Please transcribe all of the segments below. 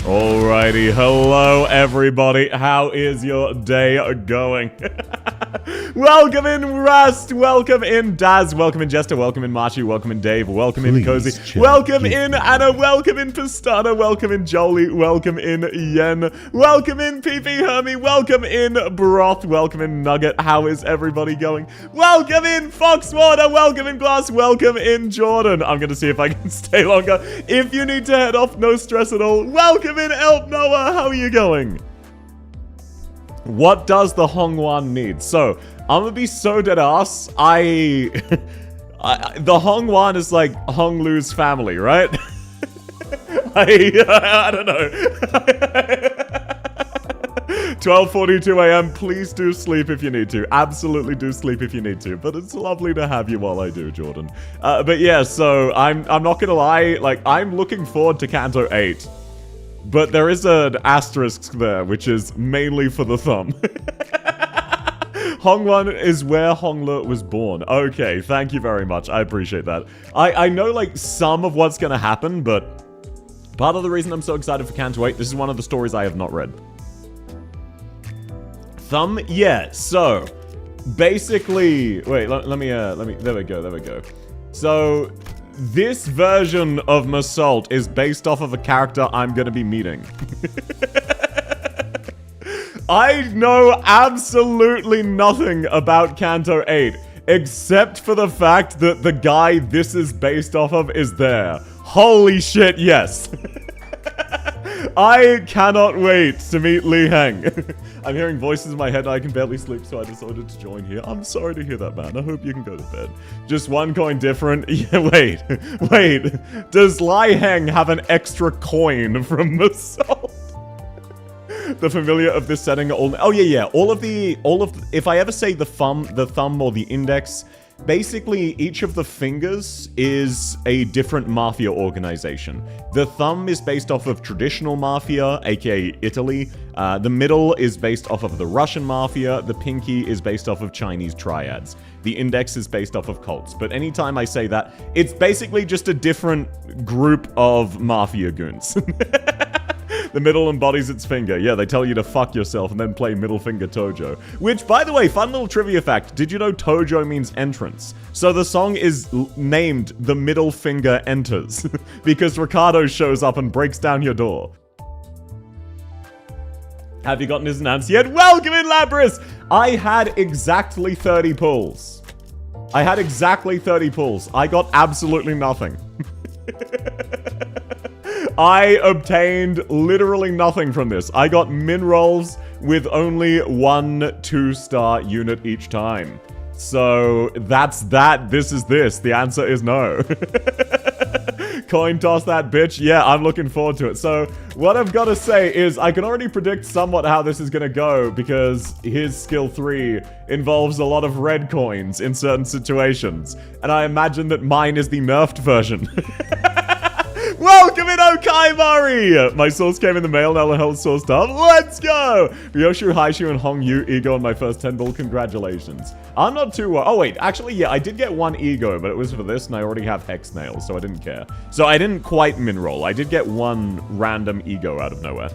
Alrighty, hello everybody, how is your day going? Welcome in Rust, welcome in Daz, welcome in Jester, welcome in Machi, welcome in Dave, welcome in Cozy, welcome in Anna, welcome in Pistana, welcome in Jolie, welcome in Yen, welcome in PP Hermie, welcome in Broth, welcome in Nugget, how is everybody going? Welcome in Foxwater, welcome in Glass, welcome in Jordan. I'm gonna see if I can stay longer. If you need to head off, no stress at all. Welcome in Elp Noah, how are you going? What does the Hongwan need? So, I'm gonna be so dead ass. The Hongwan is like Honglu's family, right? I don't know. 12:42 a.m. Please do sleep if you need to. Absolutely do sleep if you need to. But it's lovely to have you while I do, Jordan. But yeah, so I'm not gonna lie. Like, I'm looking forward to Canto 8. But there is an asterisk there, which is mainly for the thumb. Hongwan is where Honglu was born. Okay, thank you very much. I appreciate that. I know, like, some of what's gonna happen, but part of the reason I'm so excited for Canto 8, this is one of the stories I have not read. Thumb? Yeah, so, basically... Wait, let me... There we go. So... This version of Massault is based off of a character I'm gonna be meeting. I know absolutely nothing about Canto 8, except for the fact that the guy this is based off of is there. Holy shit, yes. I cannot wait to meet Li Heng. I'm hearing voices in my head and I can barely sleep, so I decided to join here. I'm sorry to hear that, man. I hope you can go to bed. Just one coin different. Yeah, wait. Does Li Heng have an extra coin from Massault? The familiar of this setting are all... Oh, yeah. If I ever say the thumb or the index... Basically, each of the fingers is a different mafia organization. The thumb is based off of traditional mafia, aka Italy. The middle is based off of the Russian mafia. The pinky is based off of Chinese triads. The index is based off of cults. But anytime I say that, it's basically just a different group of mafia goons. The middle embodies its finger. Yeah, they tell you to fuck yourself and then play middle finger Tojo. Which, by the way, fun little trivia fact. Did you know Tojo means entrance? So the song is named The Middle Finger Enters. Because Ricardo shows up and breaks down your door. Have you gotten his answer yet? Welcome in, Labris! I had exactly 30 pulls. I got absolutely nothing. I obtained literally nothing from this. I got min rolls with only 1 2-star unit each time. So that's that. This is this. The answer is no. Coin toss that bitch. Yeah, I'm looking forward to it. So what I've got to say is I can already predict somewhat how this is going to go because his skill 3 involves a lot of red coins in certain situations. And I imagine that mine is the nerfed version. Welcome in, Okai Mari! My source came in the mail, now the hell source stuff. Let's go! Ryoshu, Haishu, and Hong Yu ego on my first 10 bull. Congratulations. I'm not too... oh, wait. Actually, yeah, I did get 1 ego, but it was for this, and I already have Hex Nails, so I didn't care. So I didn't quite min-roll. I did get 1 random ego out of nowhere.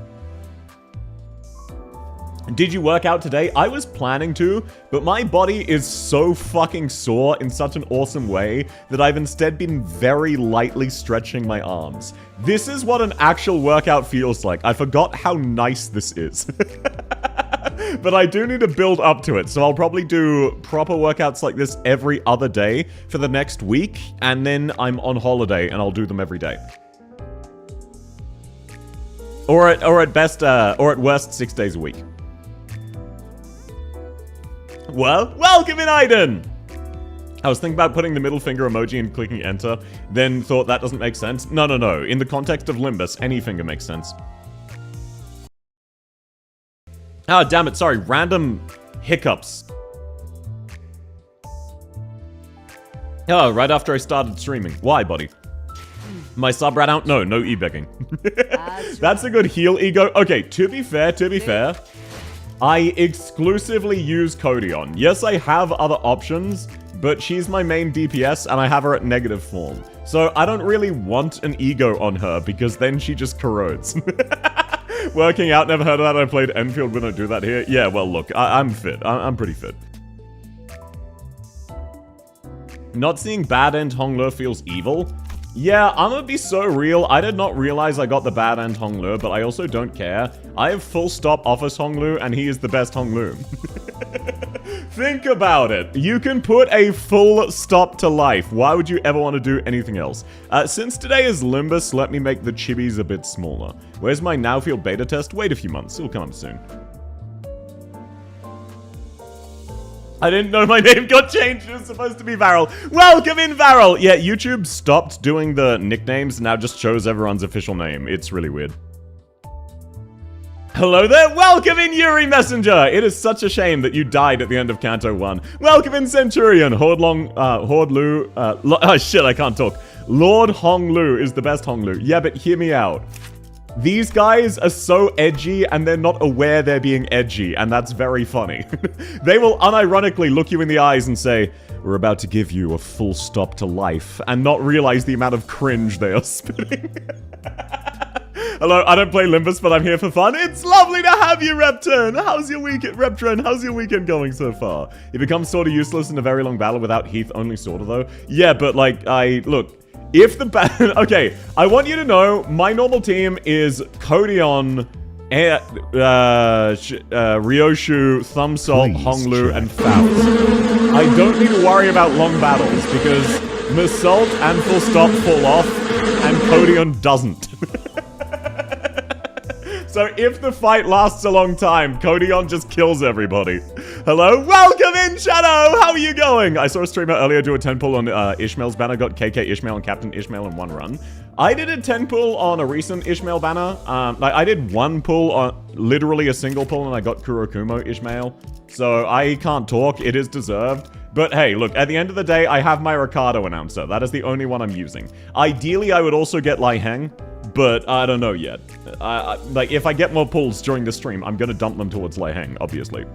Did you work out today? I was planning to, but my body is so fucking sore in such an awesome way that I've instead been very lightly stretching my arms. This is what an actual workout feels like. I forgot how nice this is. But I do need to build up to it, so I'll probably do proper workouts like this every other day for the next week, and then I'm on holiday and I'll do them every day. Or at worst, 6 days a week. Well, welcome in, Aiden! I was thinking about putting the middle finger emoji and clicking enter, then thought that doesn't make sense. No. In the context of Limbus, any finger makes sense. Oh, damn it, sorry. Random hiccups. Oh, right after I started streaming. Why, buddy? My sub rat out? No e-begging. That's a good heal ego. Okay, to be fair, I exclusively use Codion. Yes, I have other options, but she's my main DPS and I have her at negative form. So I don't really want an ego on her because then she just corrodes. Working out, never heard of that. I played Enfield, we don't do that here. Yeah, well look, I'm fit. I'm pretty fit. Not seeing bad end Honglu feels evil. Yeah, I'm gonna be so real. I did not realize I got the bad end Honglu, but I also don't care. I have full stop office Honglu, and he is the best Honglu. Think about it. You can put a full stop to life. Why would you ever want to do anything else? Since today is Limbus, let me make the chibis a bit smaller. Where's my Nowfield beta test? Wait a few months. It'll come up soon. I didn't know my name got changed. It was supposed to be Varel. Welcome in, Varel! Yeah, YouTube stopped doing the nicknames and now just shows everyone's official name. It's really weird. Hello there, welcome in, Yuri Messenger! It is such a shame that you died at the end of Canto 1. Welcome in, Centurion! Horde Lu, oh shit, I can't talk. Lord Hong Lu is the best Hong Lu. Yeah, but hear me out. These guys are so edgy, and they're not aware they're being edgy, and that's very funny. They will unironically look you in the eyes and say, "We're about to give you a full stop to life," and not realize the amount of cringe they are spitting. Hello, I don't play Limbus, but I'm here for fun. It's lovely to have you, Repturn! How's your weekend, Repturn? How's your weekend going so far? It becomes sort of useless in a very long battle without Heath only sort of, though. Yeah, but, like, look... If the okay, I want you to know my normal team is Kodion, Ryoshu, Thumbsalt, Honglu, and Faust. I don't need to worry about long battles because Misalt and Full Stop fall off, and Kodion doesn't. So if the fight lasts a long time, Kodion just kills everybody. Hello? Welcome in, Shadow! How are you going? I saw a streamer earlier do a 10 pull on Ishmael's banner, got KK Ishmael and Captain Ishmael in one run. I did a 10 pull on a recent Ishmael banner. Like I did one pull on literally a single pull and I got Kurokumo Ishmael. So I can't talk, it is deserved. But hey, look, at the end of the day, I have my Ricardo announcer. That is the only one I'm using. Ideally, I would also get Lai Heng, but I don't know yet. Like, if I get more pulls during the stream, I'm gonna dump them towards Lai Heng, obviously.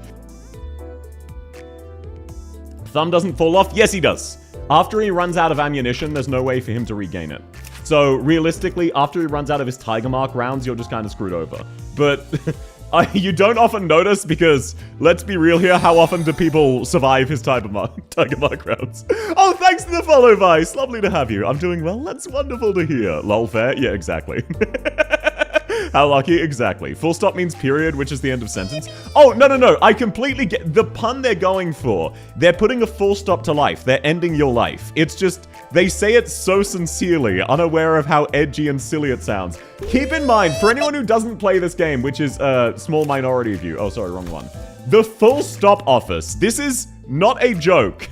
Thumb doesn't fall off? Yes, he does. After he runs out of ammunition, there's no way for him to regain it. So, realistically, after he runs out of his Tiger Mark rounds, you're just kind of screwed over. But... you don't often notice because, let's be real here, how often do people survive his Tiger Mark rounds? Oh, thanks to the follow, Vice! Lovely to have you. I'm doing well, that's wonderful to hear. Lol, fair? Yeah, exactly. How lucky? Exactly. Full stop means period, which is the end of sentence. Oh, no, I completely get the pun they're going for. They're putting a full stop to life. They're ending your life. It's just, they say it so sincerely, unaware of how edgy and silly it sounds. Keep in mind, for anyone who doesn't play this game, which is a small minority of you. Oh, sorry, wrong one. The full stop office. This is not a joke.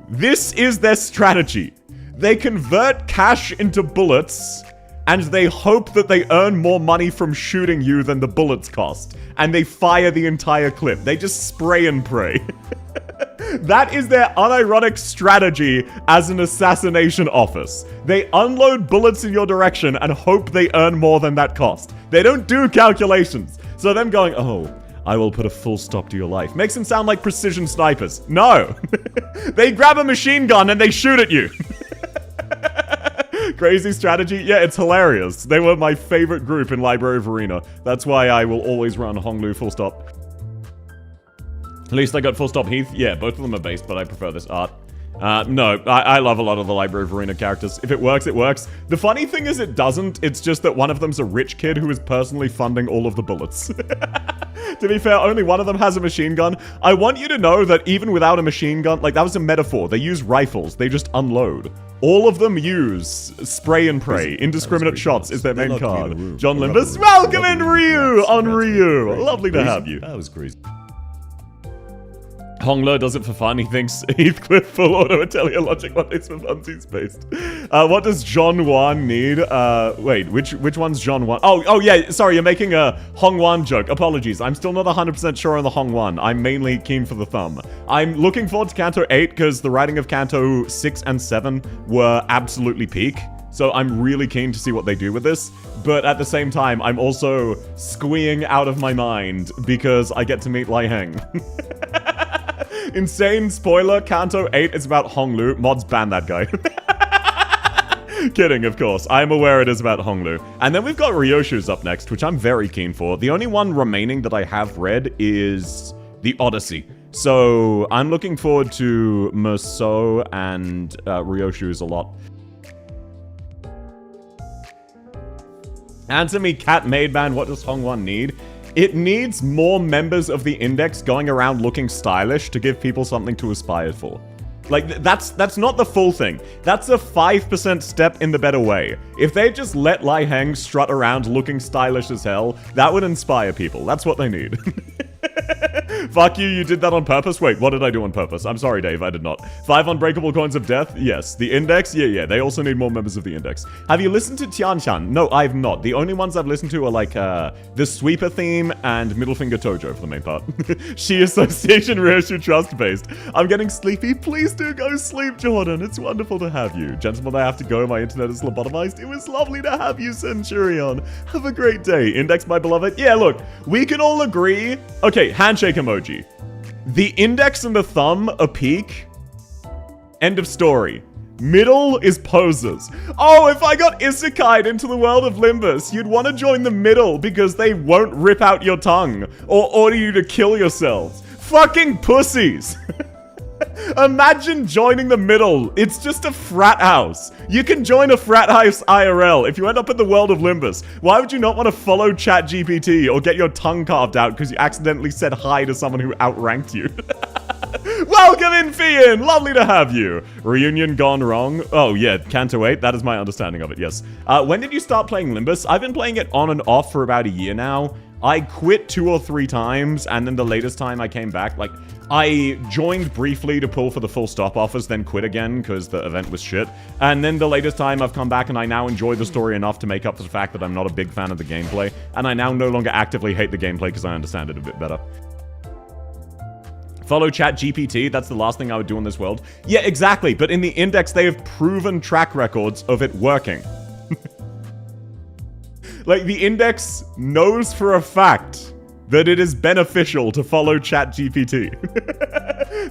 This is their strategy. They convert cash into bullets, and they hope that they earn more money from shooting you than the bullets cost. And they fire the entire clip. They just spray and pray. That is their unironic strategy as an assassination office. They unload bullets in your direction and hope they earn more than that cost. They don't do calculations. So them going, oh, I will put a full stop to your life, makes them sound like precision snipers. No. They grab a machine gun and they shoot at you. Crazy strategy? Yeah, it's hilarious. They were my favorite group in Library of Arena. That's why I will always run Honglu full stop. At least I got full stop Heath. Yeah, both of them are based, but I prefer this art. No, I love a lot of the Library of Arena characters. If it works, it works. The funny thing is it doesn't. It's just that one of them's a rich kid who is personally funding all of the bullets. To be fair, only one of them has a machine gun. I want you to know that even without a machine gun, like that was a metaphor. They use rifles. They just unload. All of them use spray and pray. Indiscriminate shots is their main card. John Limbus, welcome in Ryu on Ryu. Lovely to have you. That was crazy. Hongler does it for fun. He thinks Heathcliff full auto Atelier logic Mondays for funsies based. What does John Wan need? Wait, which one's John Wan? Oh yeah, sorry, you're making a Hong Wan joke. Apologies. I'm still not 100% sure on the Hong Wan. I'm mainly keen for the thumb. I'm looking forward to Canto 8 because the writing of Canto 6 and 7 were absolutely peak. So I'm really keen to see what they do with this. But at the same time, I'm also squeeing out of my mind because I get to meet Lai Heng. Insane spoiler, Canto 8 is about Honglu. Mods ban that guy. Kidding, of course. I'm aware it is about Honglu. And then we've got Ryoshu's up next, which I'm very keen for. The only one remaining that I have read is the Odyssey. So I'm looking forward to Musou and Ryoshu's a lot. Answer me, Cat Maidman, what does Hongwon need? It needs more members of the Index going around looking stylish to give people something to aspire for. Like, that's not the full thing. That's a 5% step in the better way. If they just let Lai Heng strut around looking stylish as hell, that would inspire people. That's what they need. Fuck you, you did that on purpose? Wait, what did I do on purpose? I'm sorry, Dave, I did not. 5 unbreakable coins of death? Yes. The Index? Yeah, they also need more members of the Index. Have you listened to Tianchan? No, I've not. The only ones I've listened to are like, the Sweeper theme and Middle Finger Tojo for the main part. She Association Ryoshu Trust based. I'm getting sleepy. Please do go sleep, Jordan. It's wonderful to have you. Gentlemen, I have to go. My internet is lobotomized. It was lovely to have you, Centurion. Have a great day. Index, my beloved. Yeah, look, we can all agree. Okay, handshake emoji. The index and the thumb are peak. End of story. Middle is poses. Oh, if I got isekai'd into the world of Limbus, you'd want to join the middle because they won't rip out your tongue or order you to kill yourselves. Fucking pussies. Imagine joining the middle. It's just a frat house. You can join a frat house IRL. If you end up in the world of Limbus, why would you not want to follow ChatGPT or get your tongue carved out because you accidentally said hi to someone who outranked you? Welcome in, Fian! Lovely to have you. Reunion gone wrong? Oh, yeah, Canto 8. That is my understanding of it, yes. When did you start playing Limbus? I've been playing it on and off for about a year now. I quit 2 or 3 times, and then the latest time I came back, like, I joined briefly to pull for the full stop offers, then quit again, because the event was shit. And then the latest time I've come back, and I now enjoy the story enough to make up for the fact that I'm not a big fan of the gameplay, and I now no longer actively hate the gameplay because I understand it a bit better. Follow ChatGPT, that's the last thing I would do in this world. Yeah, exactly, but in the Index, they have proven track records of it working. Like, the Index knows for a fact that it is beneficial to follow ChatGPT.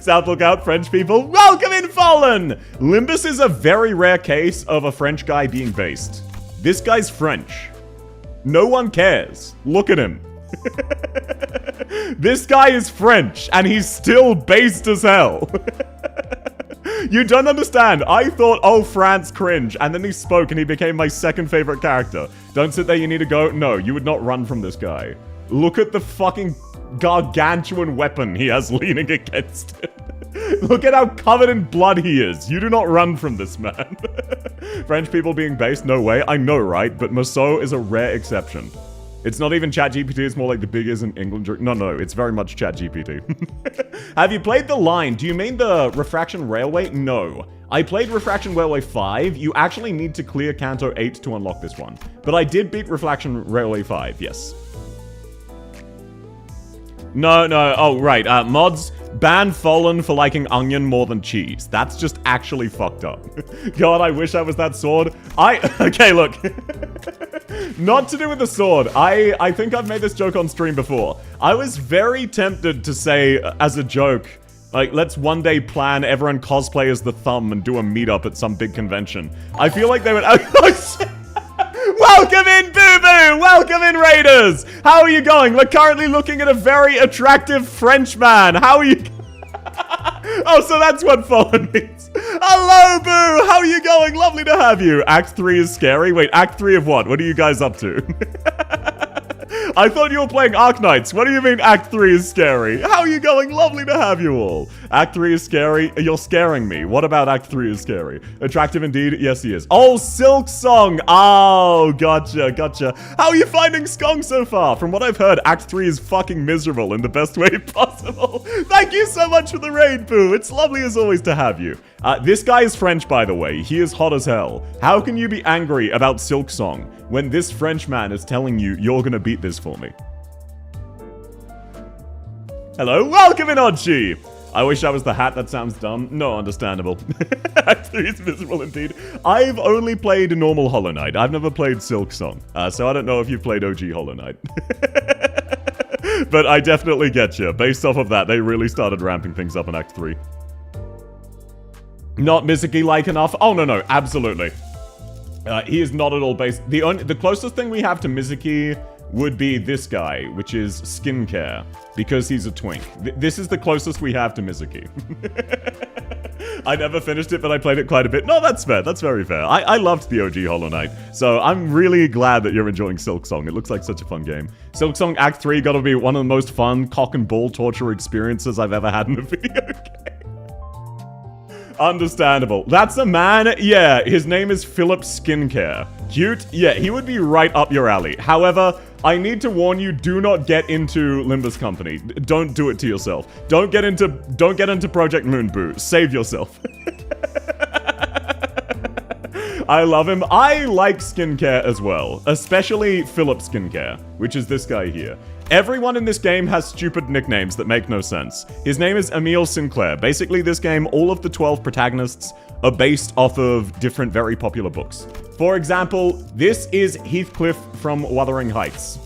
South Lookout, French people, welcome in, Fallen! Limbus is a very rare case of a French guy being based. This guy's French. No one cares. Look at him. This guy is French, and he's still based as hell. You don't understand. I thought, oh, France, cringe. And then he spoke and he became my second favorite character. Don't sit there, you need to go. No, you would not run from this guy. Look at the fucking gargantuan weapon he has leaning against him. Look at how covered in blood he is. You do not run from this man. French people being based? No way. I know, right? But Musou is a rare exception. It's not even ChatGPT, it's more like the big is in England. No, it's very much ChatGPT. Have you played the line? Do you mean the Refraction Railway? No. I played Refraction Railway 5. You actually need to clear Canto 8 to unlock this one. But I did beat Refraction Railway 5, yes. No, oh, right. Mods, ban Fallen for liking onion more than cheese. That's just actually fucked up. God, I wish I was that sword. Okay, look. Not to do with the sword. I think I've made this joke on stream before. I was very tempted to say, as a joke, like, let's one day plan everyone cosplay as the Thumb and do a meetup at some big convention. I feel like they would... Welcome in, Boo Boo! Welcome in, Raiders! How are you going? We're currently looking at a very attractive French man. How are you... Oh, so that's what Fallen means. Hello, Boo! How are you going? Lovely to have you. Act 3 is scary. Wait, Act 3 of what? What are you guys up to? I thought you were playing Arknights. What do you mean Act 3 is scary? How are you going? Lovely to have you all. Act 3 is scary. You're scaring me. What about Act 3 is scary? Attractive indeed? Yes, he is. Oh, Silk Song. Oh, gotcha. How are you finding Skong so far? From what I've heard, Act 3 is fucking miserable in the best way possible. Thank you so much for the raid, Boo. It's lovely as always to have you. This guy is French, by the way. He is hot as hell. How can you be angry about Silk Song when this French man is telling you you're gonna beat this for me? Hello, welcome in, Oddchi! I wish I was the hat, that sounds dumb. No, understandable. Act 3 is miserable indeed. I've only played normal Hollow Knight. I've never played Silk Song. So I don't know if you've played OG Hollow Knight. But I definitely get you. Based off of that, they really started ramping things up in Act 3. Not Mizuki-like enough? Oh, no, absolutely. He is not at all based... The closest thing we have to Mizuki would be this guy, which is skincare, because he's a twink. This is the closest we have to Mizuki. I never finished it, but I played it quite a bit. No, that's fair. That's very fair. I loved the OG Hollow Knight, so I'm really glad that you're enjoying Silksong. It looks like such a fun game. Silksong Act 3 gotta be one of the most fun cock and ball torture experiences I've ever had in a video game. Understandable. That's a man? Yeah, his name is Philip Skincare. Cute? Yeah, he would be right up your alley. However, I need to warn you, do not get into Limbus Company. Don't do it to yourself. Don't get into Project Moonboo. Save yourself. I love him. I like skincare as well, especially Philip Skincare, which is this guy here. Everyone in this game has stupid nicknames that make no sense. His name is Emile Sinclair. Basically, this game, all of the 12 protagonists are based off of different very popular books. For example, this is Heathcliff from Wuthering Heights.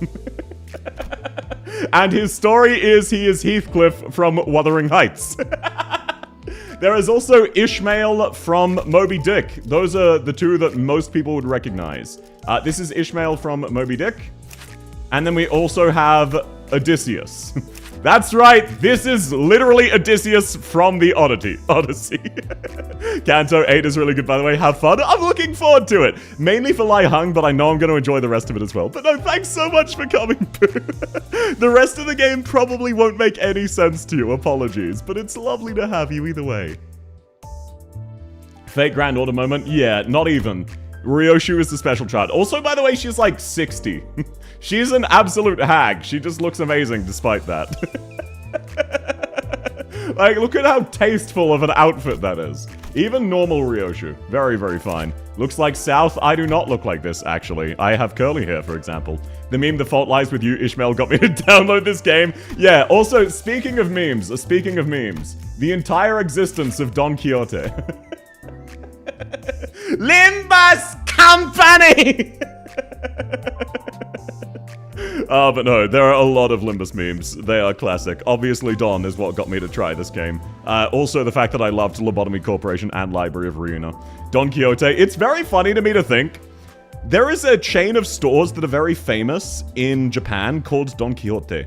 And his story is he is Heathcliff from Wuthering Heights. There is also Ishmael from Moby Dick. Those are the two that most people would recognize. This is Ishmael from Moby Dick. And then we also have Odysseus. That's right, this is literally Odysseus from the Odyssey. Canto 8 is really good, by the way. Have fun. I'm looking forward to it. Mainly for Lai Hung, but I know I'm going to enjoy the rest of it as well. But no, thanks so much for coming, Pooh. The rest of the game probably won't make any sense to you. Apologies, but it's lovely to have you either way. Fake Grand Order moment? Yeah, not even. Ryoshu is the special child. Also, by the way, she's like 60. She's an absolute hag. She just looks amazing despite that. Like, look at how tasteful of an outfit that is. Even normal Ryoshu. Very, very fine. Looks like South. I do not look like this, actually. I have curly hair, for example. The meme, The Fault Lies With You, Ishmael got me to download this game. Yeah, also, speaking of memes, the entire existence of Don Quixote. Limbus Company! But no, there are a lot of Limbus memes. They are classic. Obviously, Don is what got me to try this game. Also, the fact that I loved Lobotomy Corporation and Library of Ryuna. Don Quixote, it's very funny to me to think there is a chain of stores that are very famous in Japan called Don Quixote,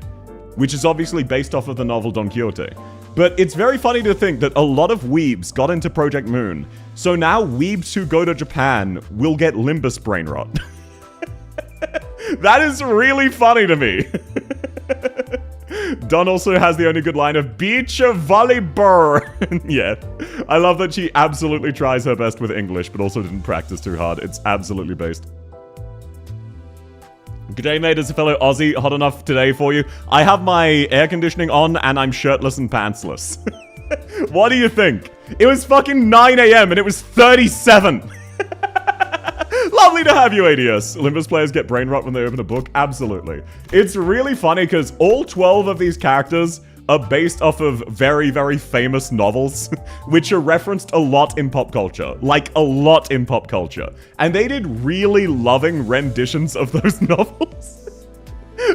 which is obviously based off of the novel Don Quixote. But it's very funny to think that a lot of weebs got into Project Moon, so now weebs who go to Japan will get Limbus brain rot. That is really funny to me. Don also has the only good line of beach of volleyball. Yeah, I love that she absolutely tries her best with English, but also didn't practice too hard. It's absolutely based. G'day, mate, as a fellow Aussie, hot enough today for you. I have my air conditioning on, and I'm shirtless and pantsless. What do you think? It was fucking 9 AM, and it was 37! Lovely to have you, ADS. Limbus players get brain rot when they open a book? Absolutely. It's really funny, because all 12 of these characters are based off of very, very famous novels, which are referenced a lot in pop culture. Like, a lot in pop culture. And they did really loving renditions of those novels.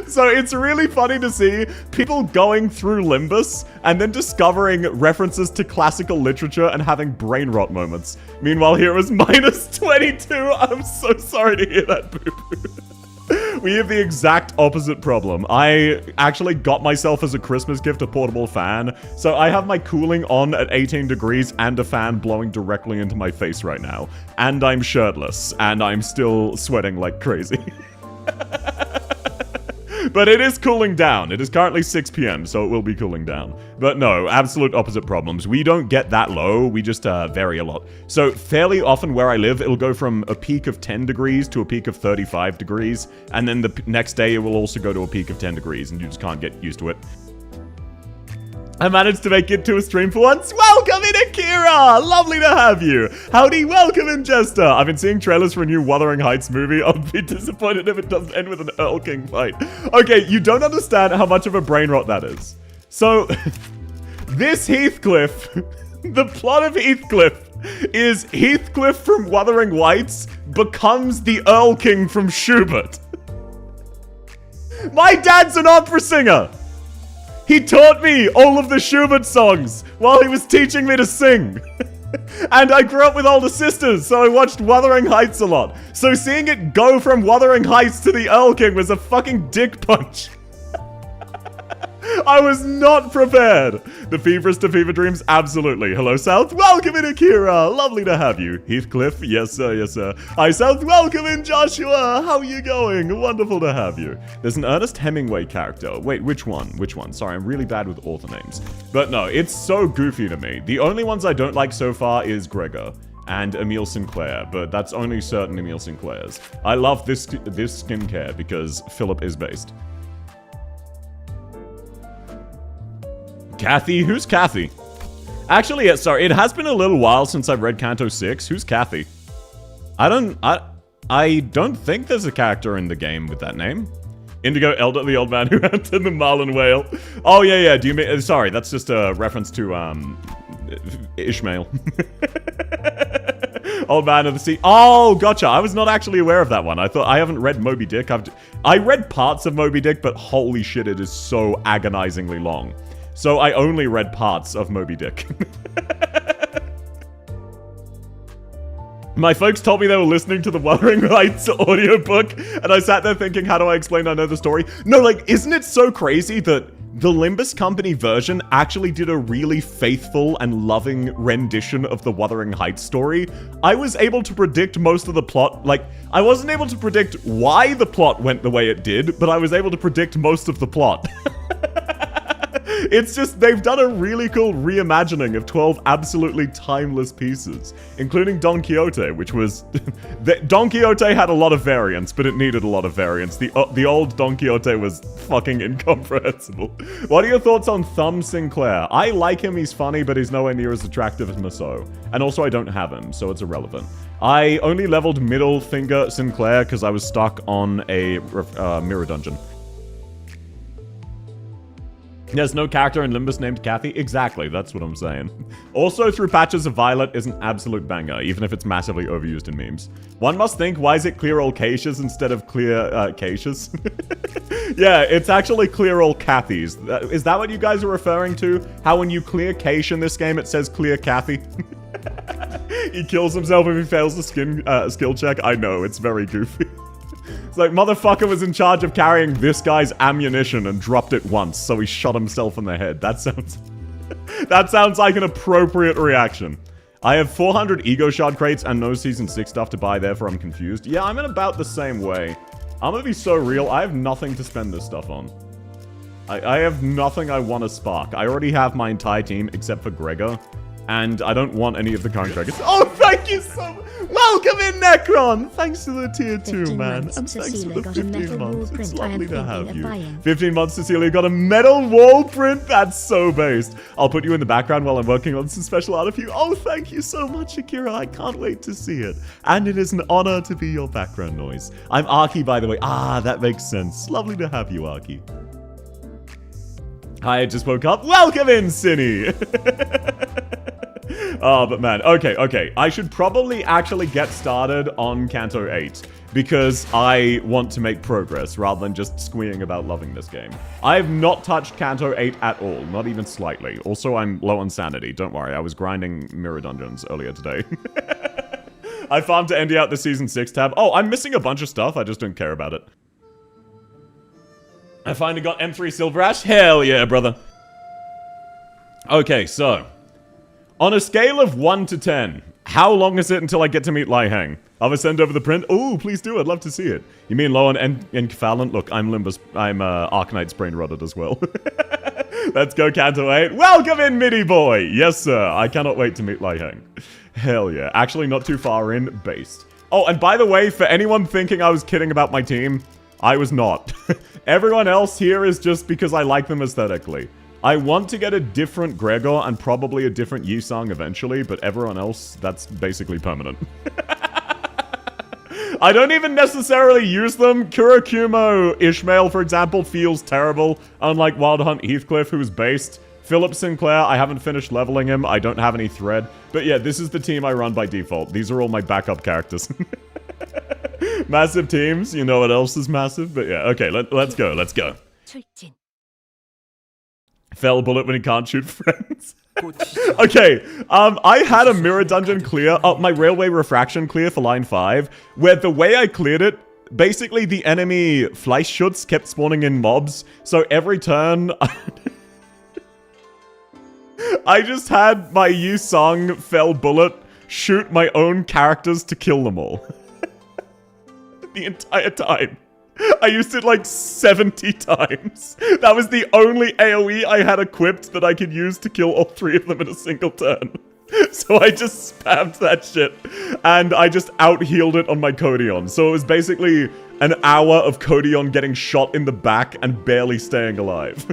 So it's really funny to see people going through Limbus and then discovering references to classical literature and having brain rot moments. Meanwhile, here it was minus 22. I'm so sorry to hear that, boo-boo. We have the exact opposite problem. I actually got myself as a Christmas gift a portable fan, so I have my cooling on at 18 degrees and a fan blowing directly into my face right now. And I'm shirtless, and I'm still sweating like crazy. But it is cooling down. It is currently 6 PM, so it will be cooling down. But no, absolute opposite problems. We don't get that low, we just vary a lot. So fairly often where I live, it'll go from a peak of 10 degrees to a peak of 35 degrees, and then the next day it will also go to a peak of 10 degrees, and you just can't get used to it. I managed to make it to a stream for once. Welcome in, Akira! Lovely to have you. Howdy, welcome in, Jester. I've been seeing trailers for a new Wuthering Heights movie. I'll be disappointed if it doesn't end with an Earl King fight. Okay, you don't understand how much of a brain rot that is. So, this Heathcliff, the plot of Heathcliff, is Heathcliff from Wuthering Heights becomes the Earl King from Schubert. My dad's an opera singer! He taught me all of the Schubert songs while he was teaching me to sing. And I grew up with older sisters, so I watched Wuthering Heights a lot. So seeing it go from Wuthering Heights to the Earl King was a fucking dick punch. I was not prepared. The Feverist to Fever Dreams, absolutely. Hello, South. Welcome in, Akira. Lovely to have you. Heathcliff, yes, sir, yes, sir. Hi, South. Welcome in, Joshua. How are you going? Wonderful to have you. There's an Ernest Hemingway character. Wait, which one? Which one? Sorry, I'm really bad with author names. But no, it's so goofy to me. The only ones I don't like so far is Gregor and Emile Sinclair, but that's only certain Emile Sinclairs. I love this skincare because Philip is based. Kathy? Who's Kathy? Actually, yeah, sorry, it has been a little while since I've read Canto 6. Who's Kathy? I don't think there's a character in the game with that name. Indigo Elder, the old man who hunted the marlin whale. Oh, yeah, do you mean... sorry, that's just a reference to, Ishmael. Old Man of the Sea. Oh, gotcha. I was not actually aware of that one. I haven't read Moby Dick. I read parts of Moby Dick, but holy shit, it is so agonizingly long. So I only read parts of Moby Dick. My folks told me they were listening to the Wuthering Heights audiobook, and I sat there thinking, how do I explain I know the story? No, like, isn't it so crazy that the Limbus Company version actually did a really faithful and loving rendition of the Wuthering Heights story? I was able to predict most of the plot. Like, I wasn't able to predict why the plot went the way it did, but I was able to predict most of the plot. It's just, they've done a really cool reimagining of 12 absolutely timeless pieces, including Don Quixote, which was... Don Quixote had a lot of variants, but it needed a lot of variants. The old Don Quixote was fucking incomprehensible. What are your thoughts on Thumb Sinclair? I like him, he's funny, but he's nowhere near as attractive as Masou. And also I don't have him, so it's irrelevant. I only leveled Middle Finger Sinclair because I was stuck on a mirror dungeon. There's no character in Limbus named Kathy? Exactly, that's what I'm saying. Also, Through Patches of Violet is an absolute banger, even if it's massively overused in memes. One must think, why is it Clear All Caches instead of Clear Caches? Yeah, it's actually Clear All Cathys. Is that what you guys are referring to? How when you clear cache in this game, it says Clear Kathy? He kills himself if he fails the skill check? I know, it's very goofy. It's like, motherfucker was in charge of carrying this guy's ammunition and dropped it once, so he shot himself in the head. That sounds... that sounds like an appropriate reaction. I have 400 Ego Shard crates and no Season 6 stuff to buy, therefore I'm confused. Yeah, I'm in about the same way. I'm gonna be so real, I have nothing to spend this stuff on. I have nothing I want to spark. I already have my entire team, except for Gregor. And I don't want any of the current dragons. Oh, thank you so much! Welcome in, Necron! Thanks for the tier 2, man. And thanks for the 15 months. It's lovely to have you. 15 months, Cecilia got a metal wall print? That's so based. I'll put you in the background while I'm working on some special art of you. Oh, thank you so much, Akira. I can't wait to see it. And it is an honor to be your background noise. I'm Arky, by the way. Ah, that makes sense. Lovely to have you, Arky. Hi, I just woke up. Welcome in, Cinny! Oh, but man, okay. I should probably actually get started on Canto 8, because I want to make progress, rather than just squeeing about loving this game. I have not touched Canto 8 at all, not even slightly. Also, I'm low on sanity, don't worry, I was grinding mirror dungeons earlier today. I farmed to end out the Season 6 tab. Oh, I'm missing a bunch of stuff, I just don't care about it. I finally got M3 Silver Ash? Hell yeah, brother. Okay, so... on a scale of 1 to 10, how long is it until I get to meet Lai Heng? I'll send over the print. Oh, please do. I'd love to see it. You mean low on Enkephalent? Look, I'm Limbus. I'm Arcanite's brain rotted as well. Let's go, Canto 8. Welcome in, Midi Boy. Yes, sir. I cannot wait to meet Lai Heng. Hell yeah. Actually, not too far in. Based. Oh, and by the way, for anyone thinking I was kidding about my team, I was not. Everyone else here is just because I like them aesthetically. I want to get a different Gregor and probably a different Yisang eventually, but everyone else, that's basically permanent. I don't even necessarily use them. Kurakumo Ishmael, for example, feels terrible, unlike Wild Hunt Heathcliff, who's based. Philip Sinclair, I haven't finished leveling him. I don't have any thread. But yeah, this is the team I run by default. These are all my backup characters. Massive teams. You know what else is massive? But yeah, okay, let's go. Fell bullet when he can't shoot friends. Okay, I had a mirror dungeon clear, my railway refraction clear for line 5, where the way I cleared it, basically the enemy Fleischschutz kept spawning in mobs, so every turn, I just had my Yu-Song fell bullet shoot my own characters to kill them all. The entire time. I used it like 70 times. That was the only AoE I had equipped that I could use to kill all 3 of them in a single turn. So I just spammed that shit, and I just out-healed it on my Codion. So it was basically an hour of Codion getting shot in the back and barely staying alive.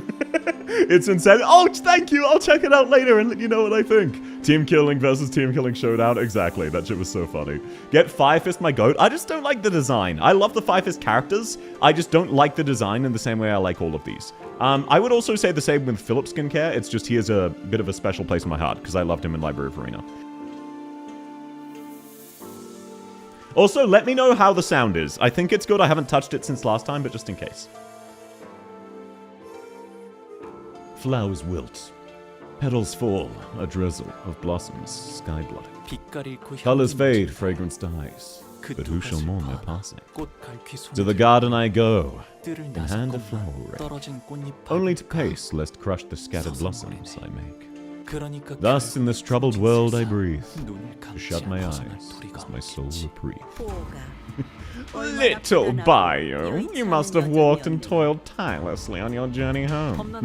It's insane. Oh, thank you! I'll check it out later and let you know what I think. Team killing versus team killing showdown. Exactly. That shit was so funny. Get Firefist my goat. I just don't like the design. I love the Firefist characters. I just don't like the design in the same way I like all of these. I would also say the same with Philip Skincare. It's just he has a bit of a special place in my heart because I loved him in Library of Arena. Also, let me know how the sound is. I think it's good. I haven't touched it since last time, but just in case. Flowers wilt. Petals fall, a drizzle of blossoms, sky blood. Colors fade, fragrance dies. But who shall mourn their passing? To the garden I go, in hand a flower wreck, only to pace lest crush the scattered blossoms I make. Thus in this troubled world I breathe, to shut my eyes as my soul reprieve. Little Bayou, you must have walked and toiled tirelessly on your journey home.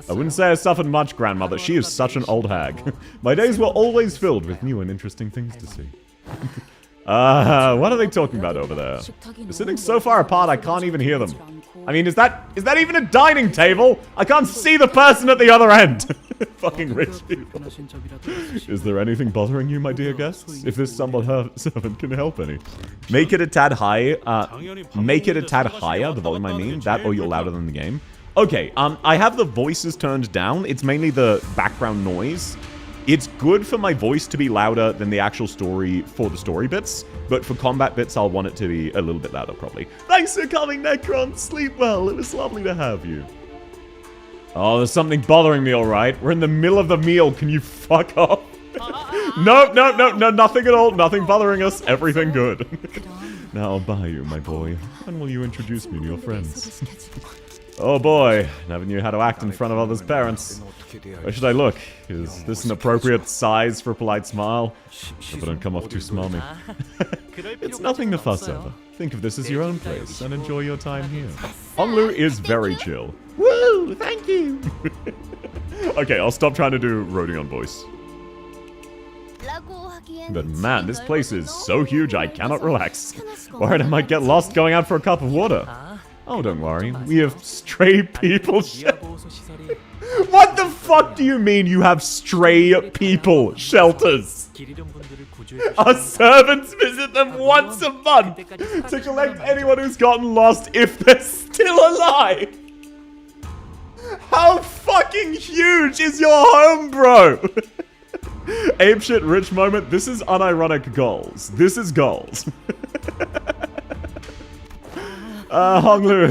I wouldn't say I suffered much, grandmother. She is such an old hag. My days were always filled with new and interesting things to see. What are they talking about over there? They're sitting so far apart I can't even hear them. I mean, is that even a dining table? I can't see the person at the other end. Fucking rich people. Is there anything bothering you, my dear guests? If this humble servant can help any. Make it a tad high, make it a tad higher, the volume I mean, that or you're louder than the game. Okay, I have the voices turned down. It's mainly the background noise. It's good for my voice to be louder than the actual story for the story bits, but for combat bits, I'll want it to be a little bit louder, probably. Thanks for coming, Necron. Sleep well. It was lovely to have you. Oh, there's something bothering me, alright. We're in the middle of the meal. Can you fuck off? No, nothing at all. Nothing bothering us. Everything good. Now I'll buy you, my boy. When will you introduce me to your friends? Oh boy, never knew how to act in front of others' parents. Where should I look? Is this an appropriate size for a polite smile? Hope I don't come off too smarmy. It's nothing to fuss over. Think of this as your own place and enjoy your time here. Honglu is very chill. Woo! Thank you! Okay, I'll stop trying to do Rodion voice. But man, this place is so huge I cannot relax. Worried I might get lost going out for a cup of water. Oh, don't worry. We have stray people. What the fuck do you mean you have stray people shelters? Our servants visit them once a month to collect anyone who's gotten lost if they're still alive. How fucking huge is your home, bro? Apeshit rich moment. This is unironic goals. This is goals. Honglu,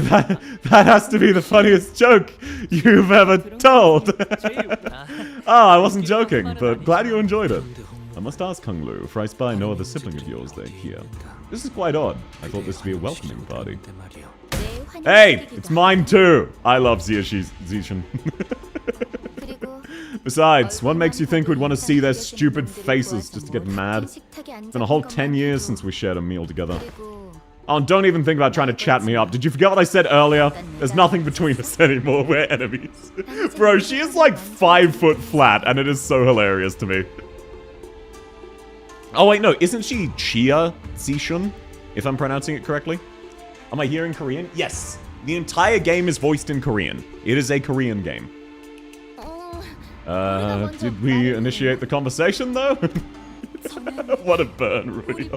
that has to be the funniest joke you've ever told. I wasn't joking, but glad you enjoyed it. I must ask, Honglu, for I spy no other sibling of yours there here. This is quite odd. I thought this would be a welcoming party. Hey, it's mine too. I love Zishin. Besides, what makes you think we'd want to see their stupid faces just to get mad? It's been a whole 10 years since we shared a meal together. Oh, don't even think about trying to chat me up. Did you forget what I said earlier? There's nothing between us anymore. We're enemies. Bro, she is like 5 foot flat, and it is so hilarious to me. Oh, wait, no. Isn't she Chia Zishun? If I'm pronouncing it correctly? Am I hearing Korean? Yes. The entire game is voiced in Korean. It is a Korean game. Did we initiate the conversation, though? What a burn, Rudy.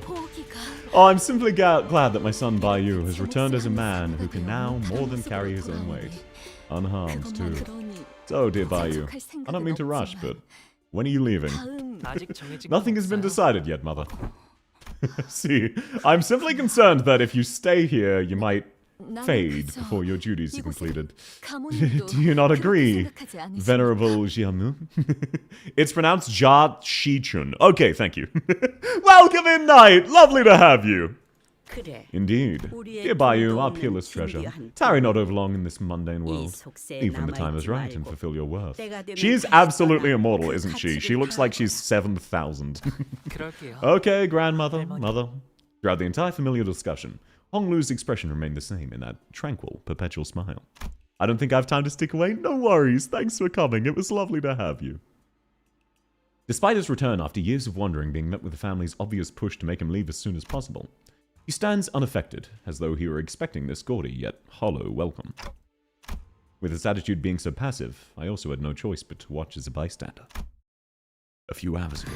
Oh, I'm simply glad that my son Bayou has returned as a man who can now more than carry his own weight. Unharmed, too. So, dear Bayou, I don't mean to rush, but when are you leaving? Nothing has been decided yet, Mother. See, I'm simply concerned that if you stay here, you might fade before your duties are completed. Do you not agree, Venerable Jiamu? It's pronounced Ja Shichun. Okay, thank you. Welcome in, knight! Lovely to have you! Indeed. Here by you, our peerless treasure. Tarry not over long in this mundane world. Leave when the time is right and fulfill your worth. She's absolutely immortal, isn't she? She looks like she's 7,000. Okay, grandmother, mother. Throughout the entire familiar discussion, Honglu's expression remained the same in that tranquil, perpetual smile. I don't think I have time to stick away. No worries. Thanks for coming. It was lovely to have you. Despite his return after years of wandering being met with the family's obvious push to make him leave as soon as possible, he stands unaffected, as though he were expecting this gaudy yet hollow welcome. With his attitude being so passive, I also had no choice but to watch as a bystander. A few hours ago.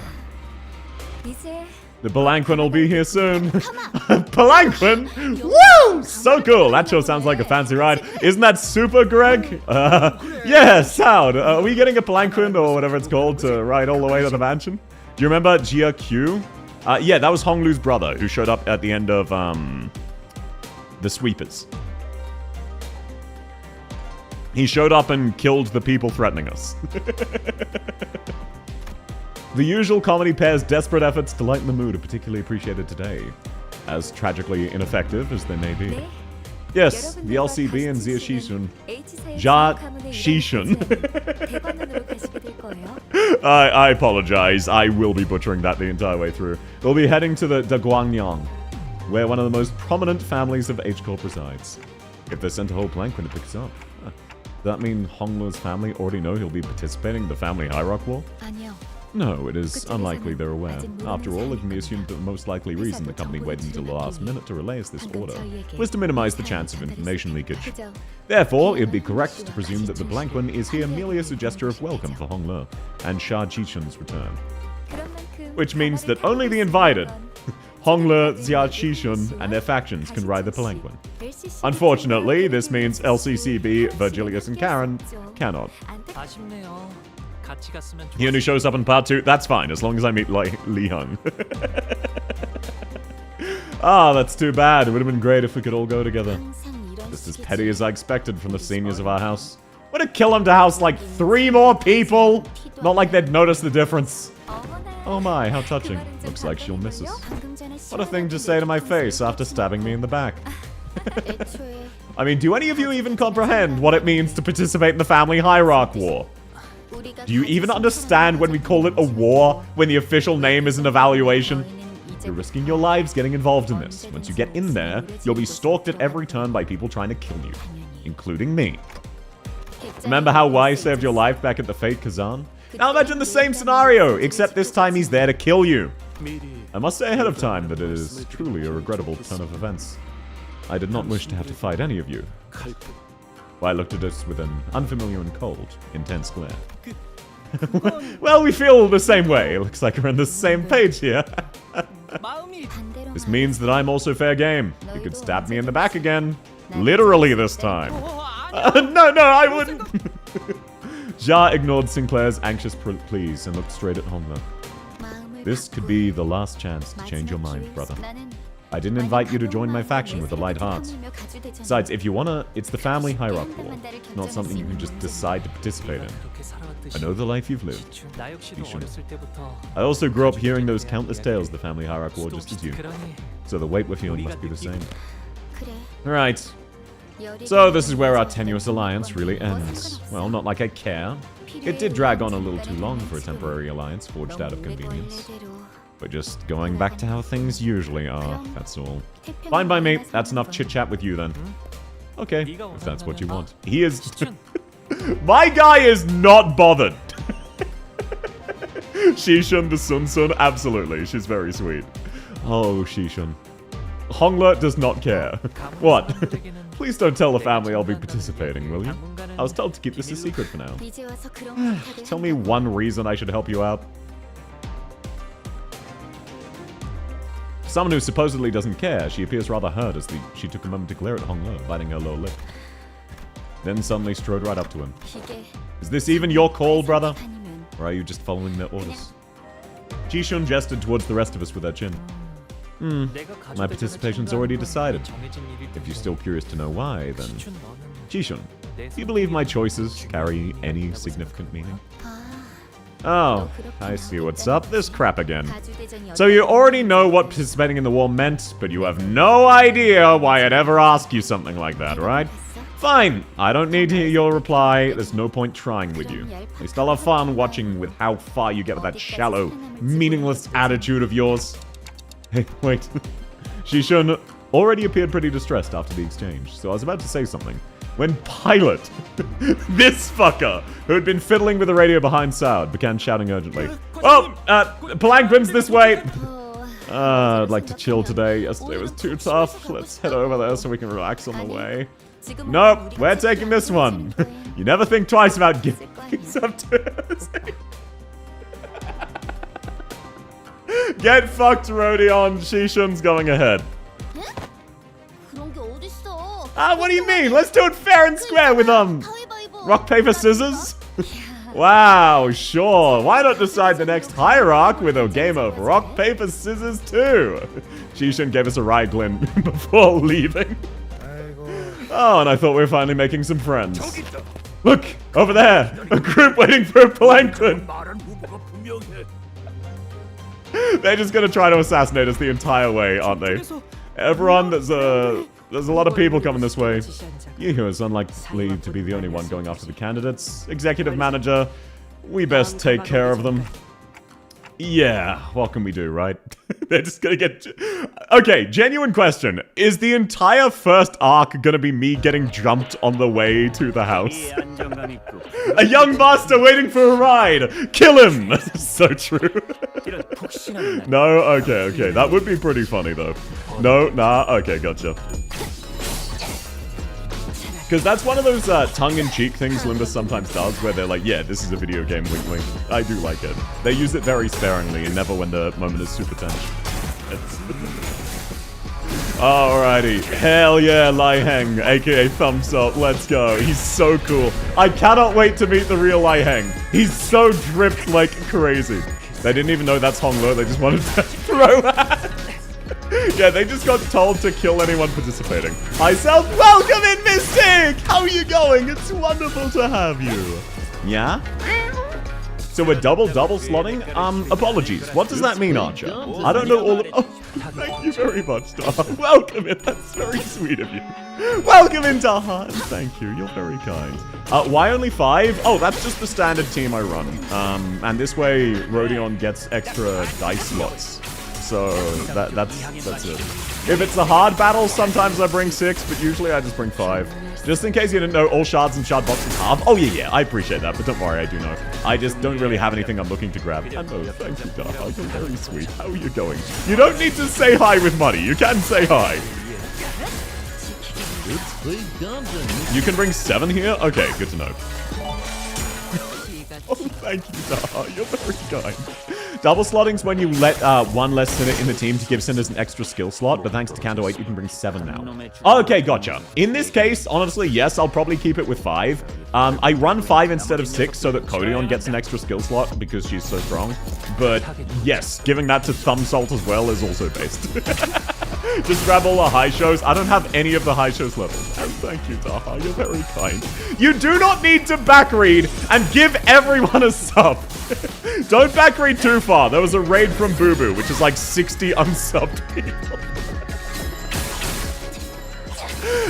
The palanquin will be here soon. Palanquin? Woo! So cool. That sure sounds like a fancy ride. Isn't that super, Greg? Yeah, sound. Are we getting a palanquin or whatever it's called to ride all the way to the mansion? Do you remember Jia Q? Yeah, that was Honglu's brother who showed up at the end of the Sweepers. He showed up and killed the people threatening us. The usual comedy pair's desperate efforts to lighten the mood are particularly appreciated today, as tragically ineffective as they may be. Yes, the LCB and Zia Shishun. Ja Shishun. I apologize. I will be butchering that the entire way through. We'll be heading to the Guangyang, where one of the most prominent families of H-Corp resides. If they sent a whole palanquin to pick us up. Does that mean Honglu's family already know he'll be participating in the family hierarch war? No, it is unlikely they're aware. After all, it can be assumed that the most likely reason the company waited until the last minute to relay us this order was to minimize the chance of information leakage. Therefore, it would be correct to presume that the palanquin is here merely as a gesture of welcome for Honglu and Sha Jichun's return. Which means that only the invited, Honglu, Xia Shishun, and their factions can ride the palanquin. Unfortunately, this means LCCB, Virgilius, and Karen cannot. He only shows up in part 2. That's fine, as long as I meet Li Hung. Ah, that's too bad. It would have been great if we could all go together. Just as petty as I expected from the seniors of our house. Would it kill him to house like 3 more people? Not like they'd notice the difference. Oh my, how touching. Looks like she'll miss us. What a thing to say to my face after stabbing me in the back. I mean, do any of you even comprehend what it means to participate in the family hierarch war? Do you even understand when we call it a war, when the official name is an evaluation? You're risking your lives getting involved in this. Once you get in there, you'll be stalked at every turn by people trying to kill you, including me. Remember how Wai saved your life back at the Fate Kazan? Now imagine the same scenario, except this time he's there to kill you. I must say ahead of time that it is truly a regrettable turn of events. I did not wish to have to fight any of you. Wai looked at us with an unfamiliar and cold, intense glare. Well, we feel the same way. It looks like we're on the same page here. This means that I'm also fair game. You could stab me in the back again. Literally this time. No, I wouldn't. Ja ignored Sinclair's anxious pleas and looked straight at Honglu. This could be the last chance to change your mind, brother. I didn't invite you to join my faction with a light heart. Besides, if you wanna, it's the family hierarch war, not something you can just decide to participate in. I know the life you've lived. Be sure. I also grew up hearing those countless tales of the family hierarch war just as you. So the weight we're feeling must be the same. Alright. So this is where our tenuous alliance really ends. Well, not like I care. It did drag on a little too long for a temporary alliance forged out of convenience. We're just going back to how things usually are, that's all. Fine by me. That's enough chit-chat with you then. Okay, if that's what you want. He is... My guy is not bothered. Shishun the Sun, absolutely. She's very sweet. Oh, Shishun. Honglu does not care. What? Please don't tell the family I'll be participating, will you? I was told to keep this a secret for now. Tell me one reason I should help you out. Someone who supposedly doesn't care, she appears rather hurt as she took a moment to glare at Honglu, biting her lower lip. Then suddenly strode right up to him. Is this even your call, brother? Or are you just following their orders? Jishun gestured towards the rest of us with her chin. My participation's already decided. If you're still curious to know why, then... Jishun, do you believe my choices carry any significant meaning? Oh, I see what's up. This crap again. So you already know what participating in the war meant, but you have no idea why I'd ever ask you something like that, right? Fine, I don't need to hear your reply. There's no point trying with you. At least I'll have fun watching with how far you get with that shallow, meaningless attitude of yours. Hey, wait. Shishun already appeared pretty distressed after the exchange, so I was about to say something. When Pilot, this fucker, who had been fiddling with the radio behind Soud, began shouting urgently. Oh, Palanquin's this way! I'd like to chill today. Yesterday was too tough. Let's head over there so we can relax on the way. Nope, we're taking this one. You never think twice about giving things up to us. Get fucked, Rodion. Shishun's going ahead. What do you mean? Let's do it fair and square with, rock, paper, scissors? Wow, sure. Why not decide the next hierarch with a game of rock, paper, scissors too? Shishun gave us a wry glint before leaving. Oh, and I thought we were finally making some friends. Look, over there, a group waiting for a palanquin. They're just gonna try to assassinate us the entire way, aren't they? Everyone, there's a lot of people coming this way. Yuhu is unlikely to be the only one going after the candidates. Executive manager, we best take care of them. Yeah, what can we do, right? They're just gonna get... Okay, genuine question. Is the entire first arc gonna be me getting jumped on the way to the house? A young master waiting for a ride! Kill him! So true. No? Okay. That would be pretty funny, though. No? Nah? Okay, gotcha. Because that's one of those tongue-in-cheek things Limbus sometimes does, where they're like, yeah, this is a video game, wink wink. I do like it. They use it very sparingly, and never when the moment is super tense. Alrighty. Hell yeah, Lai Heng, aka Thumbs Up, let's go. He's so cool. I cannot wait to meet the real Lai Heng. He's so dripped like crazy. They didn't even know that's Hong Lo, they just wanted to throw that. Yeah, they just got told to kill anyone participating. Hi, Self. Welcome in, Mystic! How are you going? It's wonderful to have you. Yeah? So we're double slotting? Apologies. What does that mean, Archer? I don't know all of... Oh, thank you very much, Daha. Welcome in. That's very sweet of you. Welcome in, Daha. Thank you. You're very kind. Why only 5? Oh, that's just the standard team I run. And this way, Rodion gets extra dice slots. So, that's it. If it's a hard battle, sometimes I bring 6, but usually I just bring 5. Just in case you didn't know, all shards and shard boxes half. Oh, yeah, I appreciate that, but don't worry, I do know. I just don't really have anything I'm looking to grab. And oh, thank you, Daha. You're very sweet. How are you going? You don't need to say hi with money. You can say hi. You can bring 7 here? Okay, good to know. Oh, thank you, Daha. You're very kind. Double slotting's when you let one less Sinner in the team to give Sinners an extra skill slot, but thanks to Canto 8, you can bring 7 now. Okay, gotcha. In this case, honestly, yes, I'll probably keep it with 5. I run 5 instead of 6 so that Kodion gets an extra skill slot because she's so strong. But yes, giving that to Thumb Salt as well is also based. Just grab all the high shows. I don't have any of the high shows levels. And thank you, Daha. You're very kind. You do not need to backread and give everyone a sub. Don't backread too far. There was a raid from Boo Boo, which is like 60 unsubbed people.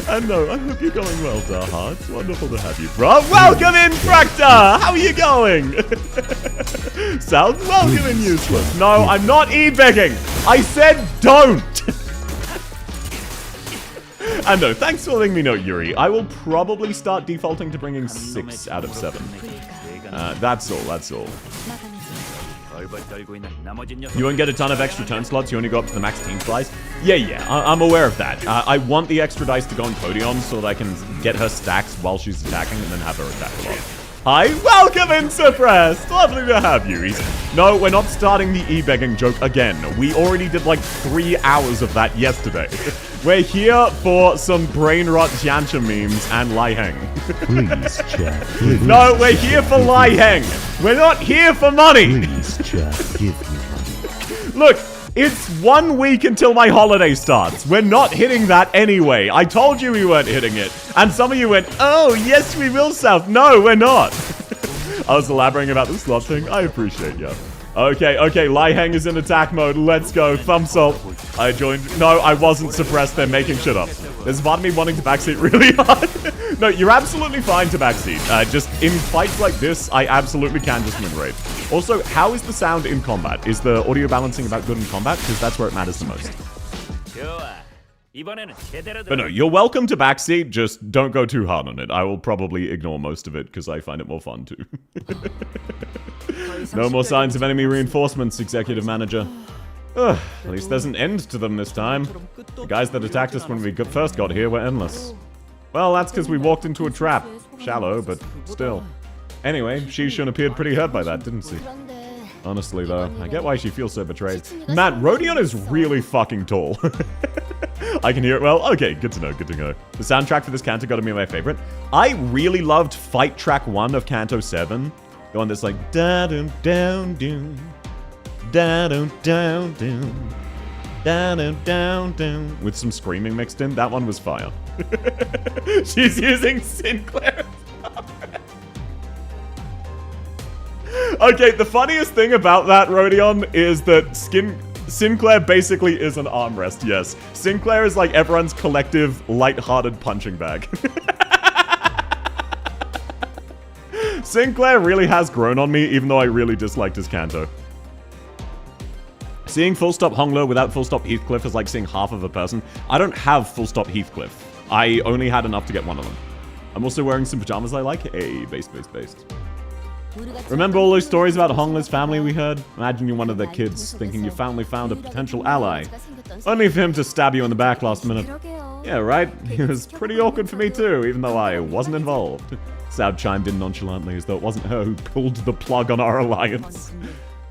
And no, I hope you're going well, Daha. It's wonderful to have you, bro. Welcome in, Fracta! How are you going? South, welcome in, Useless. No, I'm not e-begging. I said don't. And no, thanks for letting me know, Yuri. I will probably start defaulting to bringing 6 out of 7. That's all. You won't get a ton of extra turn slots, you only go up to the max team slice. Yeah, I'm aware of that. I want the extra dice to go on Kodion so that I can get her stacks while she's attacking and then have her attack a lot. Hi, welcome in, Suppressed! Lovely to have you. No, we're not starting the e-begging joke again. We already did like 3 hours of that yesterday. We're here for some brain rot Jiancha memes and Lai Heng. Please, chat. Please. No, we're here for Lai Heng. We're not here for money. Please, chat. Give me money. Look, It's 1 week until my holiday starts. We're not hitting that anyway. I told you we weren't hitting it. And some of you went, oh, yes, we will, South. No, we're not. I was elaborating about the slot thing. I appreciate you. Okay, Lai Heng is in attack mode. Let's go. Thumbs up. I joined. No, I wasn't suppressed. They're making shit up. There's a part of me wanting to backseat really hard. No, you're absolutely fine to backseat. Just in fights like this, I absolutely can just win raid. Also, how is the sound in combat? Is the audio balancing about good in combat? Because that's where it matters the most. But no, you're welcome to backseat, just don't go too hard on it. I will probably ignore most of it, because I find it more fun too. No more signs of enemy reinforcements, Executive Manager. Ugh, at least there's an end to them this time. The guys that attacked us when we first got here were endless. Well, that's because we walked into a trap. Shallow, but still. Anyway, Shishun appeared pretty hurt by that, didn't she? Honestly, though, I get why she feels so betrayed. Matt, Rodion is really fucking tall. I can hear it well. Okay, good to know, good to know. The soundtrack for this Canto got to be my favorite. I really loved Fight Track 1 of Canto 7. The one that's like, da-dum-down-down, da-dum-down-down, da-dum-down-down, with some screaming mixed in. That one was fire. She's using Sinclair. Okay, the funniest thing about that, Rodion, is that Sinclair basically is an armrest, yes. Sinclair is like everyone's collective, light-hearted punching bag. Sinclair really has grown on me, even though I really disliked his Canto. Seeing full stop Honglo without full stop Heathcliff is like seeing half of a person. I don't have full stop Heathcliff. I only had enough to get one of them. I'm also wearing some pajamas I like. Hey, based. Remember all those stories about Hongla's family we heard? Imagine you're one of their kids, thinking you finally found a potential ally. Only for him to stab you in the back last minute. Yeah, right? It was pretty awkward for me too, even though I wasn't involved. Saud chimed in nonchalantly as though it wasn't her who pulled the plug on our alliance.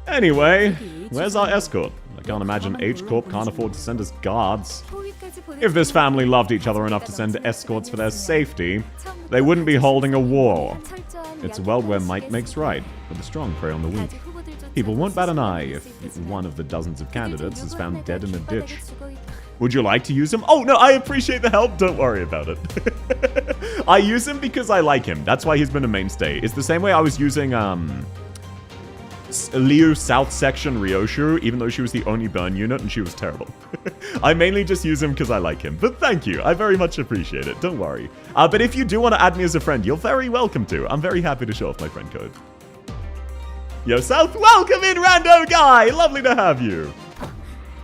Anyway, where's our escort? I can't imagine H-Corp can't afford to send us guards. If this family loved each other enough to send escorts for their safety, they wouldn't be holding a war. It's a world where might makes right, but the strong prey on the weak. People won't bat an eye if one of the dozens of candidates is found dead in a ditch. Would you like to use him? Oh, no, I appreciate the help. Don't worry about it. I use him because I like him. That's why he's been a mainstay. It's the same way I was using, Liu South Section Ryoshu, even though she was the only burn unit and she was terrible. I mainly just use him because I like him. But thank you. I very much appreciate it. Don't worry. But if you do want to add me as a friend, you're very welcome to. I'm very happy to show off my friend code. Yo, South, welcome in, rando guy! Lovely to have you.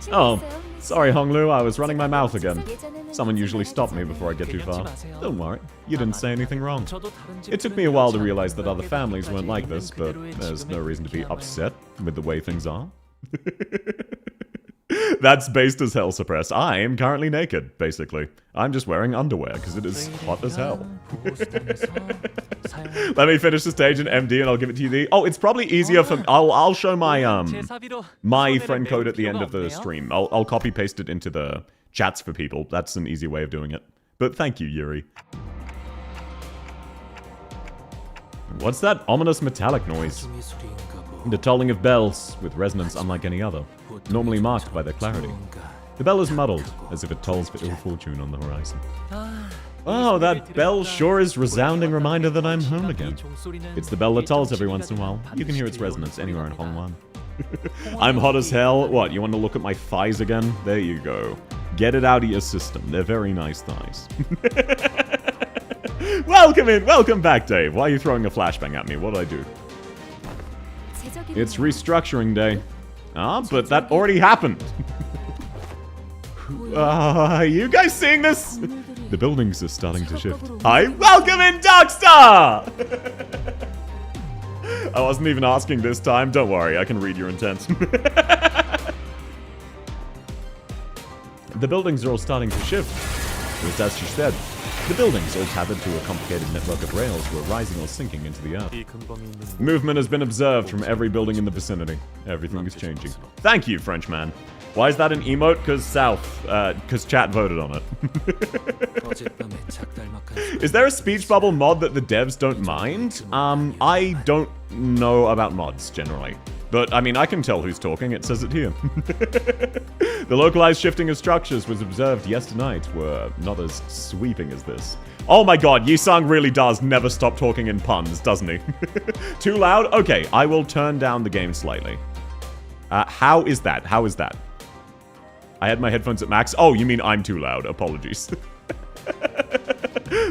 Oh, sorry, Honglu. I was running my mouth again. Someone usually stopped me before I get too far. Don't worry. You didn't say anything wrong. It took me a while to realize that other families weren't like this, but there's no reason to be upset with the way things are. That's based as hell, Suppressed. I am currently naked, basically. I'm just wearing underwear, because it is hot as hell. Let me finish the stage in MD and I'll give it to you. Oh, it's probably easier for... I'll show my, my friend code at the end of the stream. I'll copy-paste it into the chats for people. That's an easy way of doing it. But thank you, Yuri. What's that ominous metallic noise? The tolling of bells, with resonance unlike any other, normally marked by their clarity. The bell is muddled, as if it tolls for ill fortune on the horizon. Oh, that bell sure is resounding reminder that I'm home again. It's the bell that tolls every once in a while. You can hear its resonance anywhere in Hongwan. I'm hot as hell. What, you want to look at my thighs again? There you go. Get it out of your system. They're very nice thighs. Welcome in! Welcome back, Dave. Why are you throwing a flashbang at me? What did I do? It's restructuring day. Ah, but that already happened. You guys seeing this? The buildings are starting to shift. Hi, welcome in, Darkstar! I wasn't even asking this time. Don't worry, I can read your intent. The buildings are all starting to shift. Just as she said, the buildings, all tethered to a complicated network of rails, were rising or sinking into the earth. Movement has been observed from every building in the vicinity. Everything is changing. Thank you, Frenchman. Why is that an emote? Because South. Because chat voted on it. Is there a speech bubble mod that the devs don't mind? I don't know about mods, generally. But, I mean, I can tell who's talking. It says it here. The localized shifting of structures was observed yesternight were not as sweeping as this. Oh my god, Yisang really does never stop talking in puns, doesn't he? Too loud? Okay, I will turn down the game slightly. How is that? How is that? I had my headphones at max. Oh, you mean I'm too loud. Apologies.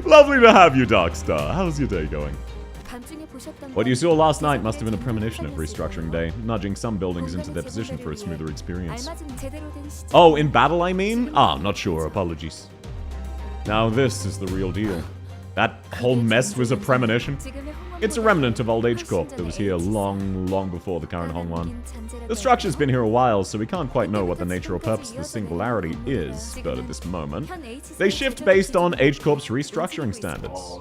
Lovely to have you, Darkstar. How's your day going? What you saw last night must have been a premonition of restructuring day, nudging some buildings into their position for a smoother experience. Oh, in battle I mean? Ah, not sure, apologies. Now this is the real deal. That whole mess was a premonition. It's a remnant of old H-Corp that was here long before the current Hongwan. The structure's been here a while, so we can't quite know what the nature or purpose of the singularity is, but at this moment, they shift based on H-Corp's restructuring standards.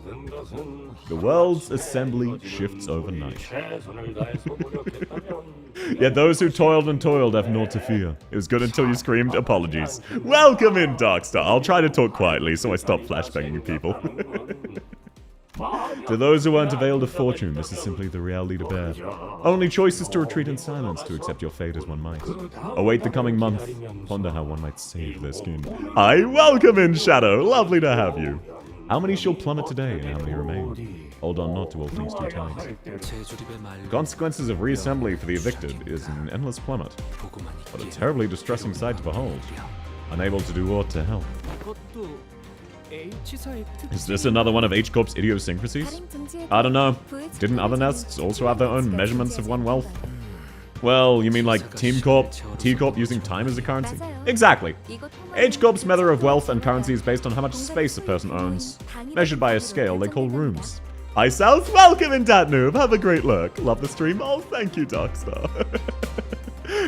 The world's assembly shifts overnight. Yet those who toiled and toiled have naught to fear. It was good until you screamed, apologies. Welcome in, Darkstar. I'll try to talk quietly so I stop flashbanging you people. To those who weren't availed of fortune, this is simply the reality to bear. Only choice is to retreat in silence, to accept your fate as one might. Await the coming month, ponder how one might save their skin. I welcome in, Shadow, lovely to have you. How many shall plummet today, and how many remain? Hold on not to all things too tight. The consequences of reassembly for the evicted is an endless plummet, but a terribly distressing sight to behold. Unable to do aught to help. Is this another one of H-Corp's idiosyncrasies? I don't know. Didn't other nests also have their own measurements of one wealth? Well, you mean like Team Corp, T-Corp using time as a currency? Exactly. H-Corp's measure of wealth and currency is based on how much space a person owns, measured by a scale they call rooms. Hi, South. Welcome in, Datnoob. Have a great look. Love the stream. Oh, thank you, Darkstar.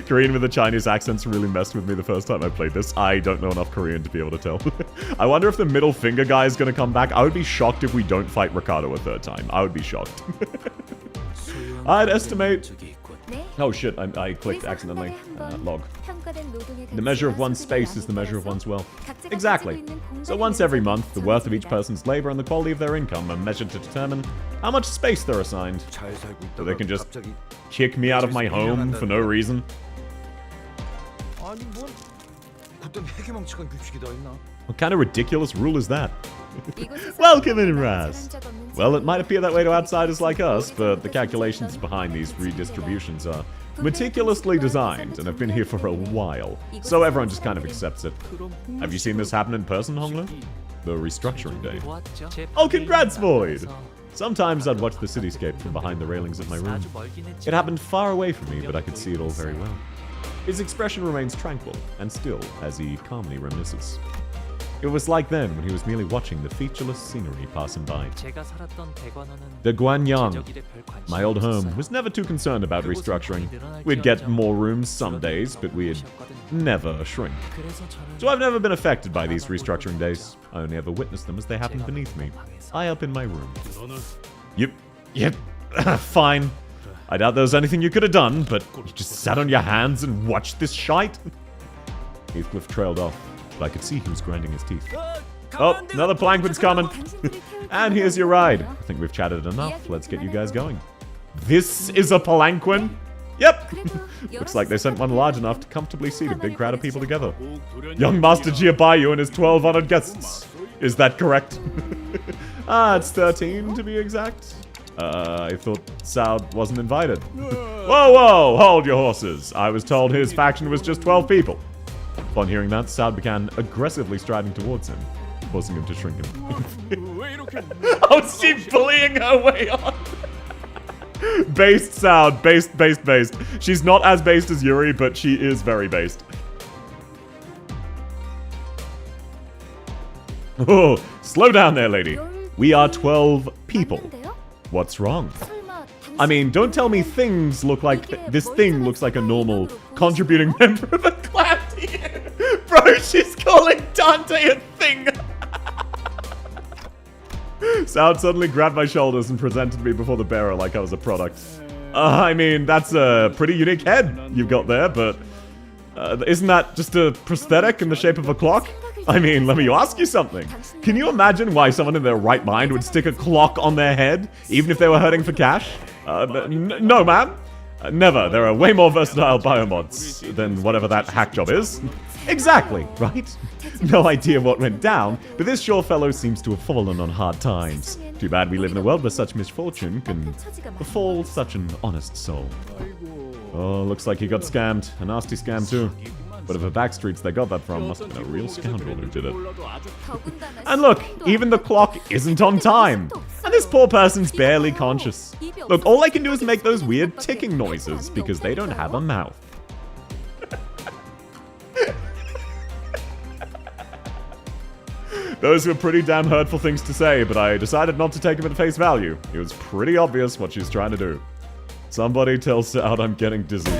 Korean with a Chinese accent's really messed with me the first time I played this. I don't know enough Korean to be able to tell. I wonder if the middle finger guy is going to come back. I would be shocked if we don't fight Ricardo a third time. I would be shocked. I'd estimate... Oh shit, I clicked accidentally. Log. The measure of one's space is the measure of one's wealth. Exactly. So once every month, the worth of each person's labor and the quality of their income are measured to determine how much space they're assigned. So they can just kick me out of my home for no reason. What kind of ridiculous rule is that? Welcome in, Raz! Well, it might appear that way to outsiders like us, but the calculations behind these redistributions are meticulously designed and have been here for a while, so everyone just kind of accepts it. Have you seen this happen in person, Honglu? The restructuring day. Oh, congrats, Void! Sometimes I'd watch the cityscape from behind the railings of my room. It happened far away from me, but I could see it all very well. His expression remains tranquil and still as he calmly reminisces. It was like then when he was merely watching the featureless scenery passing by. The Guanyang, my old home, was never too concerned about restructuring. We'd get more rooms some days, but we'd never shrink. So I've never been affected by these restructuring days. I only ever witnessed them as they happened beneath me, high up in my room. Yep, fine. I doubt there was anything you could have done, but you just sat on your hands and watched this shite? Heathcliff trailed off. I could see he was grinding his teeth. Oh, another Plankman's coming. And here's your ride. I think we've chatted enough. Let's get you guys going. This is a palanquin? Yep. Looks like they sent one large enough to comfortably seat a big crowd of people together. Young Master Jiabayu and his 12 honored guests. Is that correct? It's 13 to be exact. I thought Saud wasn't invited. Whoa, hold your horses. I was told his faction was just 12 people. Upon hearing that, Saud began aggressively striding towards him, forcing him to shrink him. Oh, she's bullying her way on! Based Saud, based. She's not as based as Yuri, but she is very based. Oh, slow down there, lady. We are 12 people. What's wrong? I mean, don't tell me things look like... This thing looks like a normal contributing member of a clan. Bro, she's calling Dante a thing! Saud suddenly grabbed my shoulders and presented me before the bearer like I was a product. I mean, that's a pretty unique head you've got there, but... isn't that just a prosthetic in the shape of a clock? I mean, let me ask you something. Can you imagine why someone in their right mind would stick a clock on their head, even if they were hurting for cash? No, ma'am. Never. There are way more versatile biomods than whatever that hack job is. Exactly, right? No idea what went down, but this sure fellow seems to have fallen on hard times. Too bad we live in a world where such misfortune can befall such an honest soul. Oh, looks like he got scammed. A nasty scam too. Whatever backstreets they got that from must have been a real scoundrel who did it. And look, even the clock isn't on time. And this poor person's barely conscious. Look, all I can do is make those weird ticking noises because they don't have a mouth. Those were pretty damn hurtful things to say, but I decided not to take them at face value. It was pretty obvious what she's trying to do. Somebody tell Saud I'm getting dizzy.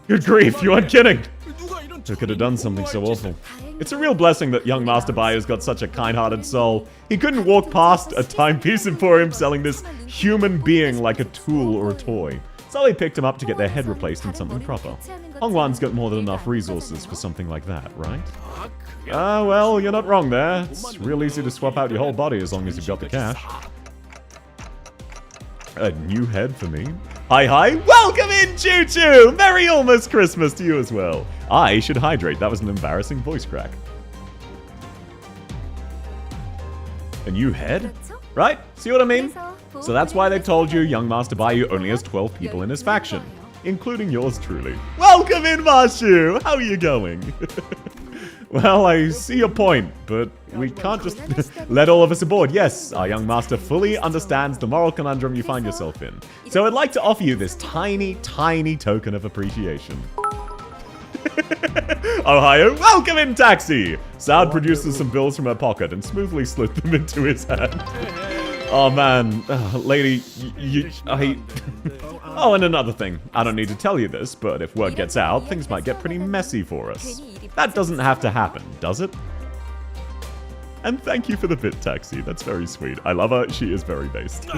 Good grief, you aren't kidding! Who could have done something so awful? It's a real blessing that young Master Bayu's got such a kind-hearted soul. He couldn't walk past a timepiece emporium selling this human being like a tool or a toy. So they picked him up to get their head replaced in something proper. Hongwan's got more than enough resources for something like that, right? Well, you're not wrong there. It's real easy to swap out your whole body as long as you've got the cash. A new head for me? Hi. Welcome in, Choo Choo! Merry almost Christmas to you as well. I should hydrate. That was an embarrassing voice crack. A new head? Right? See what I mean? So that's why they told you young Master Bayu only has 12 people in his faction, including yours truly. Welcome in, Marshu! How are you going? Well, I see your point, but we can't just let all of us aboard. Yes, our young master fully understands the moral conundrum you find yourself in. So I'd like to offer you this tiny, tiny token of appreciation. Ohio, welcome in, Taxi! Saud produces some bills from her pocket and smoothly slid them into his hand. Oh man, lady, Oh, and another thing. I don't need to tell you this, but if word gets out, things might get pretty messy for us. That doesn't have to happen, does it? And thank you for the bit, Taxi. That's very sweet. I love her. She is very based.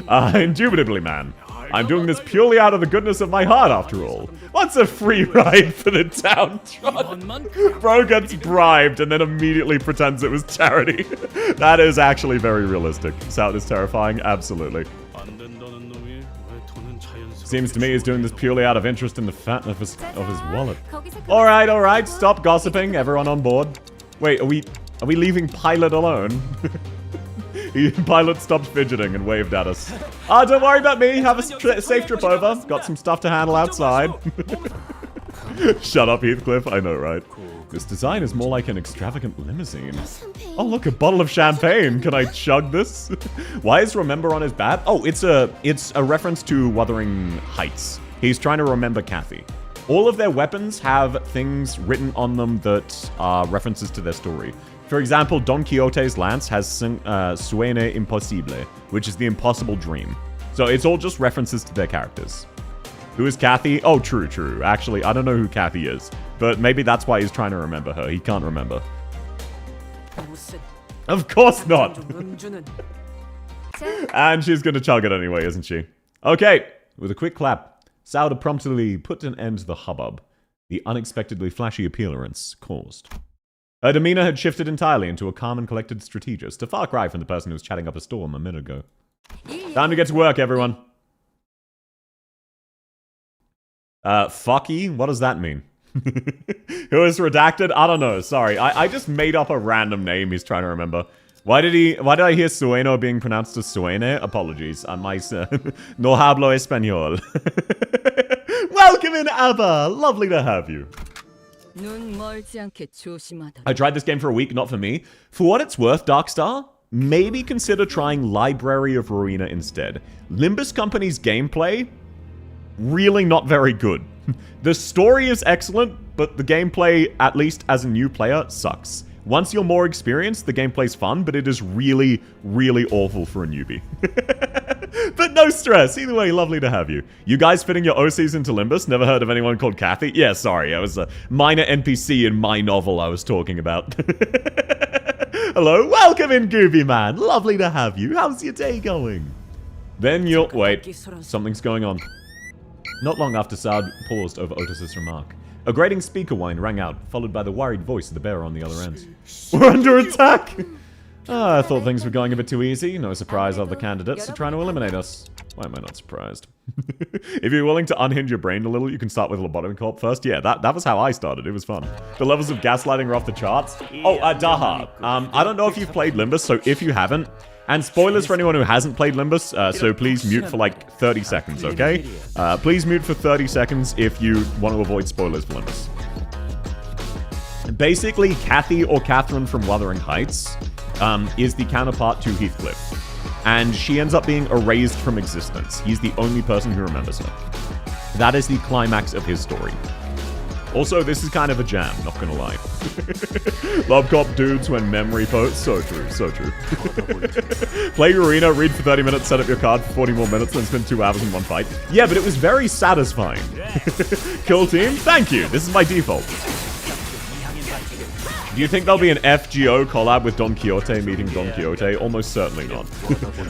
Indubitably, man. I'm doing this purely out of the goodness of my heart, after all. What's a free ride for the downtrodden? Bro gets bribed and then immediately pretends it was charity. That is actually very realistic. Saud is terrifying, absolutely. Seems to me he's doing this purely out of interest in the fat of his wallet. Alright, stop gossiping. Everyone on board. Wait, are we leaving Pilot alone? Pilot stopped fidgeting and waved at us. Don't worry about me. Have a safe trip over. Got some stuff to handle outside. Shut up, Heathcliff. I know, right? This design is more like an extravagant limousine. Oh, look, a bottle of champagne. Can I chug this? Why is Remember on his bat? Oh, it's a reference to Wuthering Heights. He's trying to remember Kathy. All of their weapons have things written on them that are references to their story. For example, Don Quixote's lance has Suene Impossible, which is the impossible dream. So it's all just references to their characters. Who is Kathy? Oh, true. Actually, I don't know who Kathy is, but maybe that's why he's trying to remember her. He can't remember. Of course not! And she's gonna chug it anyway, isn't she? Okay, with a quick clap, Saud promptly put an end to the hubbub the unexpectedly flashy appearance caused. Her demeanor had shifted entirely into a calm and collected strategist, a far cry from the person who was chatting up a storm a minute ago. Time to get to work, everyone. Fucky? What does that mean? Who is redacted? I don't know, sorry. I just made up a random name he's trying to remember. Why did I hear Sueno being pronounced as Suene? Apologies. No hablo español. Welcome in, Abba! Lovely to have you. I tried this game for a week, not for me. For what it's worth, Darkstar, maybe consider trying Library of Ruina instead. Limbus Company's gameplay, really not very good. The story is excellent, but the gameplay, at least as a new player, sucks. Once you're more experienced, the gameplay's fun, but it is really, really awful for a newbie. But no stress. Either way, lovely to have you. You guys fitting your OCs into Limbus? Never heard of anyone called Kathy? Yeah, sorry. I was a minor NPC in my novel I was talking about. Hello, welcome in, Gooby Man. Lovely to have you. How's your day going? Then you'll... Wait, something's going on. Not long after Saud paused over Otis's remark, a grating speaker whine rang out, followed by the worried voice of the bearer on the other end. We're under attack! I thought things were going a bit too easy. No surprise, other candidates are trying to eliminate us. Why am I not surprised? If you're willing to unhinge your brain a little, you can start with Lobotomy Corp first. Yeah, that was how I started. It was fun. The levels of gaslighting are off the charts. Oh, Daha. I don't know if you've played Limbus, so if you haven't, and spoilers for anyone who hasn't played Limbus, so please mute for like 30 seconds, okay? Please mute for 30 seconds if you want to avoid spoilers for Limbus. Basically, Kathy or Catherine from Wuthering Heights is the counterpart to Heathcliff. And she ends up being erased from existence. He's the only person who remembers her. That is the climax of his story. Also, this is kind of a jam, not gonna lie. Love cop dudes when memory posts. So true, so true. Play Arena, read for 30 minutes, set up your card for 40 more minutes, then spend 2 hours in one fight. Yeah, but it was very satisfying. Kill team? Thank you. This is my default. Do you think there'll be an FGO collab with Don Quixote meeting Don Quixote? Almost certainly not.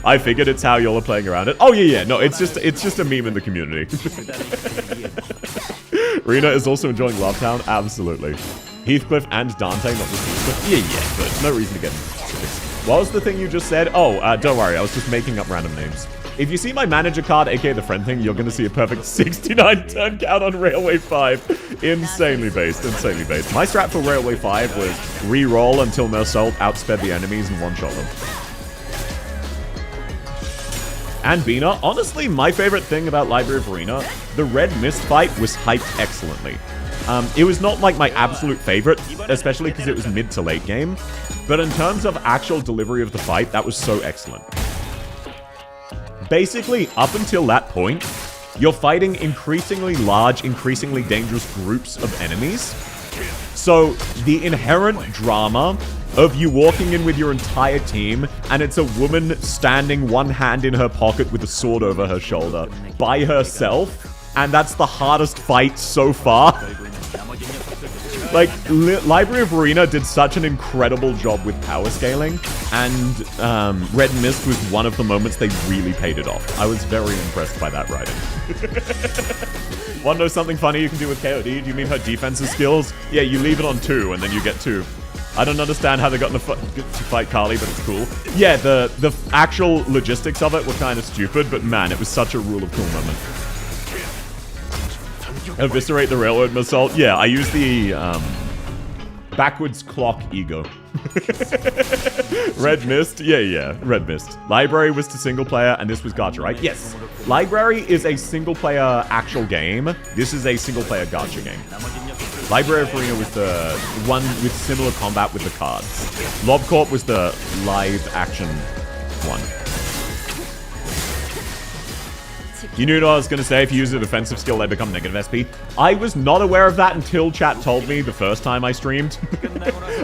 I figured it's how y'all are playing around it. Oh yeah, no, it's just a meme in the community. Rena is also enjoying Love Town, absolutely. Heathcliff and Dante, not just Heathcliff. Yeah, but no reason to get into specifics. What was the thing you just said? Oh, don't worry, I was just making up random names. If you see my manager card, aka the friend thing, you're gonna see a perfect 69 turn count on Railway 5. Insanely based, insanely based. My strat for Railway 5 was re-roll until Mersault outsped the enemies and one-shot them. And Bina, honestly, my favorite thing about Library of Arena, the Red Mist fight was hyped excellently. It was not like my absolute favorite, especially because it was mid to late game, but in terms of actual delivery of the fight, that was so excellent. Basically, up until that point, you're fighting increasingly large, increasingly dangerous groups of enemies. So, the inherent drama of you walking in with your entire team, and it's a woman standing one hand in her pocket with a sword over her shoulder, by herself, and that's the hardest fight so far. Like, Library of Arena did such an incredible job with power scaling, and Red Mist was one of the moments they really paid it off. I was very impressed by that writing. Want to know something funny you can do with KOD? Do you mean her defensive skills? Yeah, you leave it on 2, and then you get 2. I don't understand how they got to fight Carly, but it's cool. Yeah, the actual logistics of it were kind of stupid, but man, it was such a rule of cool moment. Eviscerate the railroad Mersault. Yeah, I use the backwards clock ego. Red Mist? Yeah, Red Mist. Library was to single player, and this was gacha, right? Yes. Library is a single player actual game. This is a single player gacha game. Library of Arena was the one with similar combat with the cards. LobCorp was the live action one. You knew what I was going to say. If you use a defensive skill, they become negative SP. I was not aware of that until chat told me the first time I streamed.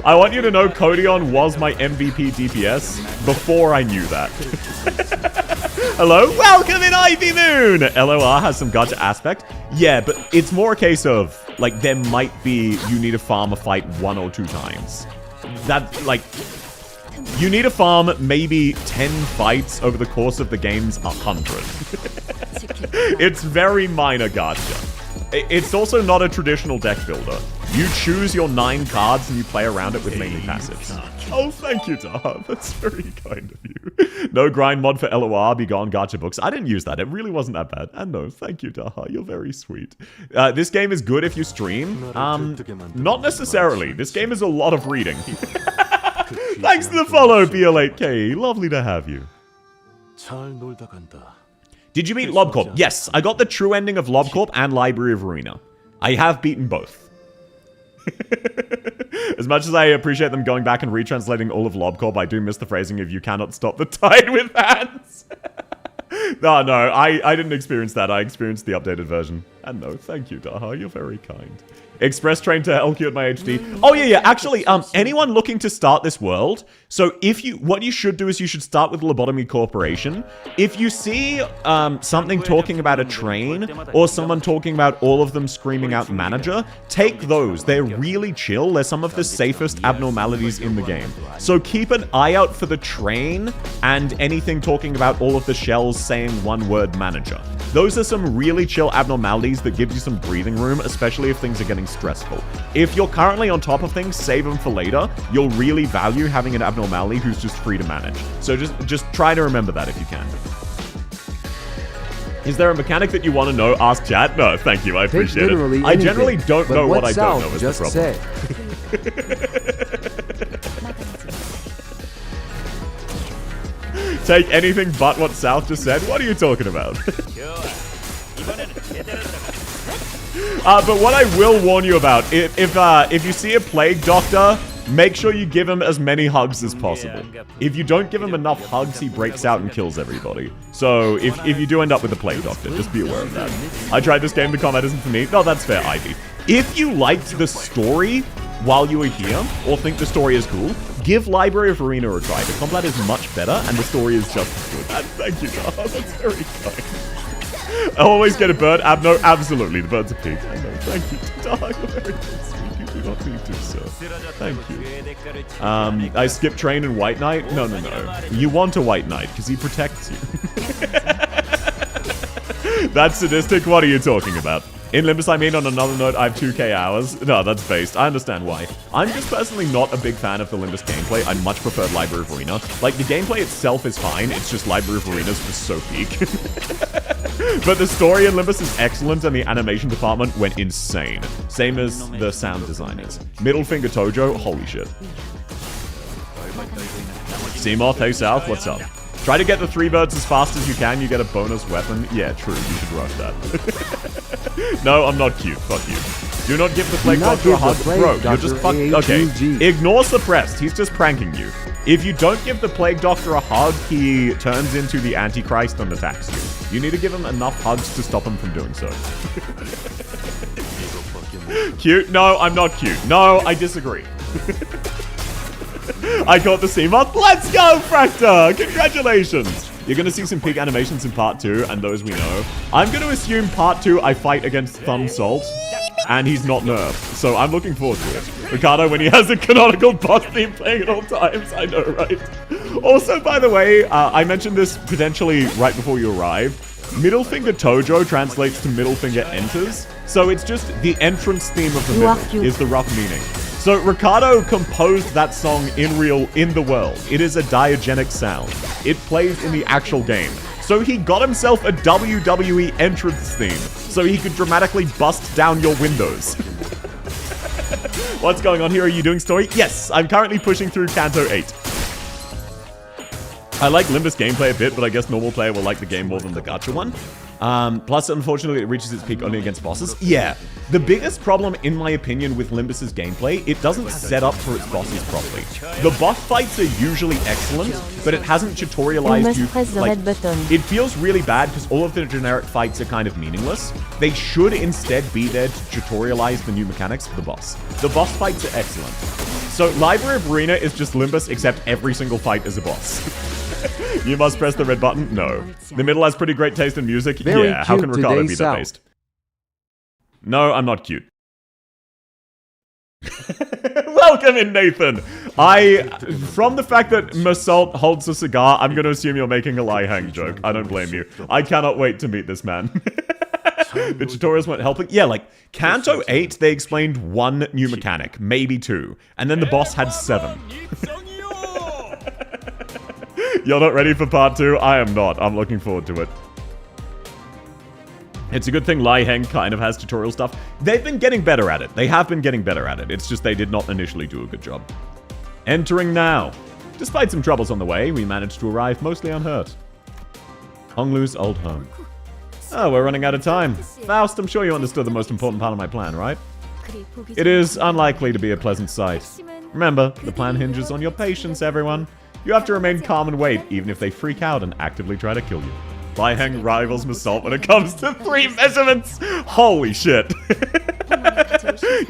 I want you to know Codion was my MVP DPS before I knew that. Hello? Welcome in Ivy Moon! LOR has some gacha aspect. Yeah, but it's more a case of, like, there might be you need to farm a fight 1 or 2 times. That, like... You need to farm maybe 10 fights over the course of the game's 100. It's very minor gacha. It's also not a traditional deck builder. You choose your 9 cards and you play around it with mainly passives. Oh, thank you, Daha. That's very kind of you. No grind mod for LOR, be gone, gacha books. I didn't use that. It really wasn't that bad. And no, thank you, Daha. You're very sweet. This game is good if you stream. Not necessarily. This game is a lot of reading. Thanks to the follow, BL8K. Lovely to have you. Did you beat LobCorp? Yes, I got the true ending of LobCorp and Library of Arena. I have beaten both. As much as I appreciate them going back and retranslating all of LobCorp, I do miss the phrasing of "you cannot stop the tide with hands." No, I didn't experience that. I experienced the updated version. And no, thank you, Daha. You're very kind. Express train to LQ at my HD. Oh, yeah. Actually, anyone looking to start this world, so what you should do is you should start with Lobotomy Corporation. If you see something talking about a train, or someone talking about all of them screaming out manager, take those. They're really chill. They're some of the safest abnormalities in the game. So keep an eye out for the train, and anything talking about all of the shells saying one word manager. Those are some really chill abnormalities that give you some breathing room, especially if things are getting stressful. If you're currently on top of things, save them for later. You'll really value having an abnormality who's just free to manage. So just try to remember that if you can. Is there a mechanic that you want to know? Ask chat. No, thank you. I appreciate it. I generally don't know what I don't know is the problem. Take anything but what South just said. What are you talking about? But what I will warn you about, if you see a plague doctor, make sure you give him as many hugs as possible. If you don't give him enough hugs, he breaks out and kills everybody. So if you do end up with a plague doctor, just be aware of that. I tried this game, the combat isn't for me. No, that's fair, Ivy. If you liked the story while you were here, or think the story is cool, give Library of Arena a try. The combat is much better, and the story is just as good. Thank you, Dar. That's very kind. I always get a bird. No, absolutely. The bird's a pig. I know. Thank you, Dar. You're very sweet. You do not need to, sir. Thank you. I skip train and White Knight? No. You want a White Knight, because he protects you. That's sadistic? What are you talking about? In Limbus, I mean, on another note, I have 2k hours. No, that's based. I understand why. I'm just personally not a big fan of the Limbus gameplay. I much prefer Library of Arena. Like, the gameplay itself is fine. It's just Library of Arena is just so peak. But the story in Limbus is excellent, and the animation department went insane. Same as the sound designers. Middle Finger Tojo, holy shit. Seamoth, hey South, what's up? Try to get the 3 birds as fast as you can, you get a bonus weapon. Yeah, true, you should rush that. No, I'm not cute, fuck you. Do not give the Plague Doctor a hug. Bro, you're just fucking... Okay, ignore suppressed, he's just pranking you. If you don't give the Plague Doctor a hug, he turns into the Antichrist and attacks you. You need to give him enough hugs to stop him from doing so. Cute? No, I'm not cute. No, I disagree. I got the Seamoth. Let's go, Fractor! Congratulations! You're going to see some peak animations in part 2, and those we know. I'm going to assume part 2 I fight against Thumb Salt, and he's not nerfed, so I'm looking forward to it. Ricardo, when he has a canonical boss theme playing at all times, I know, right? Also, by the way, I mentioned this potentially right before you arrived. Middle Finger Tojo translates to Middle Finger Enters, so it's just the entrance theme of the middle is the rough meaning. So Ricardo composed that song in the world. It is a diagenic sound. It plays in the actual game. So he got himself a WWE entrance theme, so he could dramatically bust down your windows. What's going on here? Are you doing story? Yes, I'm currently pushing through Canto 8. I like Limbus gameplay a bit, but I guess normal player will like the game more than the gacha one. Plus, unfortunately, it reaches its peak only against bosses. Yeah, the biggest problem, in my opinion, with Limbus's gameplay, it doesn't set up for its bosses properly. The boss fights are usually excellent, but it hasn't tutorialized you. Like, it feels really bad because all of the generic fights are kind of meaningless. They should instead be there to tutorialize the new mechanics for the boss. The boss fights are excellent. So, Library of Arena is just Limbus, except every single fight is a boss. You must press the red button? No. The middle has pretty great taste in music? Very yeah, how can Ricardo be that South. based? No, I'm not cute. Welcome in, Nathan! From the fact that Massault holds a cigar, I'm gonna assume you're making a Lai Hang joke. I don't blame you. I cannot wait to meet this man. The tutorials weren't helping. Yeah, like, Canto 8, they explained 1 new mechanic, maybe 2. And then the boss had 7. You're not ready for part 2? I am not. I'm looking forward to it. It's a good thing Lai Heng kind of has tutorial stuff. They've been getting better at it. They have been getting better at it. It's just they did not initially do a good job. Entering now. Despite some troubles on the way, we managed to arrive mostly unhurt. Honglu's old home. Oh, we're running out of time. Faust, I'm sure you understood the most important part of my plan, right? It is unlikely to be a pleasant sight. Remember, the plan hinges on your patience, everyone. You have to remain calm and wait, even if they freak out and actively try to kill you. Lai Heng rivals Massault when it comes to 3 measurements! Holy shit!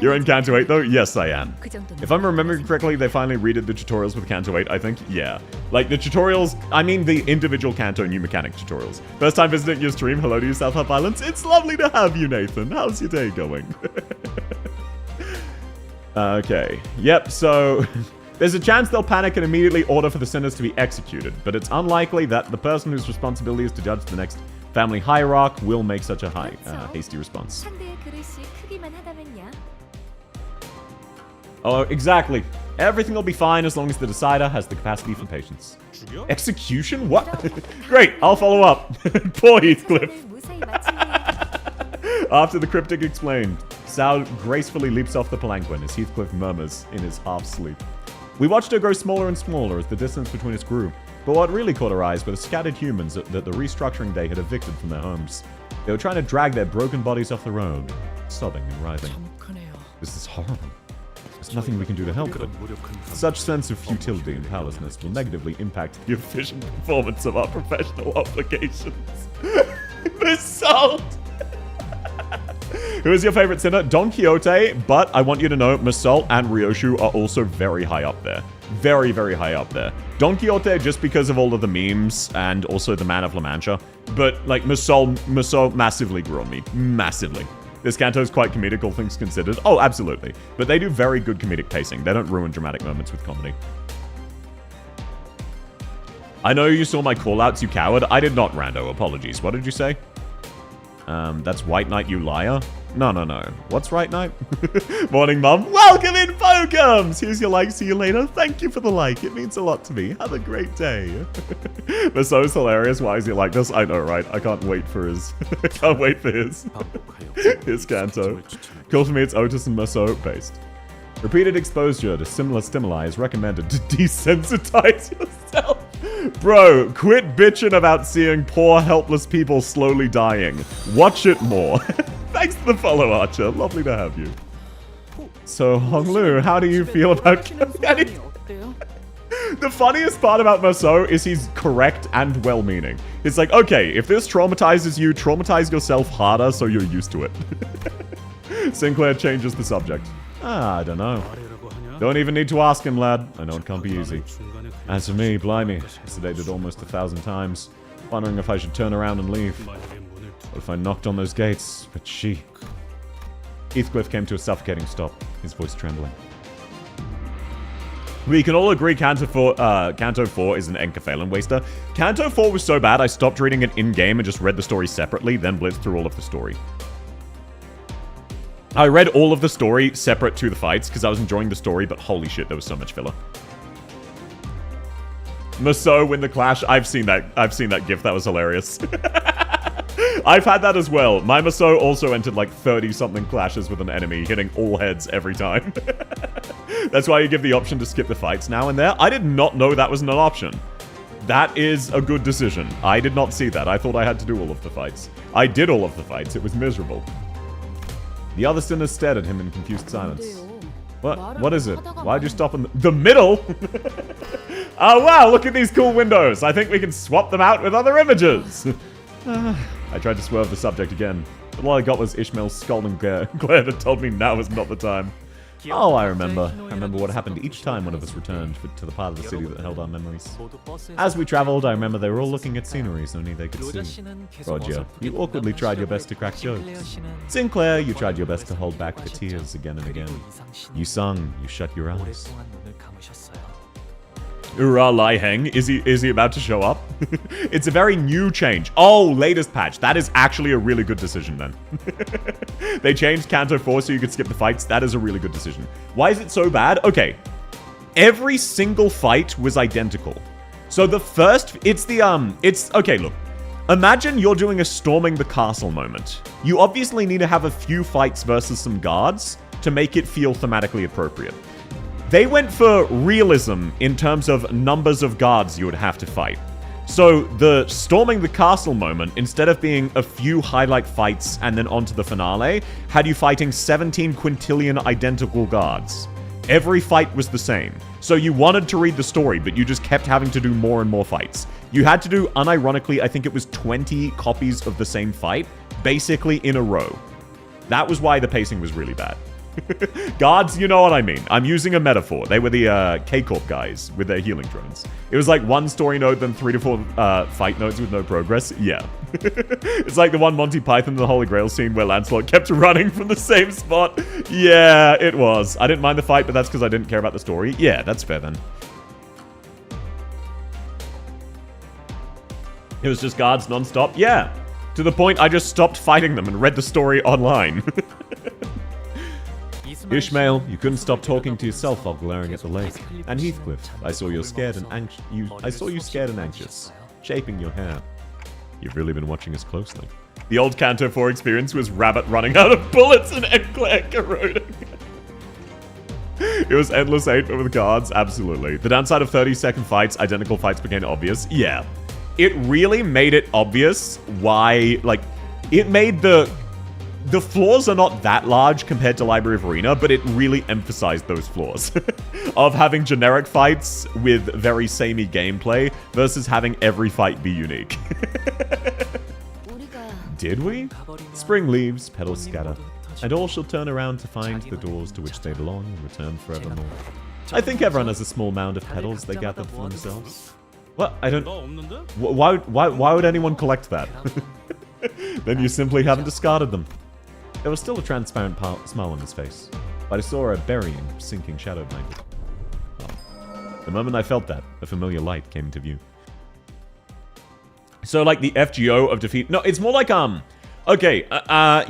You're in Canto 8 though? Yes, I am. If I'm remembering correctly, they finally redid the tutorials with Canto 8, I think. Yeah. Like, the tutorials, I mean the individual Canto new mechanic tutorials. First time visiting your stream, hello to you, South Hub Islands. It's lovely to have you, Nathan. How's your day going? Okay. Yep, so... There's a chance they'll panic and immediately order for the sinners to be executed, but it's unlikely that the person whose responsibility is to judge the next family hierarch will make such a hasty response. Oh, exactly. Everything will be fine as long as the decider has the capacity for patience. Execution? What? Great, I'll follow up. Poor Heathcliff. After the cryptic explained, Sal gracefully leaps off the palanquin as Heathcliff murmurs in his half-sleep. We watched her grow smaller and smaller as the distance between us grew, but what really caught our eyes were the scattered humans that the restructuring day had evicted from their homes. They were trying to drag their broken bodies off the road, sobbing and writhing. This is horrible. There's nothing we can do to help it. Such sense of futility and powerlessness will negatively impact the efficient performance of our professional obligations. Massault! Who is your favorite sinner? Don Quixote, but I want you to know Massault and Ryoshu are also very high up there. Very, very high up there. Don Quixote just because of all of the memes and also the Man of La Mancha, but like Massault massively grew on me. Massively. This Canto is quite comedic, all things considered. Oh, absolutely. But they do very good comedic pacing. They don't ruin dramatic moments with comedy. I know you saw my callouts, you coward. I did not, Rando. Apologies. What did you say? That's White Knight, you liar? No. What's Right Knight? Morning, Mum. Welcome in, Pokums! Here's your like. See you later. Thank you for the like. It means a lot to me. Have a great day. Masso's hilarious. Why is he like this? I know, right? I can't wait for his... I can't wait for his... his Canto. Cool for me, it's Otis and Masso based. Repeated exposure to similar stimuli is recommended to desensitize yourself. Bro, quit bitching about seeing poor, helpless people slowly dying. Watch it more. Thanks for the follow, Archer. Lovely to have you. So, Honglu, how do you feel about... The funniest part about Maso is he's correct and well-meaning. It's like, okay, if this traumatizes you, traumatize yourself harder so you're used to it. Sinclair changes the subject. I don't know. Don't even need to ask him, lad. I know it can't be easy. As for me, blimey, sedated almost 1,000 times. Wondering if I should turn around and leave. What if I knocked on those gates? But she... Heathcliff came to a suffocating stop, his voice trembling. We can all agree Canto 4 is an Enkerphalin waster. Canto 4 was so bad I stopped reading it in-game and just read the story separately, then blitzed through all of the story. I read all of the story separate to the fights because I was enjoying the story, but holy shit, there was so much filler. Maso win the clash. I've seen that gif. That was hilarious. I've had that as well. My Maso also entered like 30-something clashes with an enemy, hitting all heads every time. That's why you give the option to skip the fights now and there. I did not know that was an option. That is a good decision. I did not see that. I thought I had to do all of the fights. I did all of the fights. It was miserable. The other sinners stared at him in confused silence. What is it? Why'd you stop in the middle? Oh wow, look at these cool windows. I think we can swap them out with other images. I tried to swerve the subject again, but all I got was Ishmael's scolding glare that told me now was not the time. Oh, I remember. I remember what happened each time one of us returned to the part of the city that held our memories. As we traveled, I remember they were all looking at sceneries only they could see. Roger, you awkwardly tried your best to crack jokes. Sinclair, you tried your best to hold back the tears again and again. You sung, you shut your eyes. Ura Lai Heng, is he about to show up? It's a very new change. Oh, latest patch. That is actually a really good decision then. They changed Canto 4 so you could skip the fights. That is a really good decision. Why is it so bad? Okay. Every single fight was identical. So the first, okay, look. Imagine you're doing a storming the castle moment. You obviously need to have a few fights versus some guards to make it feel thematically appropriate. They went for realism in terms of numbers of guards you would have to fight. So the storming the castle moment, instead of being a few highlight fights and then on to the finale, had you fighting 17 quintillion identical guards. Every fight was the same. So you wanted to read the story, but you just kept having to do more and more fights. You had to do, unironically, I think it was 20 copies of the same fight, basically in a row. That was why the pacing was really bad. Guards, you know what I mean. I'm using a metaphor. They were the K-Corp guys with their healing drones. It was like one story node, then 3 to 4 fight nodes with no progress. Yeah. It's like the one Monty Python the Holy Grail scene where Lancelot kept running from the same spot. Yeah, it was. I didn't mind the fight, but that's because I didn't care about the story. Yeah, that's fair then. It was just guards non-stop. Yeah. To the point I just stopped fighting them and read the story online. Ishmael, you couldn't stop talking to yourself while glaring at the lake. And Heathcliff, I saw you scared and anxious, shaping your hair. You've really been watching us closely. The old Canto 4 experience was Rabbit running out of bullets and Eclair corroding. It was endless hate with cards, absolutely. The downside of 30-second fights, identical fights became obvious. Yeah. It really made it obvious why, like, it made the flaws are not that large compared to Library of Arena, but it really emphasized those flaws. Of having generic fights with very samey gameplay versus having every fight be unique. Did we? Spring leaves, petals scatter, and all shall turn around to find the doors to which they belong and return forevermore. I think everyone has a small mound of petals they gather for themselves. What? I don't... Why would anyone collect that? Then you simply haven't discarded them. There was still a transparent smile on his face, but I saw a burying, sinking shadow behind it. Oh. The moment I felt that, a familiar light came into view. So, like, the FGO of defeat... No, it's more like, okay,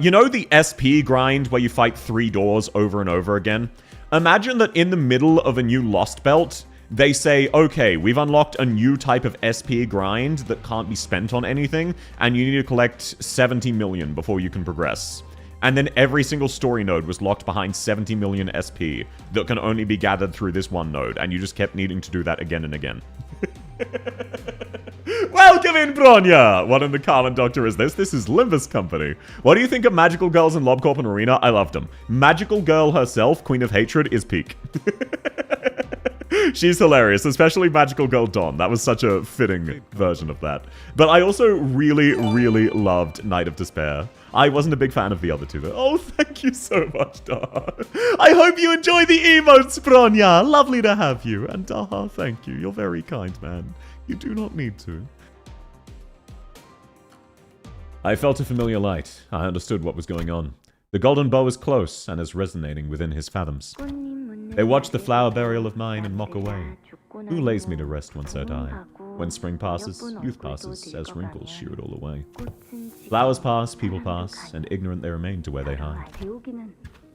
you know the SP grind where you fight 3 doors over and over again? Imagine that in the middle of a new Lost Belt, they say, okay, we've unlocked a new type of SP grind that can't be spent on anything, and you need to collect 70 million before you can progress. And then every single story node was locked behind 70 million SP that can only be gathered through this one node, and you just kept needing to do that again and again. Welcome in, Bronya! What in the Carmen Doctor is this? This is Limbus Company. What do you think of Magical Girls in LobCorp and Arena? I loved them. Magical Girl herself, Queen of Hatred, is peak. She's hilarious, especially Magical Girl Dawn. That was such a fitting version of that. But I also really, really loved Night of Despair. I wasn't a big fan of the other two, though. Oh, thank you so much, Daha. I hope you enjoy the emotes, Bronya. Lovely to have you. And Daha, thank you. You're very kind, man. You do not need to. I felt a familiar light. I understood what was going on. The golden bow is close and is resonating within his fathoms. They watch the flower burial of mine and mock away. Who lays me to rest once I die? When spring passes, youth passes, as wrinkles shear it all away. Flowers pass, people pass, and ignorant they remain to where they hide.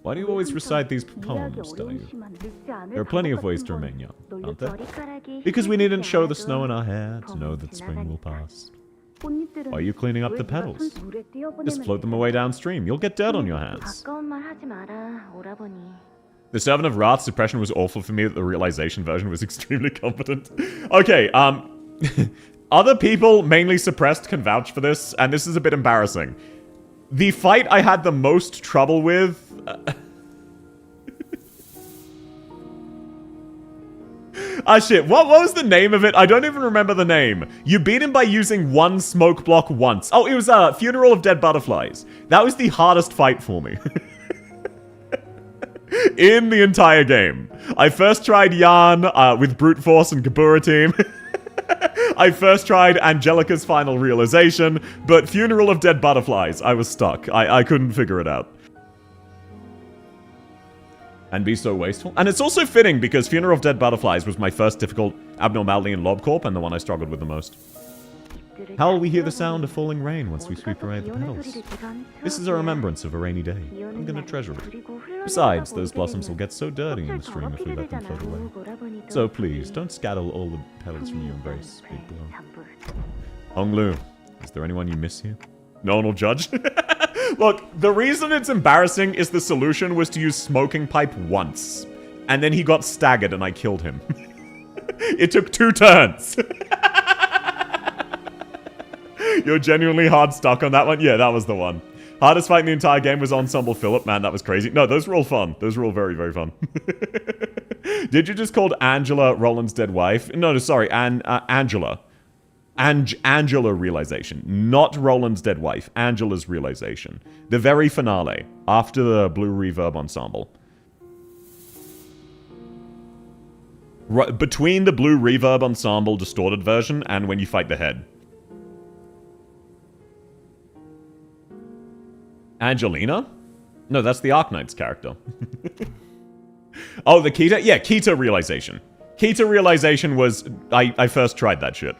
Why do you always recite these poems, Dayu? There are plenty of ways to remain young, aren't there? Because we needn't show the snow in our hair to know that spring will pass. Why are you cleaning up the petals? Just float them away downstream. You'll get dirt on your hands. The Servant of Wrath's suppression was awful for me, that the realization version was extremely competent. Okay, other people, mainly suppressed, can vouch for this, and this is a bit embarrassing. The fight I had the most trouble with... shit, what was the name of it? I don't even remember the name. You beat him by using one smoke block once. Oh, it was Funeral of Dead Butterflies. That was the hardest fight for me. In the entire game. I first tried Yarn with Brute Force and Kabura team. I first tried Angelica's Final Realization, but Funeral of Dead Butterflies, I was stuck. I couldn't figure it out. And be so wasteful. And it's also fitting because Funeral of Dead Butterflies was my first difficult abnormality in LobCorp and the one I struggled with the most. How will we hear the sound of falling rain once we sweep away the petals? This is a remembrance of a rainy day. I'm gonna treasure it. Besides, those blossoms will get so dirty in the stream if we let them float away. So please, don't scatter all the petals from your embrace, big bro. Honglu, is there anyone you miss here? No one will judge? Look, the reason it's embarrassing is the solution was to use Smoking Pipe once. And then he got staggered and I killed him. It took 2 turns. You're genuinely hard stuck on that one? Yeah, that was the one. Hardest fight in the entire game was Ensemble Philip. Man, that was crazy. No, those were all fun. Those were all very, very fun. Did you just call Angela Roland's dead wife? No, sorry, Angela. Angela realization. Not Roland's dead wife. Angela's realization. The very finale. After the Blue Reverb Ensemble. Right, between the Blue Reverb Ensemble distorted version and when you fight the head. Angelina? No, that's the Arknight's character. Oh, the Kita? Yeah, Kita realization. Kita realization was... I first tried that shit.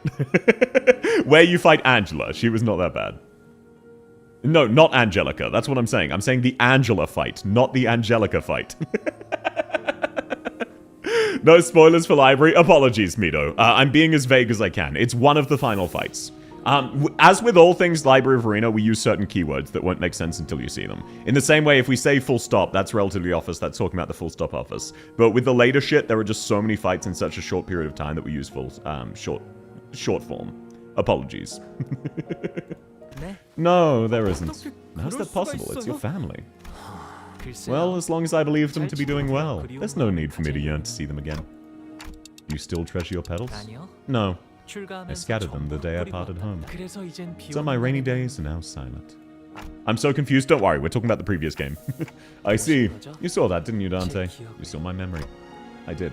Where you fight Angela. She was not that bad. No, not Angelica. That's what I'm saying. I'm saying the Angela fight, not the Angelica fight. No spoilers for Library. Apologies, Mito. I'm being as vague as I can. It's one of the final fights. As with all things Library of Arena, we use certain keywords that won't make sense until you see them. In the same way, if we say full stop, that's relatively office, that's talking about the full stop office. But with the later shit, there are just so many fights in such a short period of time that we use full, short form. Apologies. No, there isn't. How's that possible? It's your family. Well, as long as I believe them to be doing well, there's no need for me to yearn to see them again. You still treasure your petals? No. I scattered them the day I parted home. So my rainy days are now silent. I'm so confused. Don't worry, we're talking about the previous game. I see. You saw that, didn't you, Dante? You saw my memory. I did.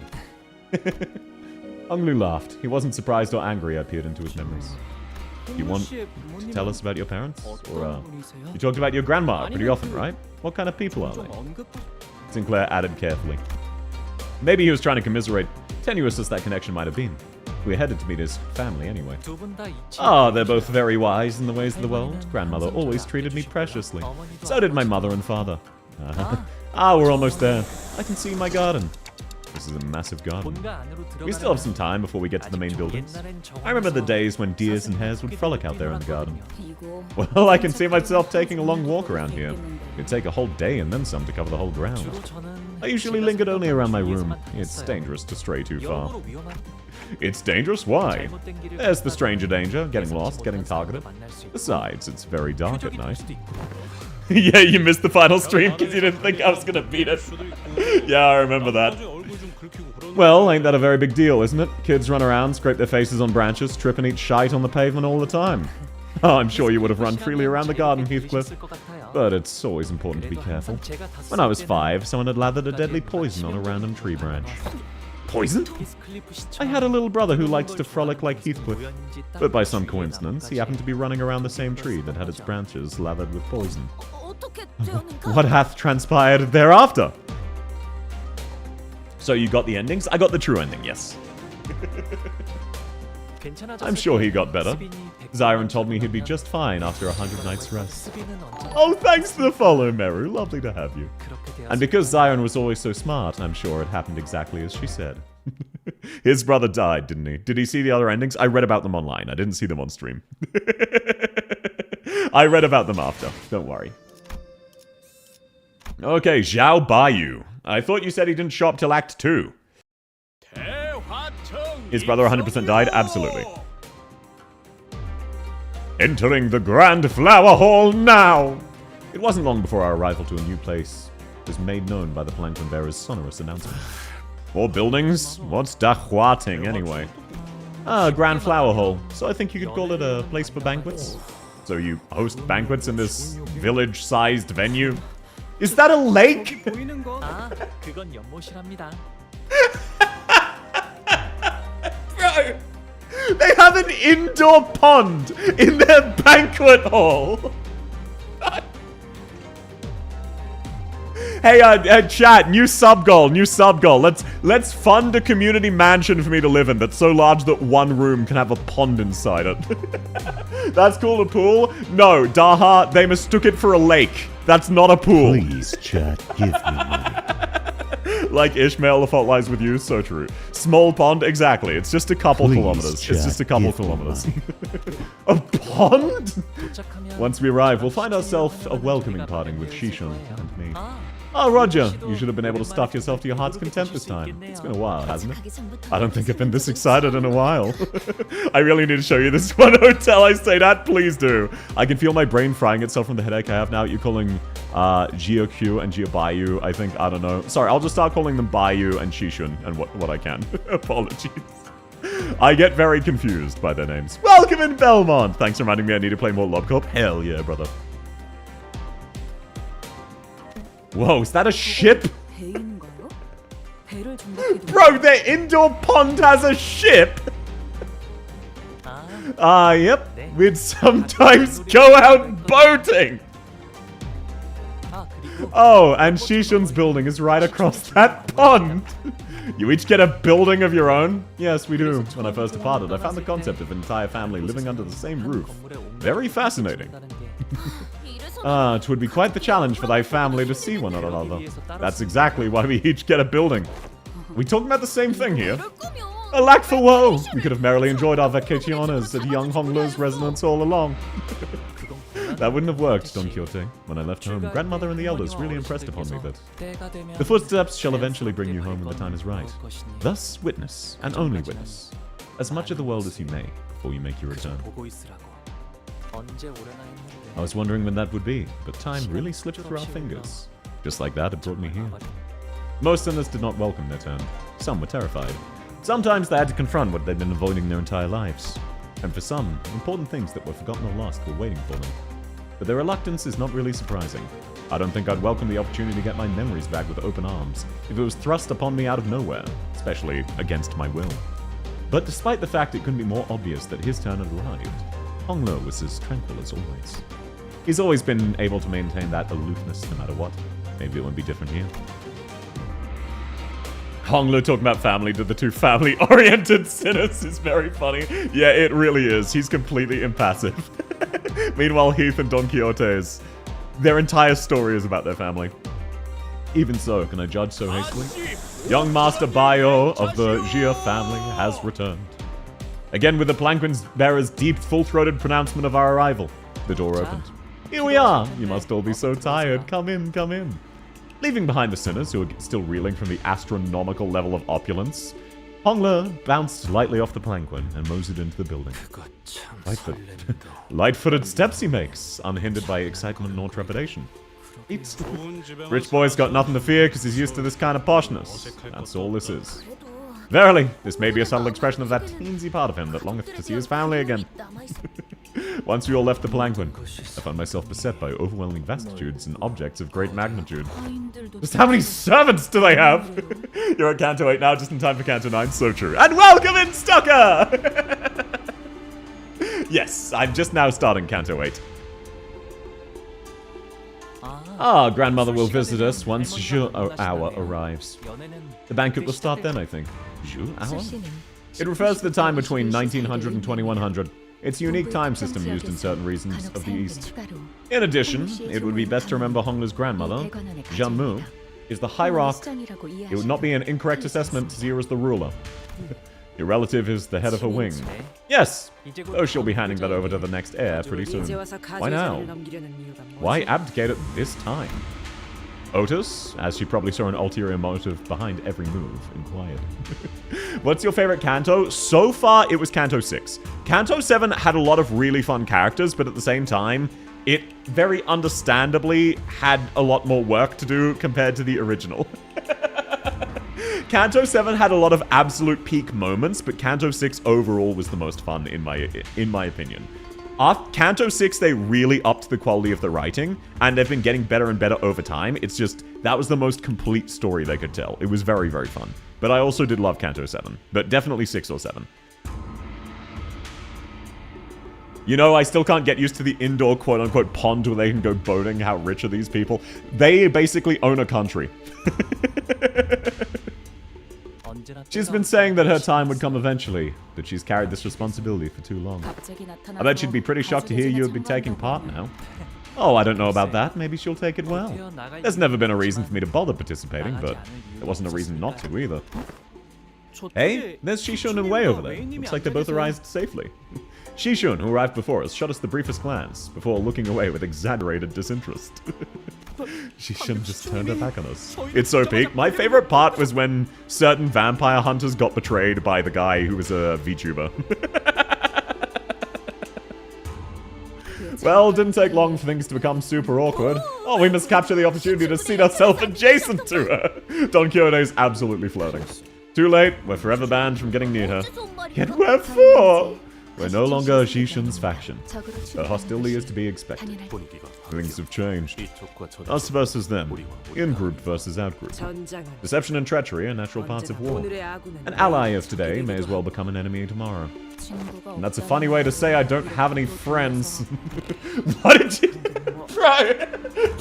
Unglu laughed. He wasn't surprised or angry I peered into his memories. You want to tell us about your parents? Or, you talked about your grandma pretty often, right? What kind of people are they? Sinclair added carefully. Maybe he was trying to commiserate, tenuous as that connection might have been. We're headed to meet his family anyway. Ah, they're both very wise in the ways of the world. Grandmother always treated me preciously. So did my mother and father. We're almost there. I can see my garden. This is a massive garden. We still have some time before we get to the main buildings. I remember the days when deers and hares would frolic out there in the garden. Well, I can see myself taking a long walk around here. It'd take a whole day and then some to cover the whole ground. I usually lingered only around my room. It's dangerous to stray too far. It's dangerous? Why? There's the stranger danger, getting lost, getting targeted. Besides, it's very dark at night. Yeah, you missed the final stream because you didn't think I was gonna beat it. Yeah, I remember that. Well, ain't that a very big deal, isn't it? Kids run around, scrape their faces on branches, trip and eat shite on the pavement all the time. Oh, I'm sure you would have run freely around the garden, Heathcliff. But it's always important to be careful. When I was 5, someone had lathered a deadly poison on a random tree branch. Poison? I had a little brother who liked to frolic like Heathcliff. But by some coincidence, he happened to be running around the same tree that had its branches lathered with poison. What hath transpired thereafter? So you got the endings? I got the true ending, yes. I'm sure he got better. Zyron told me he'd be just fine after 100 nights rest. Oh, thanks for the follow, Meru. Lovely to have you. And because Zyron was always so smart, I'm sure it happened exactly as she said. His brother died, didn't he? Did he see the other endings? I read about them online. I didn't see them on stream. I read about them after. Don't worry. Okay, Zhao Baiyu. I thought you said he didn't show up till Act 2. His brother 100% died? Absolutely. Entering the Grand Flower Hall now! It wasn't long before our arrival to a new place was made known by the Plankton Bearer's sonorous announcement. More buildings? What's Da Huating anyway? Grand Flower Hall. So I think you could call it a place for banquets? So you host banquets in this village-sized venue? Is that a lake? Bro! They have an indoor pond in their banquet hall! Hey, chat, new sub goal. Let's fund a community mansion for me to live in that's so large that one room can have a pond inside it. That's called a pool? No, Daha, they mistook it for a lake. That's not a pool. Please, chat, give me money. Like Ishmael, the fault lies with you. So true. Small pond, exactly. It's just a couple kilometers. Chat, it's just a couple kilometers. A pond? Once we arrive, we'll find ourselves a welcoming party with Shishun and me. Oh, Roger, you should have been able to stuff yourself to your heart's content this time. It's been a while, hasn't it? I don't think I've been this excited in a while. I really need to show you this one hotel I stayed at. Please do. I can feel my brain frying itself from the headache I have now. You're calling Geo-Q and Geo-Bayou, I think. I don't know. Sorry, I'll just start calling them Bayou and Shishun and what I can. Apologies. I get very confused by their names. Welcome in Belmont. Thanks for reminding me I need to play more Lobcorp. Hell yeah, brother. Whoa, is that a ship? Bro, their indoor pond has a ship! Yep. We'd sometimes go out boating! Oh, and Shishun's building is right across that pond! You each get a building of your own? Yes, we do. When I first departed, I found the concept of an entire family living under the same roof very fascinating. Ah, 'twould be quite the challenge for thy family to see one another. That's exactly why we each get a building. We talking about the same thing here? Alack for woe! We could have merrily enjoyed our vacaciones at young Honglu's residence all along. That wouldn't have worked, Don Quixote. When I left home, grandmother and the elders really impressed upon me that the footsteps shall eventually bring you home when the time is right. Thus, witness, and only witness, as much of the world as you may, before you make your return. I was wondering when that would be, but time really slipped through our fingers. Just like that, it brought me here. Most sinners did not welcome their turn. Some were terrified. Sometimes they had to confront what they'd been avoiding their entire lives. And for some, important things that were forgotten or lost were waiting for them. But their reluctance is not really surprising. I don't think I'd welcome the opportunity to get my memories back with open arms if it was thrust upon me out of nowhere, especially against my will. But despite the fact it couldn't be more obvious that his turn had arrived, Honglu was as tranquil as always. He's always been able to maintain that aloofness no matter what. Maybe it won't be different here. Honglu talking about family to the two family-oriented sinners is very funny. Yeah, it really is. He's completely impassive. Meanwhile, Heath and Don Quixote's, their entire story is about their family. Even so, can I judge so hastily? Young Master Bayo of the Jia family has returned. Again with the Planquin bearer's deep, full-throated pronouncement of our arrival, the door opened. Here we are! You must all be so tired. Come in, come in. Leaving behind the sinners, who are still reeling from the astronomical level of opulence, Honglu bounced lightly off the palanquin and moseyed into the building. Light-footed steps he makes, unhindered by excitement nor trepidation. Rich boy's got nothing to fear because he's used to this kind of poshness. That's all this is. Verily, this may be a subtle expression of that teensy part of him that longeth to see his family again. Once we all left the palanquin, I found myself beset by overwhelming vastitudes and objects of great magnitude. Just how many servants do they have? You're at Canto 8 now, just in time for Canto 9, so true. And welcome in, Stocker! Yes, I'm just now starting Canto 8. Ah, grandmother will visit us once Zhu hour arrives. The banquet will start then, I think. Zhu hour? It refers to the time between 1900 and 2100. It's a unique time system used in certain regions of the East. In addition, it would be best to remember Honglu's grandmother, Jianmu, is the hierarch. It would not be an incorrect assessment to see her as the ruler. Your relative is the head of her wing. Yes, though she'll be handing that over to the next heir pretty soon. Why now? Why abdicate at this time? Otis, as she probably saw an ulterior motive behind every move, inquired. What's your favorite Canto? So far, it was Canto 6. Canto 7 had a lot of really fun characters, but at the same time, it very understandably had a lot more work to do compared to the original. Canto 7 had a lot of absolute peak moments, but Canto 6 overall was the most fun in my opinion. After Canto 6, they really upped the quality of the writing, and they've been getting better and better over time. It's just, that was the most complete story they could tell. It was very, very fun. But I also did love Canto 7, but definitely 6 or 7. You know, I still can't get used to the indoor quote-unquote pond where they can go boating. How rich are these people? They basically own a country. She's been saying that her time would come eventually, but she's carried this responsibility for too long. I bet she'd be pretty shocked to hear you have been taking part now. Oh, I don't know about that. Maybe she'll take it well. There's never been a reason for me to bother participating, but there wasn't a reason not to either. Hey, there's Shishun and Wei over there. Looks like they both arrived safely. Shishun, who arrived before us, shot us the briefest glance, before looking away with exaggerated disinterest. Shishun just turned her back on us. It's so peak. My favorite part was when certain vampire hunters got betrayed by the guy who was a VTuber. Well, didn't take long for things to become super awkward. Oh, we must capture the opportunity to seat ourselves adjacent to her. Don Quixote's absolutely flirting. Too late, we're forever banned from getting near her. Yet wherefore? We're no longer Shishun's faction. Her hostility is to be expected. Things have changed. Us versus them. In-group versus out-group. Deception and treachery are natural parts of war. An ally of today may as well become an enemy tomorrow. And that's a funny way to say I don't have any friends. What did you...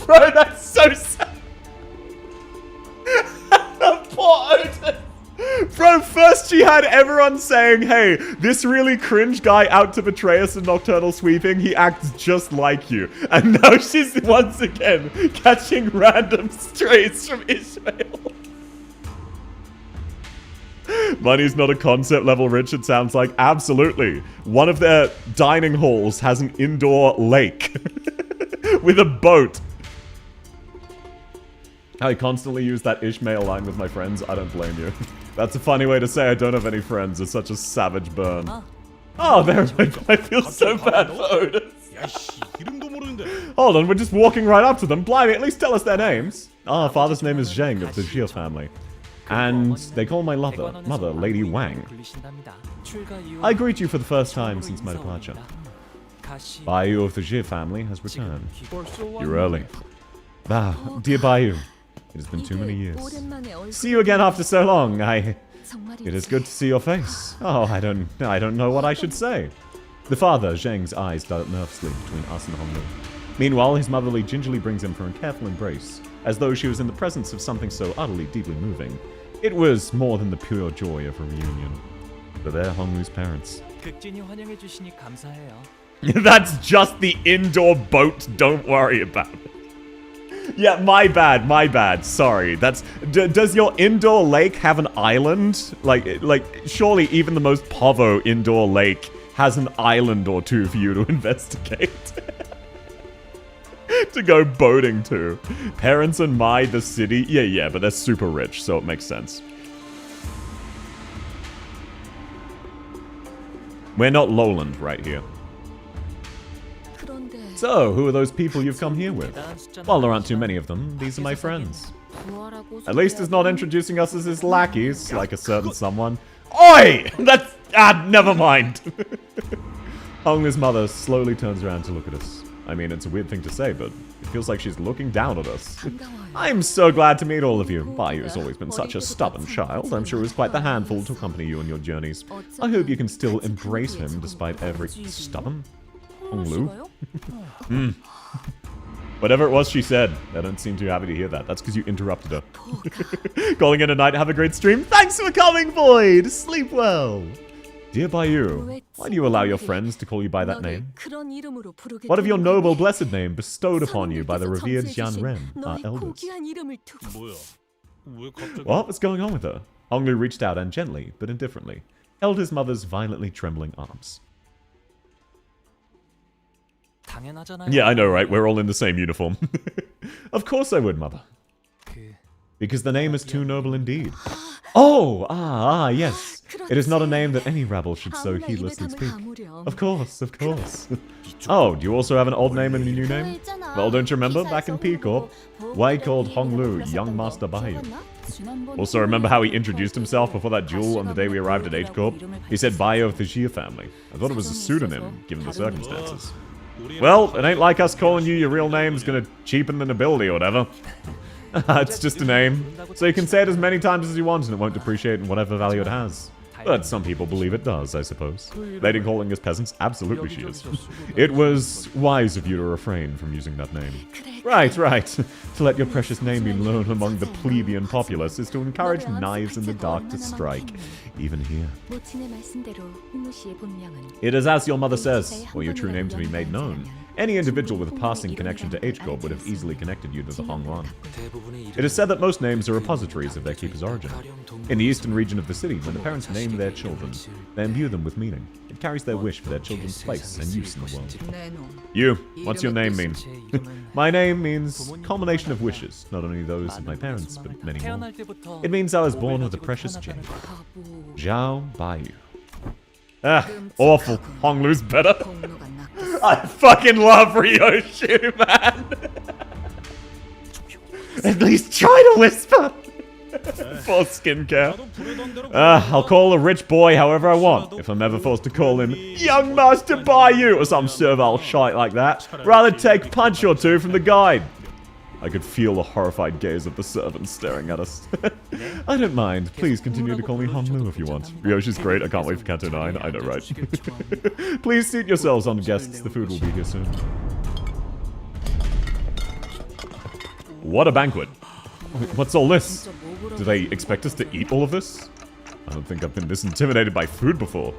Bro, that's so sad. Poor Otis. Bro, first she had everyone saying, hey, this really cringe guy out to betray us in Nocturnal Sweeping, he acts just like you. And now she's once again catching random strays from Ishmael. Money's not a concept level rich, it sounds like. Absolutely. One of their dining halls has an indoor lake with a boat. I constantly use that Ishmael line with my friends. I don't blame you. That's a funny way to say I don't have any friends. It's such a savage burn. Oh, there I feel so bad for Otis. Hold on, we're just walking right up to them. Blimey, at least tell us their names. Our father's name is Zheng of the Jia family. And they call my mother, Lady Wang. I greet you for the first time since my departure. Bayou of the Jia family has returned. You're early. Ah, dear Bayou, it has been too many years. See you again after so long. It is good to see your face. Oh, I don't know what I should say. The father, Zheng's eyes dart nervously between us and Honglu. Meanwhile, his motherly gingerly brings him for a careful embrace, as though she was in the presence of something so utterly deeply moving. It was more than the pure joy of a reunion. But they're Honglu's parents. That's just the indoor boat, don't worry about it. Yeah, my bad, sorry. Does your indoor lake have an island? Like, surely even the most povo indoor lake has an island or two for you to investigate. To go boating to. Parents and the city. Yeah, but they're super rich, so it makes sense. We're not lowland right here. So, who are those people you've come here with? Well, there aren't too many of them. These are my friends. At least he's not introducing us as his lackeys, like a certain someone. Oi! That's... never mind. Honglu's mother slowly turns around to look at us. I mean, it's a weird thing to say, but it feels like she's looking down at us. I'm so glad to meet all of you. Bayou has always been such a stubborn child. I'm sure it was quite the handful to accompany you on your journeys. I hope you can still embrace him despite every... Stubborn? Honglu? Whatever it was she said, I don't seem too happy to hear that. That's because you interrupted her. Calling it a night, have a great stream. Thanks for coming, Void! Sleep well! Dear Bayou, why do you allow your friends to call you by that name? What of your noble blessed name bestowed upon you by the revered Jian Ren, our elders? What's going on with her? Honglu reached out and gently, but indifferently, held his mother's violently trembling arms. Yeah, I know, right? We're all in the same uniform. Of course I would, mother. Because the name is too noble indeed. Oh, yes. It is not a name that any rabble should so heedlessly speak. Of course, of course. Oh, do you also have an old name and a new name? Well, don't you remember, back in P-Corp? Why called Honglu Young Master Bayou? Also, remember how he introduced himself before that duel on the day we arrived at H-Corp? He said Bayou of the Jia family. I thought it was a pseudonym, given the circumstances. Well, it ain't like us calling you your real name's gonna cheapen the nobility or whatever. It's just a name. So you can say it as many times as you want and it won't depreciate in whatever value it has. But some people believe it does, I suppose. Lady calling us peasants? Absolutely she is. It was wise of you to refrain from using that name. Right. To let your precious name be known among the plebeian populace is to encourage knives in the dark to strike, even here. It is as your mother says, for your true name to be made known. Any individual with a passing connection to H-Corp would have easily connected you to the Hongwan. It is said that most names are repositories of their keeper's origin. In the eastern region of the city, when the parents name their children, they imbue them with meaning. It carries their wish for their children's place and use in the world. You, what's your name mean? My name means culmination of wishes, not only those of my parents, but many more. It means I was born with a precious gem. Zhao Bayou. Awful. Honglu's better. I fucking love Ryoshu, man. At least try to whisper. For skincare. I'll call a rich boy however I want, if I'm ever forced to call him Young Master Bayou or some servile shite like that. Rather take a punch or two from the guide. I could feel the horrified gaze of the servants staring at us. I don't mind. Please continue to call me Honglu if you want. Ryoshi's great. I can't wait for Canto 9. I know, right? Please seat yourselves on guests. The food will be here soon. What a banquet. What's all this? Do they expect us to eat all of this? I don't think I've been this intimidated by food before.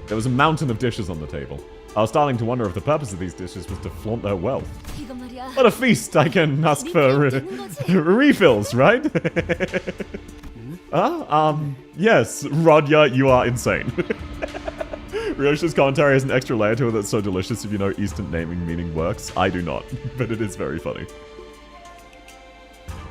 There was a mountain of dishes on the table. I was starting to wonder if the purpose of these dishes was to flaunt their wealth. What a feast! I can ask for refills, right? Yes, Rodya, you are insane. Ryoshi's commentary has an extra layer to it that's so delicious if you know Eastern naming meaning works. I do not, but it is very funny.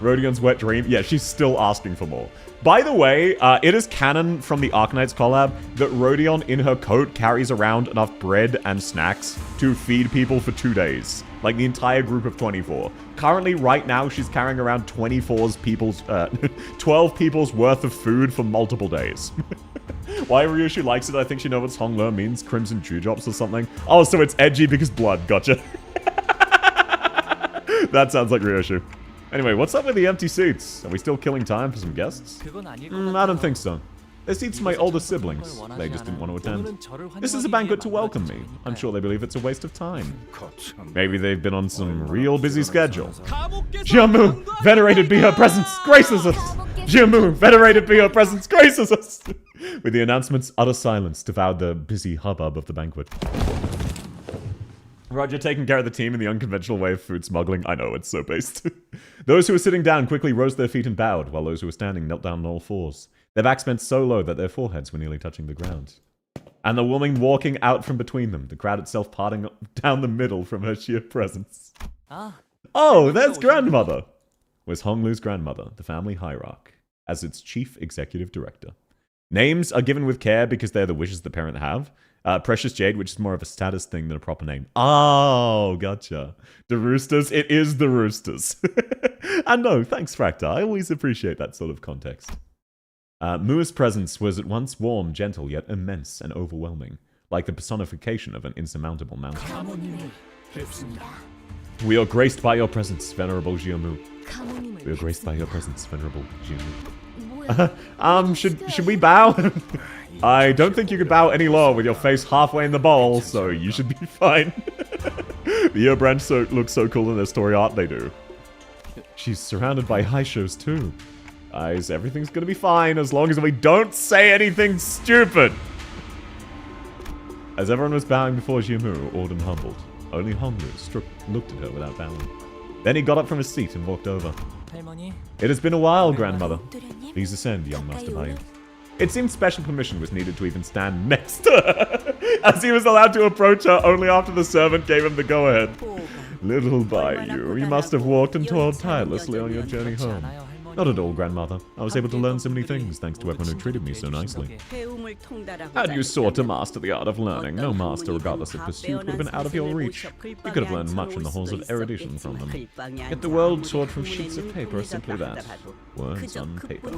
Rodion's wet dream. Yeah, she's still asking for more. By the way, it is canon from the Arknights collab that Rodion in her coat carries around enough bread and snacks to feed people for 2 days. Like the entire group of 24. Currently, right now, she's carrying around 12 people's worth of food for multiple days. Why Ryoshi likes it, I think she knows what Hongler means. Crimson Dewdrops or something. Oh, so it's edgy because blood. Gotcha. That sounds like Ryoshi. Anyway, what's up with the empty seats? Are we still killing time for some guests? I don't think so. They're seats for my older siblings. They just didn't want to attend. This is a banquet to welcome me. I'm sure they believe it's a waste of time. Maybe they've been on some real busy schedule. Jiamu, venerated be her presence, graces us! Jiamu, venerated be her presence, graces us! With the announcements, utter silence devoured the busy hubbub of the banquet. Roger taking care of the team in the unconventional way of food smuggling. I know, it's so based. Those who were sitting down quickly rose to their feet and bowed, while those who were standing knelt down on all fours. Their backs bent so low that their foreheads were nearly touching the ground. And the woman walking out from between them, the crowd itself parting down the middle from her sheer presence. Oh, there's grandmother! Was Honglu's grandmother, the family hierarch, as its chief executive director. Names are given with care because they're the wishes the parent have. Precious Jade, which is more of a status thing than a proper name. Oh, gotcha. The Roosters, it is the Roosters. And no, thanks, Fracta. I always appreciate that sort of context. Mua's presence was at once warm, gentle, yet immense and overwhelming, like the personification of an insurmountable mountain. We are graced by your presence, Venerable Jiamu. We are graced by your presence, Venerable Jiamu. Should we bow? I don't think you could bow any lower with your face halfway in the bowl, so you should be fine. The Year Branch looks so cool in their story art, they do. She's surrounded by high shows too. Guys, everything's gonna be fine as long as we don't say anything stupid. As everyone was bowing before Jiamu, awed and humbled, only Honglu looked at her without bowing. Then he got up from his seat and walked over. It has been a while, grandmother. Please ascend, young Master Bayu. It seemed special permission was needed to even stand next to her, as he was allowed to approach her only after the servant gave him the go-ahead. Little Bayu, you must have walked and toiled tirelessly on your journey home. Not at all, grandmother. I was able to learn so many things thanks to everyone who treated me so nicely. Had you sought to master the art of learning, no master, regardless of pursuit, would have been out of your reach. You could have learned much in the halls of erudition from them. Yet the world taught from sheets of paper are simply that. Words on paper.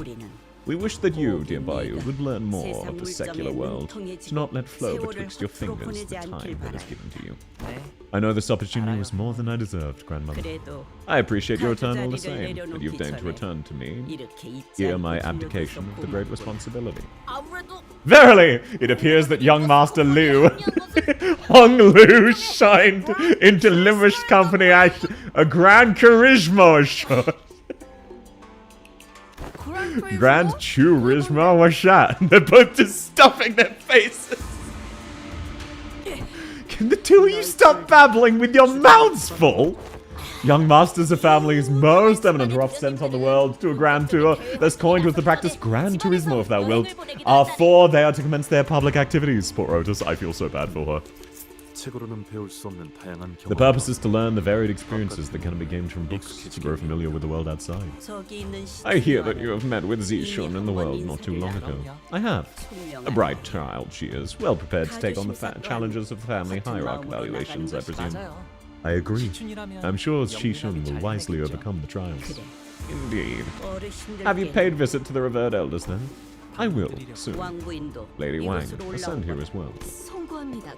We wish that you, dear Bayu, would learn more of the secular world. Do not let flow betwixt your fingers the time that is given to you. I know this opportunity was more than I deserved, grandmother. I appreciate your return all the same, that you've deigned to return to me. Hear my abdication of the great responsibility. Verily, it appears that young Master Liu, Hong Liu, shined into Limerish company as a grand charisma assured. Grand charisma, what's that? They're both just stuffing their faces. Can the two of you stop babbling with your mouths full? Young masters of families most eminent are off sent on the world to a grand tour. That's coined with the practice Gran Turismo, if thou wilt. For they are to commence their public activities. Poor Otis, I feel so bad for her. The purpose is to learn the varied experiences that cannot be gained from books, to grow familiar with the world outside. I hear that you have met with Zishun in the world not too long ago. I have. A bright child she is, well prepared to take on the challenges of family hierarchy evaluations, I presume. I agree. I'm sure Shishun will wisely overcome the trials. Indeed. Have you paid visit to the revered elders then? I will, soon. Lady Wang, ascend here as well.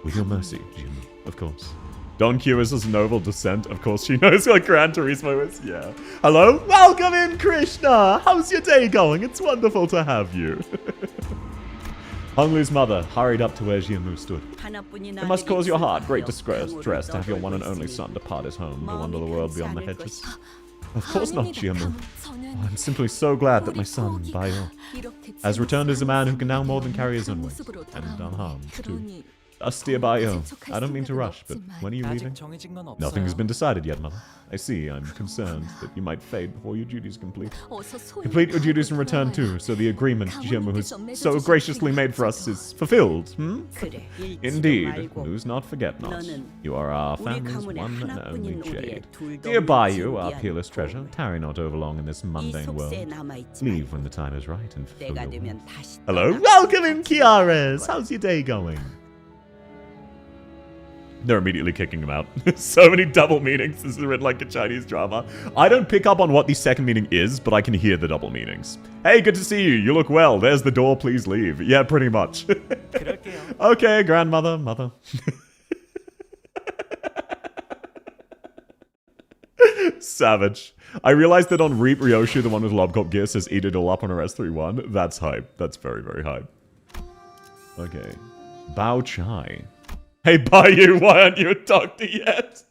With your mercy, Jim, of course. Don Q is his noble descent. Of course she knows what Gran Turismo is. Yeah. Hello? Welcome in, Krishna! How's your day going? It's wonderful to have you. Honglu's mother hurried up to where Jiamu stood. It must cause your heart great distress to have your one and only son depart his home to wander the world beyond the hedges. Of course not, Jiamu. I'm simply so glad that my son, Bayo, has returned as a man who can now more than carry his own weight, and unharmed, too. Dear Bayo, I don't mean to rush, but when are you leaving? Nothing has been decided yet, Mother. I see. I'm concerned that you might fade before your duties complete. Complete your duties and return too, so the agreement Jiamu has so graciously made for us is fulfilled, hmm? Indeed. Lose not, forget not. You are our family's one and only jade. Dear Bayo, our peerless treasure, tarry not overlong in this mundane world. Leave when the time is right and fulfill your will. Hello? Welcome in, Kiares! How's your day going? They're immediately kicking him out. So many double meanings. This is written like a Chinese drama. I don't pick up on what the second meaning is, but I can hear the double meanings. Hey, good to see you. You look well. There's the door. Please leave. Yeah, pretty much. Okay, grandmother, mother. Savage. I realized that on Reap Ryoshu, the one with Lobcop gear, says eat it all up on a S31. That's hype. That's very, very hype. Okay. Bao Chai. Hey, Bayu, why aren't you a doctor yet?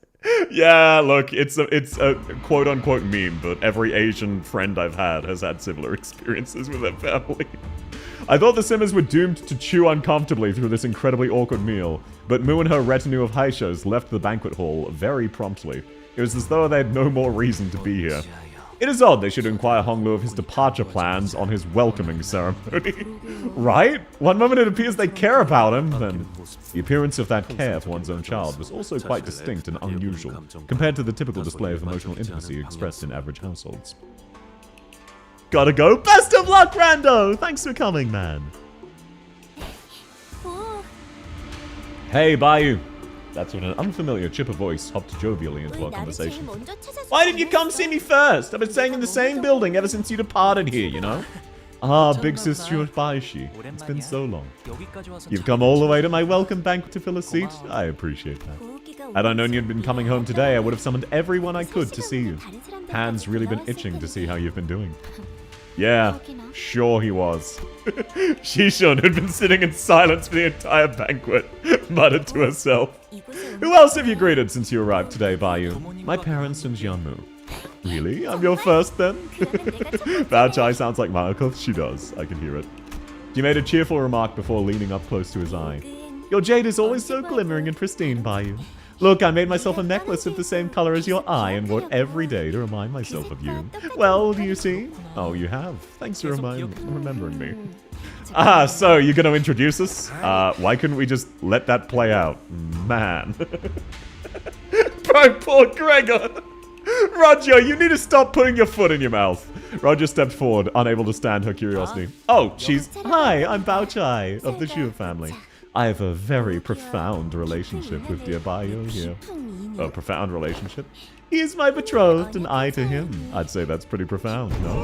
Yeah, look, it's a quote-unquote meme, but every Asian friend I've had has had similar experiences with their family. I thought the Simmers were doomed to chew uncomfortably through this incredibly awkward meal, but Mu and her retinue of Haishas left the banquet hall very promptly. It was as though they had no more reason to be here. It is odd they should inquire Honglu of his departure plans on his welcoming ceremony. Right? One moment it appears they care about him, then the appearance of that care for one's own child was also quite distinct and unusual, compared to the typical display of emotional intimacy expressed in average households. Gotta go. Best of luck, Rando! Thanks for coming, man. Hey, Bayou. That's when an unfamiliar chipper voice hopped jovially into our conversation. Why didn't you come see me first? I've been staying in the same building ever since you departed here, you know? Ah, big sister Baishi. It's been so long. You've come all the way to my welcome banquet to fill a seat? I appreciate that. Had I known you'd been coming home today, I would have summoned everyone I could to see you. Pan's really been itching to see how you've been doing. Yeah, sure he was. Shishun, who'd been sitting in silence for the entire banquet, muttered to herself. Who else have you greeted since you arrived today, Bayu? My parents and Jianmu. Really? I'm your first then? Bao Chai sounds like Markov. She does. I can hear it. She made a cheerful remark before leaning up close to his eye. Your jade is always so glimmering and pristine, Bayu. Look, I made myself a necklace of the same color as your eye and wore it every day to remind myself of you. Well, do you see? Oh, you have. Thanks for remembering me. Ah, so you're going to introduce us? Why couldn't we just let that play out? Man. Bro, poor Gregor. Roger, you need to stop putting your foot in your mouth. Roger stepped forward, unable to stand her curiosity. Oh, Hi, I'm Bao Chai of the Xu family. I have a very profound relationship with dear Bayo here. A profound relationship? He is my betrothed and I to him. I'd say that's pretty profound, no?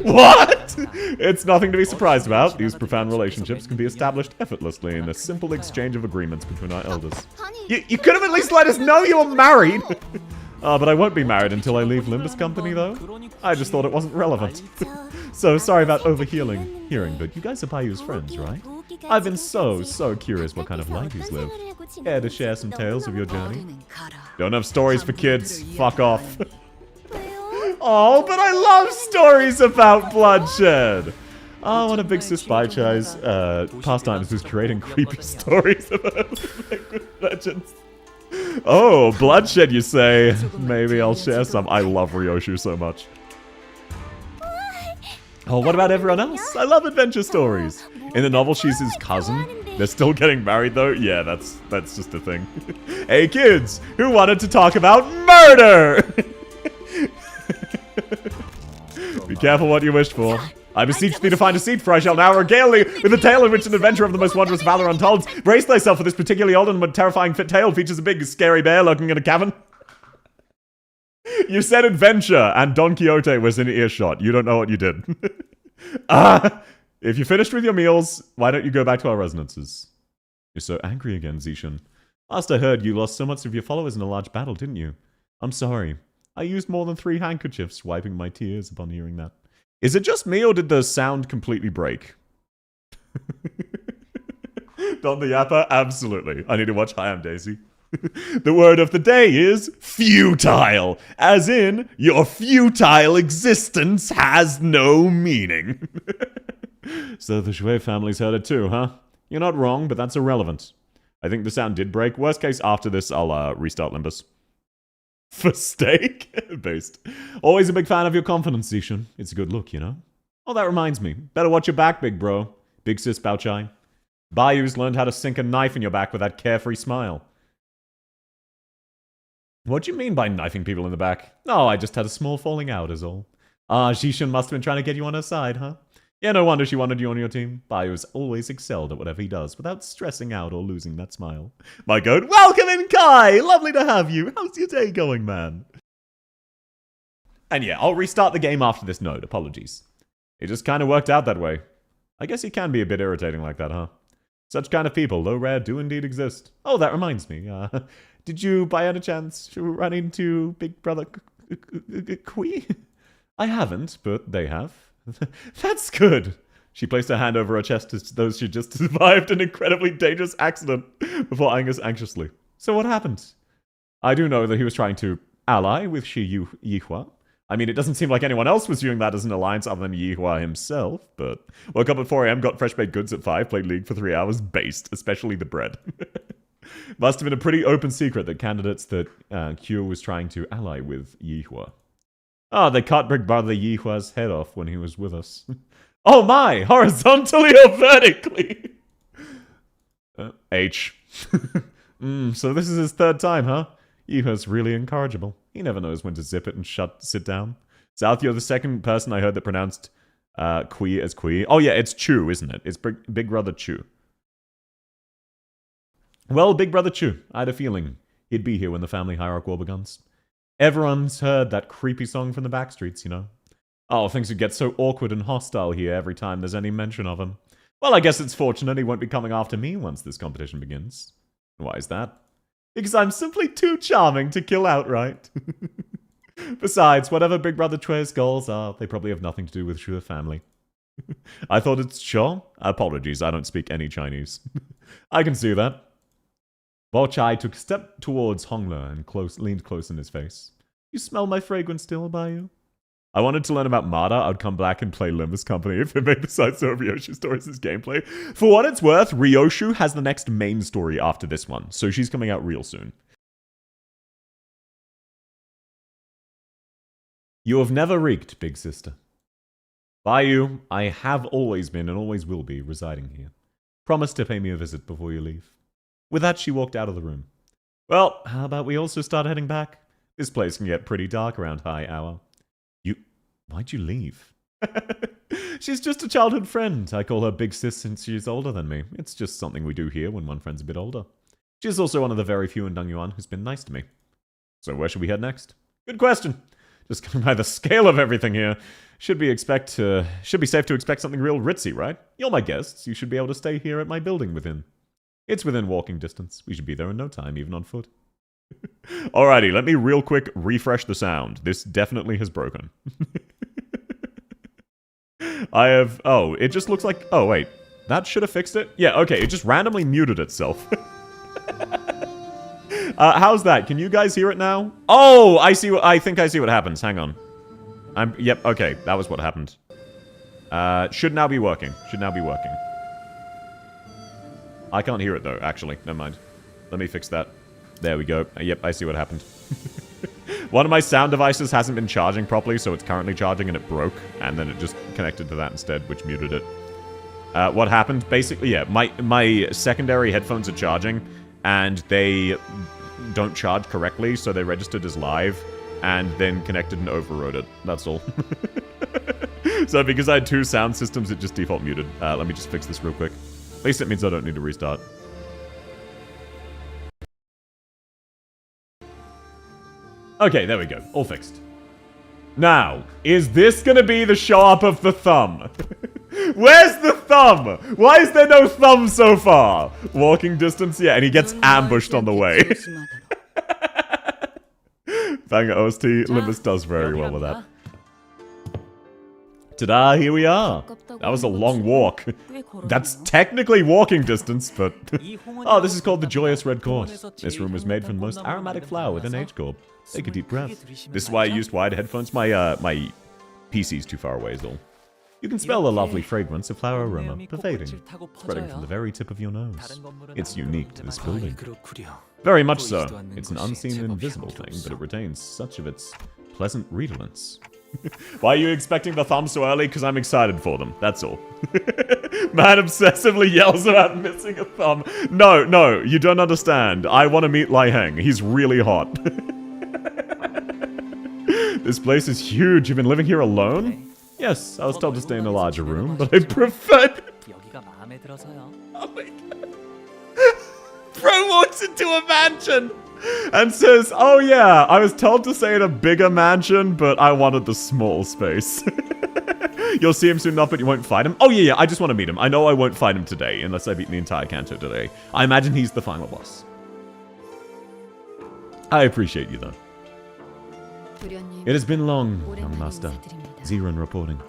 What? It's nothing to be surprised about. These profound relationships can be established effortlessly in a simple exchange of agreements between our elders. You could have at least let us know you were married! But I won't be married until I leave Limbus Company, though. I just thought it wasn't relevant. So sorry about overhearing, but you guys are Bayu's friends, right? I've been so curious what kind of life he's lived. Care to share some tales of your journey? Don't have stories for kids. Fuck off. Oh, but I love stories about bloodshed. Oh, one of Big Sis Bai Chai's pastimes was creating creepy stories about legends. Oh, bloodshed, you say? Maybe I'll share some. I love Ryoshu so much. Oh, what about everyone else? I love adventure stories. In the novel, she's his cousin. They're still getting married, though. Yeah, that's just a thing. Hey, kids, who wanted to talk about murder? Be careful what you wish for. I beseech thee to find a seat, for I shall now regale thee with a tale in which an adventure of the most wondrous valor untold. Brace thyself for this particularly old and terrifying tale features a big, scary bear lurking in a cavern. You said adventure, and Don Quixote was in earshot. You don't know what you did. If you finished with your meals, why don't you go back to our residences? You're so angry again, Zishan. Last I heard, you lost so much of your followers in a large battle, didn't you? I'm sorry. I used more than 3 handkerchiefs, wiping my tears upon hearing that. Is it just me, or did the sound completely break? Don the Yapper? Absolutely. I need to watch Hi, I'm Daisy. The word of the day is futile, as in, your futile existence has no meaning. So the Shui family's heard it too, huh? You're not wrong, but that's irrelevant. I think the sound did break. Worst case, after this, I'll restart Limbus. For steak? Based. Always a big fan of your confidence, Zishan. It's a good look, you know? Oh, that reminds me. Better watch your back, big bro. Big sis Baochai. Bayou's learned how to sink a knife in your back with that carefree smile. What do you mean by knifing people in the back? Oh, I just had a small falling out is all. Ah, Zishan must have been trying to get you on her side, huh? Yeah, no wonder she wanted you on your team. Bayou's always excelled at whatever he does without stressing out or losing that smile. My god, welcome in, Kai! Lovely to have you. How's your day going, man? And yeah, I'll restart the game after this note. Apologies. It just kind of worked out that way. I guess he can be a bit irritating like that, huh? Such kind of people, though rare, do indeed exist. Oh, that reminds me. Did you, by any chance, run into Big Brother Kui? I haven't, but they have. That's good. She placed her hand over her chest as though she just survived an incredibly dangerous accident before Angus anxiously. So what happened? I do know that he was trying to ally with Shi Yihua. I mean, it doesn't seem like anyone else was viewing that as an alliance other than Yihua himself, but woke up at 4 a.m., got fresh baked goods at 5, played League for 3 hours, based, especially the bread. Must have been a pretty open secret that candidates that Q was trying to ally with Yihua. Oh, they cut Big Brother Yihua's head off when he was with us. Oh my! Horizontally or vertically? H. So this is his 3rd time, huh? Yihua's really incorrigible. He never knows when to zip it and sit down. South, you're the 2nd person I heard that pronounced Kui as Kui. Oh yeah, it's Chu, isn't it? It's Big Brother Chu. Well, Big Brother Chu, I had a feeling he'd be here when the family hierarchy war begins. Everyone's heard that creepy song from the backstreets, you know? Oh, things would get so awkward and hostile here every time there's any mention of him. Well, I guess it's fortunate he won't be coming after me once this competition begins. Why is that? Because I'm simply too charming to kill outright. Besides, whatever Big Brother Chui's goals are, they probably have nothing to do with Shui family. I thought it's Shaw? Apologies, I don't speak any Chinese. I can see that. Bao Chai took a step towards Hongler and leaned close in his face. You smell my fragrance still, Bayou? I wanted to learn about Mada. I'd come back and play Limbus Company if it made the side of Ryoshu stories as gameplay. For what it's worth, Ryoshu has the next main story after this one, so she's coming out real soon. You have never reeked, big sister. Bayou, I have always been and always will be residing here. Promise to pay me a visit before you leave. With that, she walked out of the room. Well, how about we also start heading back? This place can get pretty dark around high hour. Why'd you leave? She's just a childhood friend. I call her Big Sis since she's older than me. It's just something we do here when one friend's a bit older. She's also one of the very few in Dongyuan who's been nice to me. So where should we head next? Good question. Just going by the scale of everything here, should be safe to expect something real ritzy, right? You're my guests. You should be able to stay here at my building within. It's within walking distance. We should be there in no time, even on foot. Alrighty, let me real quick refresh the sound. This definitely has broken. It just looks like, oh wait, that should have fixed it? Yeah, okay, it just randomly muted itself. How's that? Can you guys hear it now? Oh, I think I see what happens. Hang on. Yep, okay, that was what happened. Should now be working. I can't hear it though, actually. Never mind. Let me fix that. There we go. Yep, I see what happened. One of my sound devices hasn't been charging properly, so it's currently charging and it broke, and then it just connected to that instead, which muted it. What happened? Basically, yeah, my secondary headphones are charging, and they don't charge correctly, so they registered as live, and then connected and overrode it. That's all. So because I had 2 sound systems, it just default muted. Let me just fix this real quick. At least it means I don't need to restart. Okay, there we go. All fixed. Now, is this gonna be the show up of the thumb? Where's the thumb? Why is there no thumb so far? Walking distance? Yeah, and he gets ambushed on the way. Banger OST. Limbus does very well with that. Ta-da, here we are. That was a long walk. That's technically walking distance, but... Oh, this is called the Joyous Red Course. This room was made from the most aromatic flower within H-Corp. Take a deep breath. This is why I used wide headphones. My PC's too far away is all. You can smell the lovely fragrance of flower aroma, pervading, spreading from the very tip of your nose. It's unique to this building. Very much so. It's an unseen and invisible thing, but it retains such of its pleasant redolence. Why are you expecting the thumbs so early? Because I'm excited for them, that's all. Man obsessively yells about missing a thumb. No, you don't understand. I want to meet Lai Heng. He's really hot. This place is huge. You've been living here alone? Yes, I was told to stay in a larger room, but I preferred... Oh my god. Bro walks into a mansion and says, oh yeah, I was told to stay in a bigger mansion, but I wanted the small space. You'll see him soon enough, but you won't fight him. Oh yeah, I just want to meet him. I know I won't fight him today, unless I've beaten the entire Canto today. I imagine he's the final boss. I appreciate you though. It has been long, young master. Zeron reporting.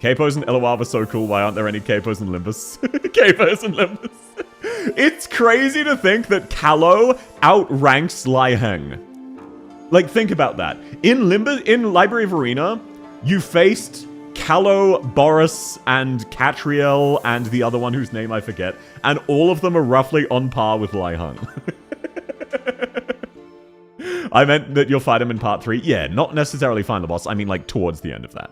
Capos and LOR were so cool, why aren't there any Capos and Limbus? Capos and Limbus. It's crazy to think that Callow outranks Lai Heng. Like, think about that. In Library of Arena, you faced Callow, Boris, and Catriel, and the other one whose name I forget, and all of them are roughly on par with Lai Heng. I meant that you'll fight him in part 3. Yeah, not necessarily final boss. I mean, like, towards the end of that.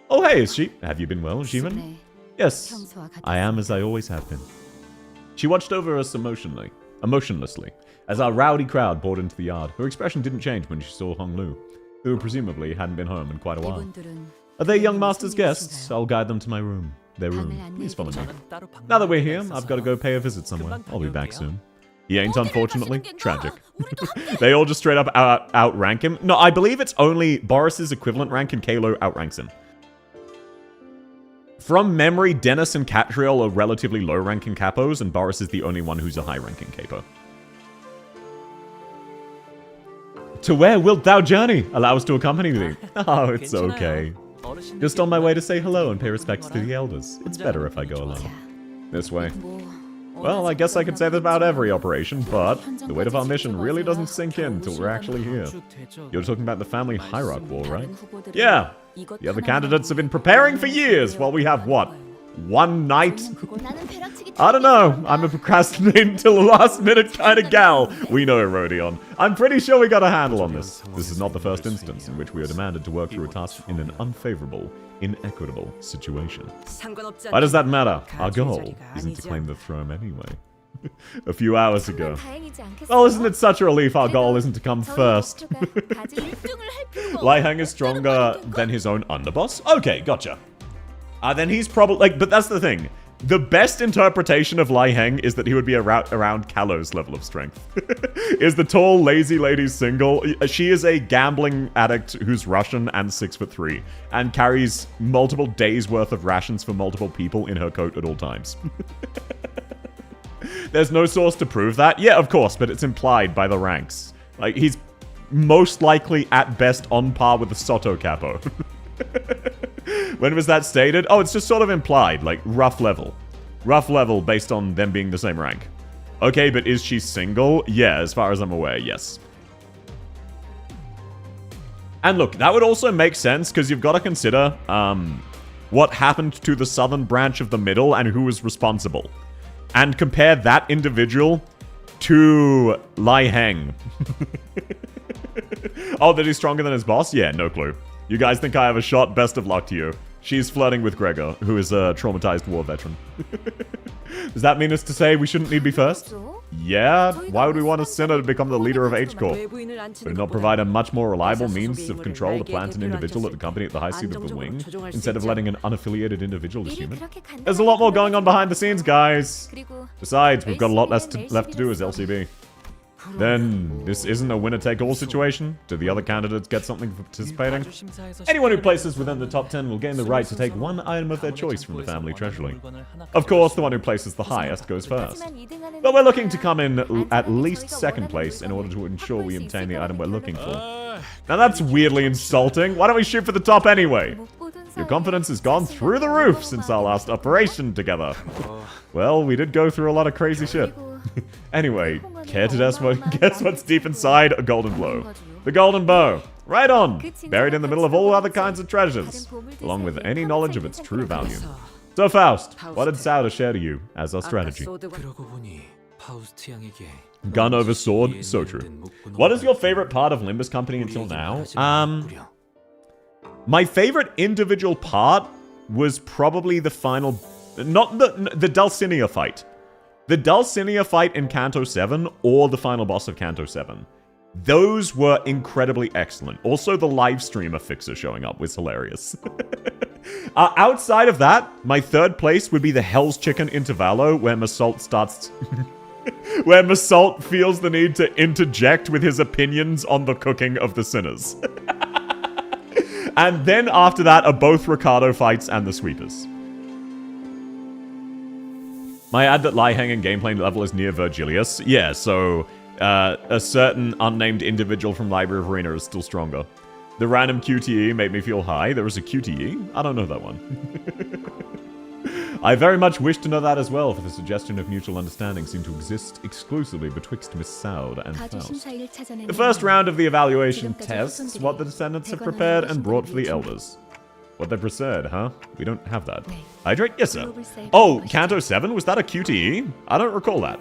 Oh, hey, is she? Have you been well, Jivan? Yes, I am as I always have been. She watched over us emotionlessly, as our rowdy crowd poured into the yard. Her expression didn't change when she saw Hong Lu, who presumably hadn't been home in quite a while. Are they young master's guests? I'll guide them to my room. Their room. Please follow me. Now that we're here, I've got to go pay a visit somewhere. I'll be back soon. He ain't, unfortunately. Tragic. They all just straight up outrank him. No, I believe it's only Boris's equivalent rank and Kalo outranks him. From memory, Dennis and Catriel are relatively low-ranking capos, and Boris is the only one who's a high-ranking capo. To where wilt thou journey? Allow us to accompany thee. Oh, it's okay. Just on my way to say hello and pay respects to the elders. It's better if I go alone. This way. Well, I guess I could say that about every operation, but the weight of our mission really doesn't sink in until we're actually here. You're talking about the family hierarch war, right? Yeah. The other candidates have been preparing for years while we have, what, one night? I don't know. I'm a procrastinating till the last minute kind of gal. We know, Rodion. I'm pretty sure we got a handle on this. This is not the first instance in which we are demanded to work through a task in an unfavorable, inequitable situation. Why does that matter? Our goal isn't to claim the throne anyway. A few hours ago. Well, isn't it such a relief our goal isn't to come first? Lai Heng is stronger than his own underboss? Okay, gotcha. Then he's probably, like, but that's the thing. The best interpretation of Lai Heng is that he would be around Callow's level of strength. Is the tall, lazy lady single? She is a gambling addict who's Russian and 6'3", and carries multiple days' worth of rations for multiple people in her coat at all times. There's no source to prove that. Yeah, of course, but it's implied by the ranks. Like, he's most likely at best on par with the Soto Capo. When was that stated? Oh, it's just sort of implied, like rough level. Rough level based on them being the same rank. Okay, but is she single? Yeah, as far as I'm aware, yes. And look, that would also make sense because you've got to consider what happened to the southern branch of the middle and who was responsible. And compare that individual to Lai Heng. Oh, that he's stronger than his boss? Yeah, no clue. You guys think I have a shot? Best of luck to you. She's flirting with Gregor, who is a traumatized war veteran. Does that mean us to say we shouldn't need be first? Yeah? Why would we want a sinner to become the leader of H-Corp? Would it not provide a much more reliable means of control to plant an individual at the company at the high seat of the wing, instead of letting an unaffiliated individual assume it? There's a lot more going on behind the scenes, guys. Besides, we've got a lot left to do as LCB. Then, this isn't a winner-take-all situation? Do the other candidates get something for participating? Anyone who places within the top 10 will gain the right to take one item of their choice from the family treasury. Of course, the one who places the highest goes first. But we're looking to come in at least second place in order to ensure we obtain the item we're looking for. Now that's weirdly insulting. Why don't we shoot for the top anyway? Your confidence has gone through the roof since our last operation together. Well, we did go through a lot of crazy shit. Anyway, care to guess what's deep inside a golden blow? The golden bow. Right on! Buried in the middle of all other kinds of treasures, along with any knowledge of its true value. So Faust, what did Sauda share to you as our strategy? Gun over sword, so true. What is your favorite part of Limbus Company until now? My favorite individual part was probably the final... Not the Dulcinea fight. The Dulcinea fight in Canto 7 or the final boss of Canto 7. Those were incredibly excellent. Also, the live streamer fixer showing up was hilarious. Outside of that, my third place would be the Hell's Chicken Intervallo, where Massault starts... where Massault feels the need to interject with his opinions on the cooking of the sinners. And then after that are both Ricardo fights and the sweepers. My ad that Lie Hanging gameplay level is near Virgilius. Yeah, so a certain unnamed individual from Library of Arena is still stronger. The random QTE made me feel high. There was a QTE? I don't know that one. I very much wish to know that as well, for the suggestion of mutual understanding seemed to exist exclusively betwixt Miss Saud and Faust. The first round of the evaluation tests what the descendants have prepared and brought for the elders. What they prepared, huh? We don't have that. Hydrate? Yes, sir. Oh, Canto 7? Was that a QTE? I don't recall that.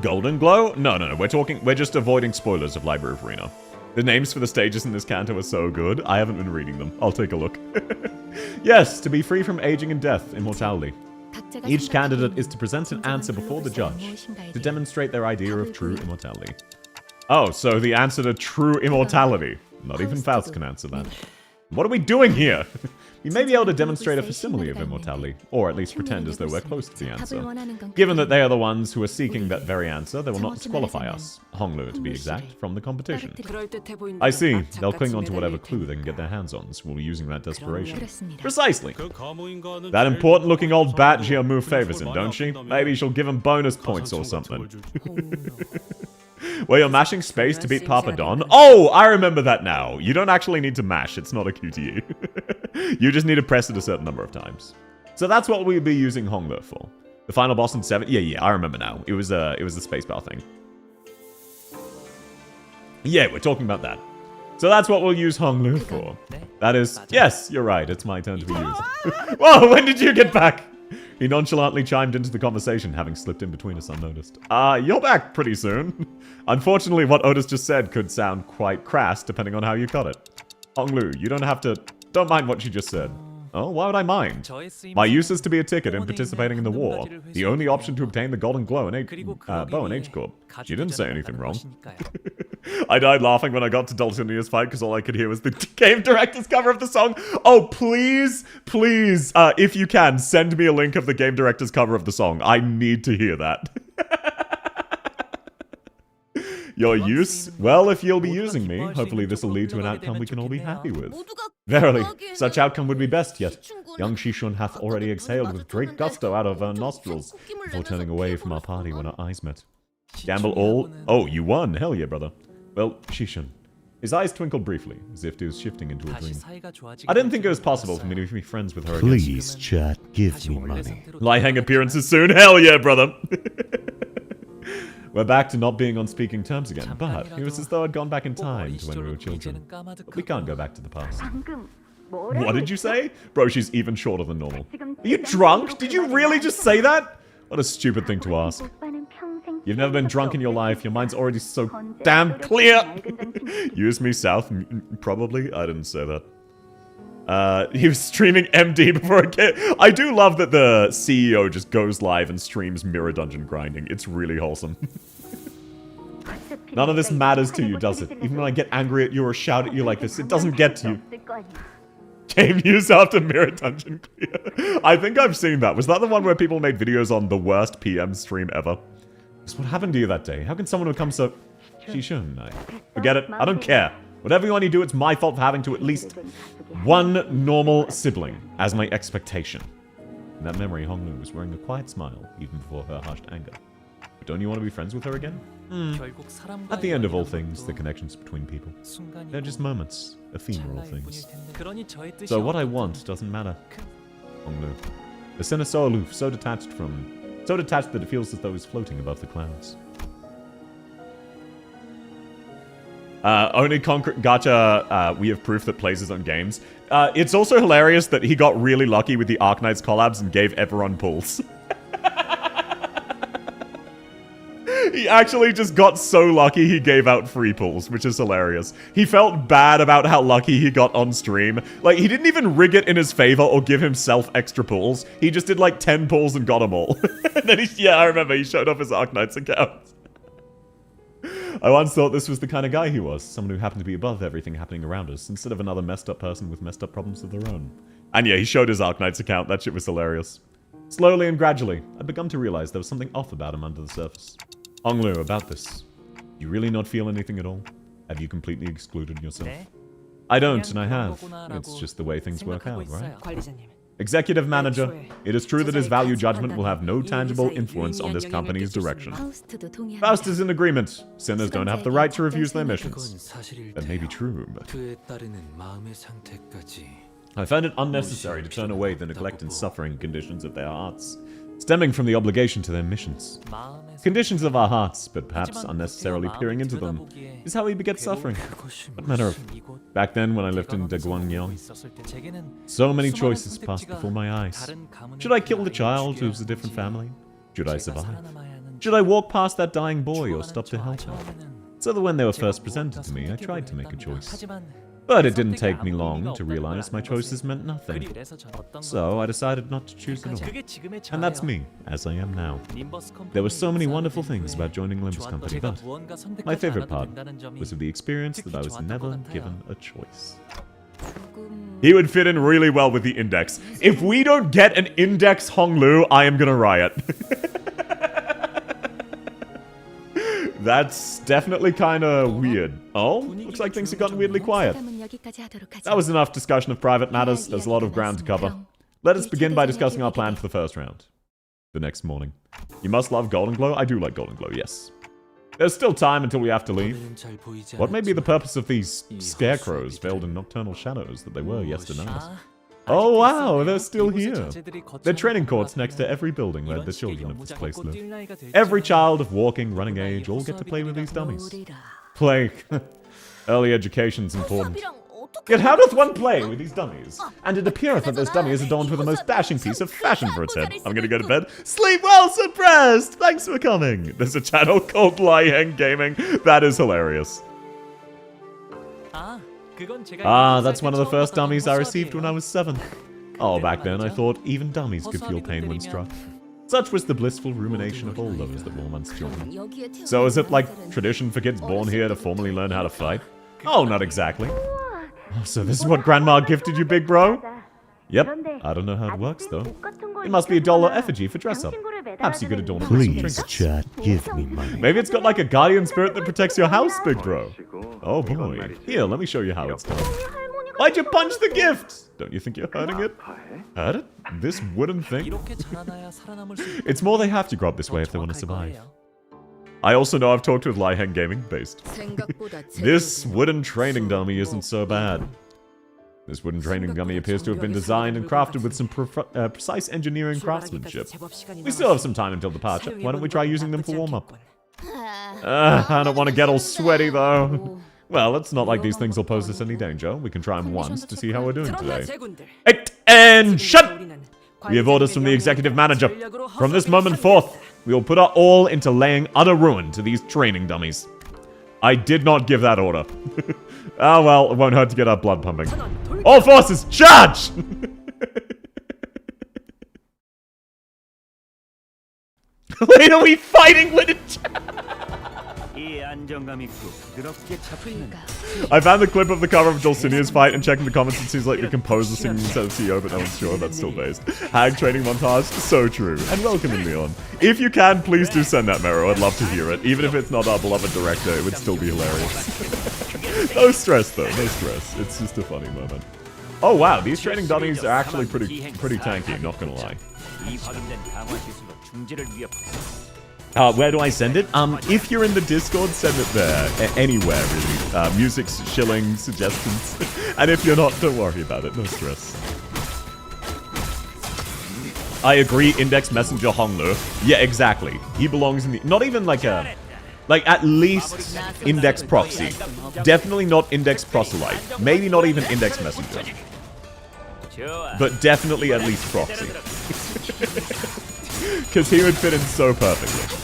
Golden Glow? No. We're just avoiding spoilers of Library of Arena. The names for the stages in this canto are so good. I haven't been reading them. I'll take a look. Yes, to be free from aging and death, immortality. Each candidate is to present an answer before the judge to demonstrate their idea of true immortality. Oh, so the answer to true immortality. Not even Faust can answer that. What are we doing here? We may be able to demonstrate a facsimile of immortality, or at least pretend as though we're close to the answer. Given that they are the ones who are seeking that very answer, they will not disqualify us, Honglu to be exact, from the competition. I see. They'll cling on to whatever clue they can get their hands on, so we'll be using that desperation. Precisely. That important-looking old bat Jiamu favors him, don't she? Maybe she'll give him bonus points or something. Where you're mashing space to beat Papa Don? Oh, I remember that now. You don't actually need to mash. It's not a QTE. You just need to press it a certain number of times. So that's what we'll be using Honglu for. The final boss in 7? Yeah, I remember now. It was the spacebar thing. Yeah, we're talking about that. So that's what we'll use Honglu for. That is... Yes, you're right. It's my turn to be used. Whoa, when did you get back? He nonchalantly chimed into the conversation, having slipped in between us unnoticed. You're back pretty soon. Unfortunately, what Otis just said could sound quite crass, depending on how you cut it. Honglu, you don't have to... Don't mind what she just said. Oh, why would I mind? My use is to be a ticket in participating in the war. The only option to obtain the golden glow in bow in H-Corp. She didn't say anything wrong. I died laughing when I got to Dulcinea's fight because all I could hear was the game director's cover of the song. Oh, please, if you can, send me a link of the game director's cover of the song. I need to hear that. Your use? Well, if you'll be using me, hopefully this will lead to an outcome we can all be happy with. Verily, such outcome would be best, yet young Shishun hath already exhaled with great gusto out of her nostrils before turning away from our party when our eyes met. Gamble all? Oh, you won! Hell yeah, brother. Well, Shishun. His eyes twinkled briefly, as if he was shifting into a dream. I didn't think it was possible for me to be friends with her again. Please, chat, give me money. Lie hang appearances soon? Hell yeah, brother! We're back to not being on speaking terms again, but it was as though I'd gone back in time to when we were children. But we can't go back to the past. What did you say? Bro, she's even shorter than normal. Are you drunk? Did you really just say that? What a stupid thing to ask. You've never been drunk in your life. Your mind's already so damn clear. Use me south? Probably. I didn't say that. He was streaming MD before it came. I do love that the CEO just goes live and streams Mirror Dungeon grinding. It's really wholesome. None of this matters to you, does it? Even when I get angry at you or shout at you like this, it doesn't get to you. Game used after Mirror Dungeon clear. I think I've seen that. Was that the one where people made videos on the worst PM stream ever? That's what happened to you that day. How can someone become so... Shishun, forget it. I don't care. Whatever you want to do, it's my fault for having to at least one normal sibling as my expectation. In that memory, Honglu was wearing a quiet smile, even before her hushed anger. But don't you want to be friends with her again? At the end of all things, the connections between people. They're just moments, ephemeral things. So what I want doesn't matter. Honglu. The sinner so aloof, so detached that it feels as though he's floating above the clouds. Only concrete gacha, we have proof that plays his own games. It's also hilarious that he got really lucky with the Arknights collabs and gave everyone pulls. He actually just got so lucky he gave out free pulls, which is hilarious. He felt bad about how lucky he got on stream. Like, he didn't even rig it in his favor or give himself extra pulls. He just did like 10 pulls and got them all. And then yeah, I remember he showed off his Arknights account. I once thought this was the kind of guy he was. Someone who happened to be above everything happening around us, instead of another messed up person with messed up problems of their own. And yeah, he showed his Arknights account. That shit was hilarious. Slowly and gradually, I'd begun to realize there was something off about him under the surface. Honglu, about this. You really not feel anything at all? Have you completely excluded yourself? I don't, and I have. It's just the way things work out, right? Executive Manager, it is true that his value judgment will have no tangible influence on this company's direction. Faust is in agreement. Sinners don't have the right to refuse their missions. That may be true, but... I find it unnecessary to turn away the neglect and suffering conditions of their hearts, stemming from the obligation to their missions. Conditions of our hearts, but perhaps unnecessarily peering into them, is how we beget suffering. What matter of... Back then, when I lived in Daguangyeong, so many choices passed before my eyes. Should I kill the child who's a different family? Should I survive? Should I walk past that dying boy or stop to help him? So that when they were first presented to me, I tried to make a choice. But it didn't take me long to realize my choices meant nothing. So I decided not to choose at all. And that's me, as I am now. There were so many wonderful things about joining Limbus Company, but my favorite part was of the experience that I was never given a choice. He would fit in really well with the index. If we don't get an index Honglu, I am gonna riot. That's definitely kind of weird. Oh, looks like things have gotten weirdly quiet. That was enough discussion of private matters. There's a lot of ground to cover. Let us begin by discussing our plan for the first round. The next morning. You must love Golden Glow? I do like Golden Glow, yes. There's still time until we have to leave. What may be the purpose of these scarecrows veiled in nocturnal shadows that they were yesternight? Oh wow, they're still here. They're training courts next to every building where the children of this place live. Every child of walking, running age all get to play with these dummies. Play. Early education's important. Yet how doth one play with these dummies? And it appeareth that this dummy is adorned with the most dashing piece of fashion for its head. I'm gonna go to bed. Sleep well, suppressed! Thanks for coming. There's a channel called Liang Gaming. That is hilarious. That's one of the first dummies I received when I was 7. Oh, back then I thought even dummies could feel pain when struck. Such was the blissful rumination of all lovers that were once children. So is it like tradition for kids born here to formally learn how to fight? Oh, not exactly. Oh, so this is what Grandma gifted you, big bro? Yep, I don't know how it works though. It must be a doll or effigy for dress up. Perhaps you could adorn it with some Please, trinkets. chat, give me money. Maybe it's got like a guardian spirit that protects your house, big bro. Oh boy. Here, let me show you how it's done. Why'd you punch the gift? Don't you think you're hurting it? Hurt it? This wooden thing? It's more they have to grow up this way if they want to survive. I also know I've talked with Liang Gaming based. This wooden training dummy isn't so bad. This wooden training dummy appears to have been designed and crafted with some precise engineering craftsmanship. We still have some time until departure. Why don't we try using them for warm-up? I don't want to get all sweaty, though. Well, it's not like these things will pose us any danger. We can try them once to see how we're doing today. And shut! We have orders from the executive manager. From this moment forth, we will put our all into laying utter ruin to these training dummies. I did not give that order. Oh well, it won't hurt to get our blood pumping. All forces, charge! Wait, are we fighting with each I found the clip of the cover of Dulcinia's fight and checking the comments it seems like the composer singing instead of CEO, but no one's sure that's still based. Hag training montage, so true. And welcoming me on. If you can, please do send that, Mero. I'd love to hear it. Even if it's not our beloved director, it would still be hilarious. No stress though, no stress. It's just a funny moment. Oh wow, these training dummies are actually pretty tanky, not gonna lie. Where do I send it? If you're in the Discord, send it there. Anywhere, really. Music, shilling, suggestions. And if you're not, don't worry about it. No stress. I agree, Index Messenger Honglu. Yeah, exactly. He belongs in the... Not even like a... Like, at least Index Proxy. Definitely not Index Proselyte. Maybe not even Index Messenger. But definitely at least Proxy. Because he would fit in so perfectly.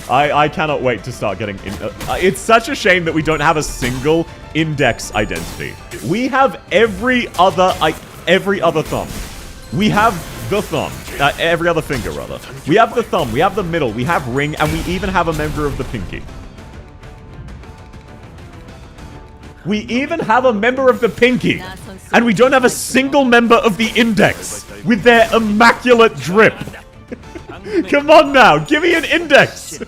I cannot wait to start getting in. It's such a shame that we don't have a single Index identity. We have every other thumb. We have the thumb. Every other finger, rather. We have the thumb, we have the middle, we have ring, and we even have a member of the pinky. We even have a member of the pinky. And we don't have a single member of the index with their immaculate drip. Come on now, give me an index.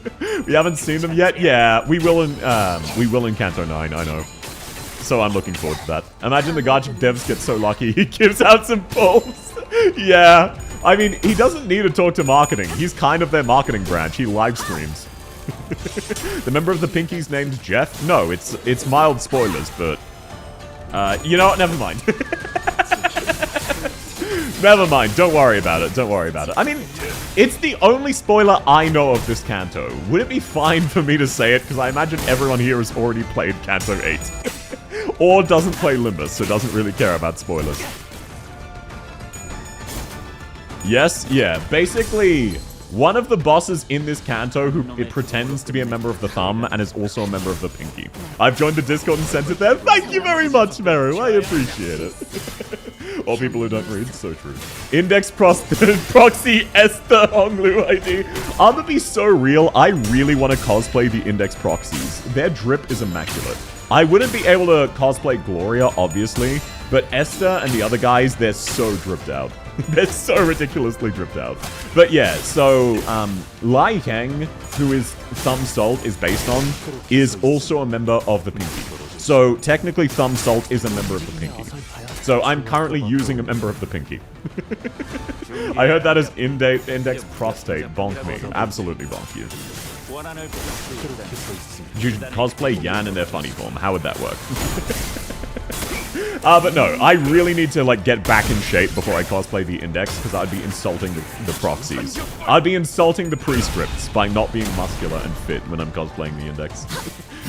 We haven't seen them yet. Yeah, we will in Canto 9, I know. So I'm looking forward to that. Imagine the gacha devs get so lucky he gives out some polls. Yeah. I mean, he doesn't need to talk to marketing. He's kind of their marketing branch. He live streams. The member of the Pinky's named Jeff? No, it's mild spoilers, but... you know what? Never mind. Never mind. Don't worry about it. Don't worry about it. I mean, it's the only spoiler I know of this Canto. Would it be fine for me to say it? Because I imagine everyone here has already played Canto 8. Or doesn't play Limbus, so doesn't really care about spoilers. Yes, yeah. Basically, one of the bosses in this Canto who it pretends to be a member of the Thumb and is also a member of the Pinky. I've joined the Discord and sent it there. Thank you very much, Meru. I appreciate it. All people who don't read, so true. Index Proxy Esther Honglu ID. I'm gonna be so real. I really want to cosplay the Index Proxies. Their drip is immaculate. I wouldn't be able to cosplay Gloria, obviously, but Esther and the other guys, they're so dripped out. They're so ridiculously dripped out. But yeah, so Lai Kang, who is Thumb Salt is based on, is also a member of the Pinky. So technically Thumb Salt is a member of the Pinky. So I'm currently using a member of the Pinky. I heard that as Index Prostate. Bonk me. Absolutely bonk you. You should cosplay Yan in their funny form. How would that work? But no, I really need to, like, get back in shape before I cosplay the Index, because I'd be insulting the proxies. I'd be insulting the pre-scripts by not being muscular and fit when I'm cosplaying the Index.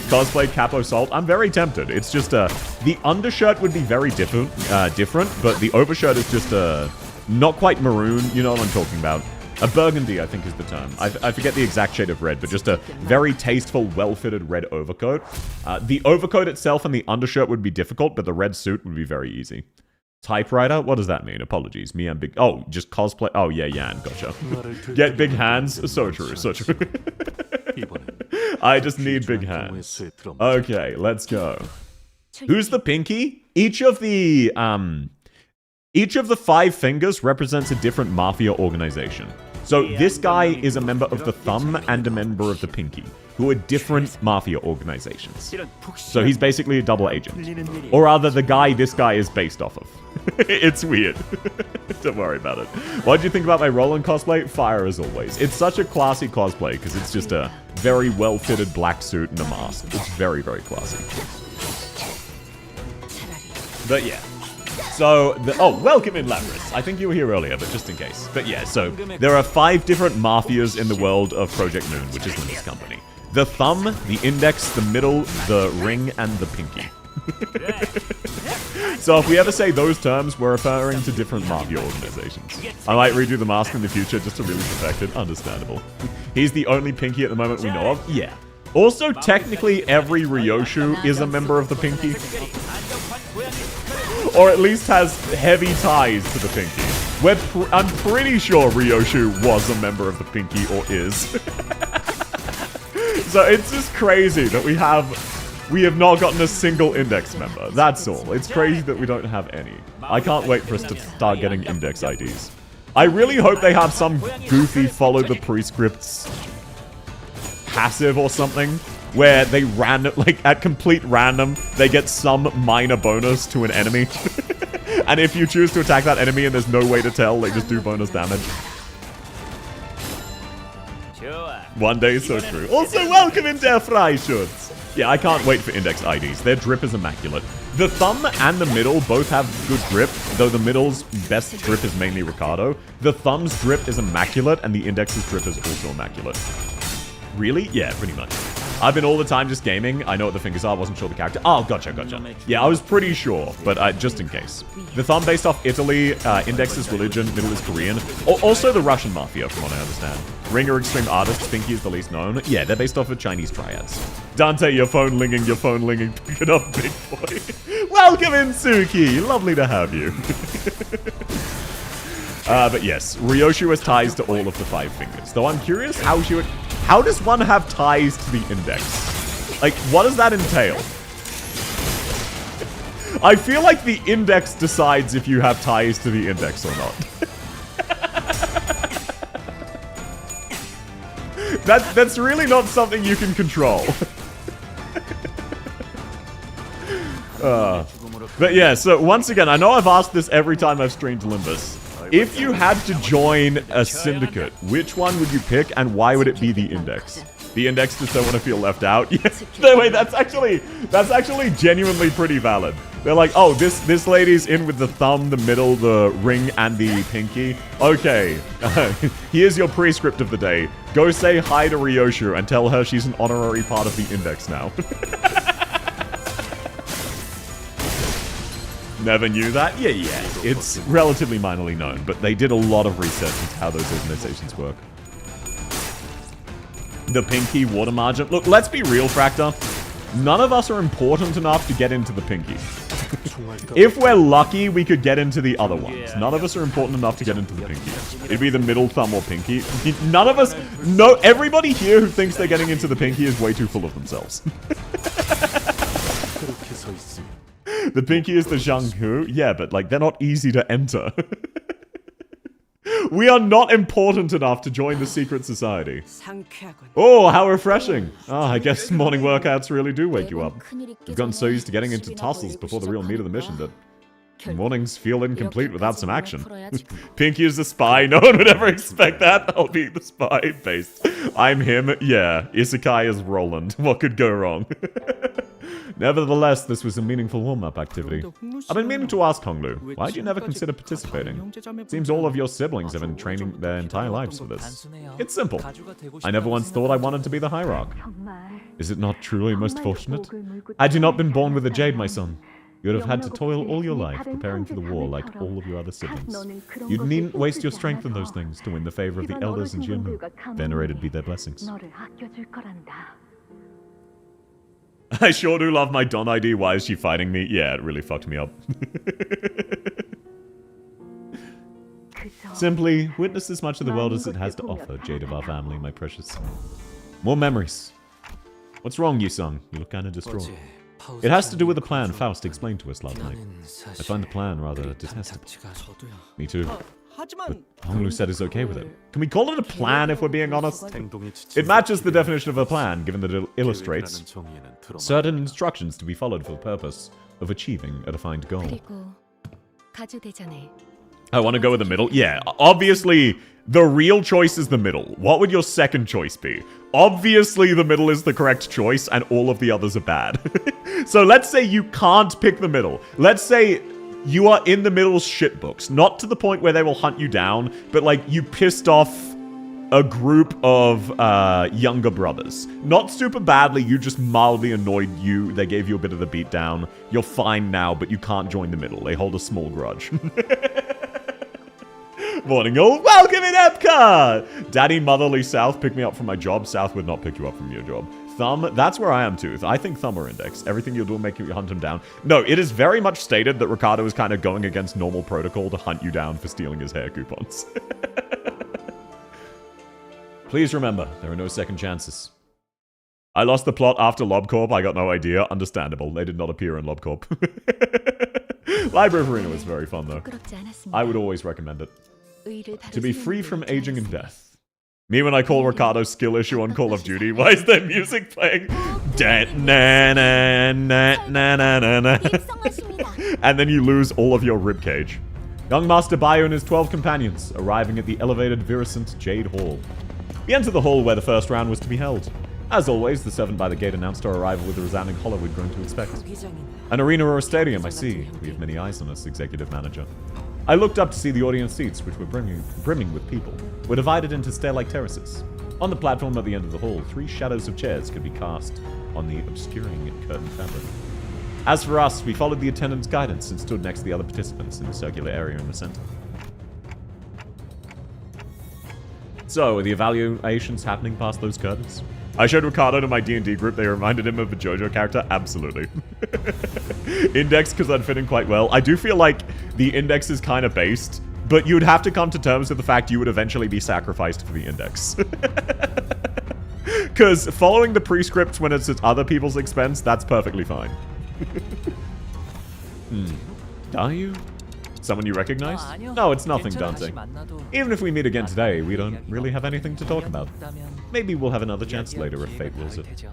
Cosplay Capo Salt, I'm very tempted. It's just, the undershirt would be very different, but the overshirt is just, not quite maroon, you know what I'm talking about. A burgundy, I think, is the term. I forget the exact shade of red, but just a very tasteful, well-fitted red overcoat. The overcoat itself and the undershirt would be difficult, but the red suit would be very easy. Typewriter? What does that mean? Apologies. Me and big... Oh, just cosplay... Oh, yeah, Yan. Gotcha. Get big hands? So true, so true. I just need big hands. Okay, let's go. Who's the Pinky? Each of the 5 fingers represents a different mafia organization. So this guy is a member of the Thumb and a member of the Pinky, who are different mafia organizations. So he's basically a double agent. Or rather, the guy this guy is based off of. It's weird. Don't worry about it. What did you think about my Roland cosplay? Fire as always. It's such a classy cosplay because it's just a very well-fitted black suit and a mask. It's very, very classy. But yeah. So, welcome in, Lapras. I think you were here earlier, but just in case. But yeah, so, there are 5 different mafias in the world of Project Moon, which is Linda's company. The Thumb, the Index, the Middle, the Ring, and the Pinky. So if we ever say those terms, we're referring to different mafia organizations. I might redo the mask in the future just to really perfect it. Understandable. He's the only Pinky at the moment we know of? Yeah. Also, technically, every Ryoshu is a member of the Pinky. Or at least has heavy ties to the Pinky. I'm pretty sure Ryoshu was a member of the Pinky, or is. So it's just crazy that we have not gotten a single Index member. That's all. It's crazy that we don't have any. I can't wait for us to start getting Index IDs. I really hope they have some goofy follow the prescripts passive or something, where they at complete random, they get some minor bonus to an enemy. And if you choose to attack that enemy and there's no way to tell, they just do bonus damage. One day is so true. Also, welcome in Der Freischutz. Yeah, I can't wait for index IDs. Their drip is immaculate. The thumb and the middle both have good drip, though the middle's best drip is mainly Ricardo. The thumb's drip is immaculate, and the index's drip is also immaculate. Really? Yeah, pretty much. I've been all the time just gaming. I know what the fingers are. Wasn't sure the character. Oh, gotcha. Yeah, I was pretty sure, but just in case. The thumb based off Italy, index is religion, middle is Korean. Also the Russian mafia, from what I understand. Ring are extreme artists. Pinky is the least known. Yeah, they're based off of Chinese triads. Dante, your phone linging. Pick it up, big boy. Welcome in, Suki. Lovely to have you. But yes, Ryoshu has ties to all of the 5 fingers. Though I'm curious how does one have ties to the index? Like, what does that entail? I feel like the index decides if you have ties to the index or not. That's really not something you can control. But yeah, so once again, I know I've asked this every time I've streamed Limbus. If you had to join a syndicate, which one would you pick and why would it be the index? The index just don't want to feel left out. Yeah. No, wait, that's actually genuinely pretty valid. They're like, oh, this lady's in with the thumb, the middle, the ring, and the pinky. Okay, here's your prescript of the day. Go say hi to Ryoshu and tell her she's an honorary part of the index now. Never knew that? Yeah. It's relatively minorly known, but they did a lot of research into how those organizations work. The pinky, water margin. Look, let's be real, Fractor. None of us are important enough to get into the pinky. If we're lucky, we could get into the other ones. None of us are important enough to get into the pinky. It'd be the middle thumb or pinky. None of us... No, everybody here who thinks they're getting into the pinky is way too full of themselves. The pinky is the Zhanghu. Yeah, but like, they're not easy to enter. We are not important enough to join the secret society. Oh, how refreshing. Oh, I guess morning workouts really do wake you up. You've gotten so used to getting into tussles before the real meat of the mission that mornings feel incomplete without some action. Pinky is the spy. No one would ever expect that. I'll be the spy. Based. I'm him. Yeah. Isekai is Roland. What could go wrong? Nevertheless, this was a meaningful warm-up activity. I've been meaning to ask Honglu, why'd you never consider participating? Seems all of your siblings have been training their entire lives for this. It's simple. I never once thought I wanted to be the Hierarch. Is it not truly most fortunate? Had you not been born with a jade, my son, you would have had to toil all your life preparing for the war like all of your other siblings. You needn't waste your strength in those things to win the favor of the elders in Jinmu. Venerated be their blessings. I sure do love my Don ID. Why is she fighting me? Yeah, it really fucked me up. Simply, witness as much of the world as it has to offer, Jade of our family, my precious. More memories. What's wrong, Yusung? You look kinda distraught. It has to do with the plan Faust explained to us last night. I find the plan rather detestable. Me too. But Honglu said it's okay with it. Can we call it a plan if we're being honest? It matches the definition of a plan, given that it illustrates certain instructions to be followed for the purpose of achieving a defined goal. I want to go with the middle? Yeah, obviously, the real choice is the middle. What would your second choice be? Obviously, the middle is the correct choice, and all of the others are bad. So let's say you can't pick the middle. Let's say you are in the middle's shitbooks. Not to the point where they will hunt you down, but like you pissed off a group of younger brothers. Not super badly, you just mildly annoyed you. They gave you a bit of the beatdown. You're fine now, but you can't join the middle. They hold a small grudge. Morning all, welcome in Epcot! Daddy Motherly South, pick me up from my job. South would not pick you up from your job. Thumb, that's where I am, Tooth. I think Thumb or Index. Everything you'll do will make you hunt him down. No, it is very much stated that Ricardo is kind of going against normal protocol to hunt you down for stealing his hair coupons. Please remember, there are no second chances. I lost the plot after LobCorp. I got no idea. Understandable. They did not appear in LobCorp. Library of Arena was very fun, though. I would always recommend it. To be free from aging and death. Me when I call Ricardo's skill issue on Call of Duty. Why is there music playing? And then you lose all of your ribcage. Young Master Bayo and his 12 companions, arriving at the elevated Viriscent Jade Hall. We entered the hall where the first round was to be held. As always, the servant by the gate announced our arrival with the resounding holler we'd grown to expect. An arena or a stadium, I see. We have many eyes on us, executive manager. I looked up to see the audience seats, which were brimming with people, were divided into stair-like terraces. On the platform at the end of the hall, 3 shadows of chairs could be cast on the obscuring curtain fabric. As for us, we followed the attendant's guidance and stood next to the other participants in the circular area in the center. So, are the evaluations happening past those curtains? I showed Ricardo to my D&D group. They reminded him of a JoJo character. Absolutely. Index, because I'd fit in quite well. I do feel like the index is kind of based, but you'd have to come to terms with the fact you would eventually be sacrificed for the index. Because following the prescript when it's at other people's expense, that's perfectly fine. Are you? Someone you recognize? No, it's nothing, Dante. Even if we meet again today, we don't really have anything to talk about. Maybe we'll have another chance later if fate wills it.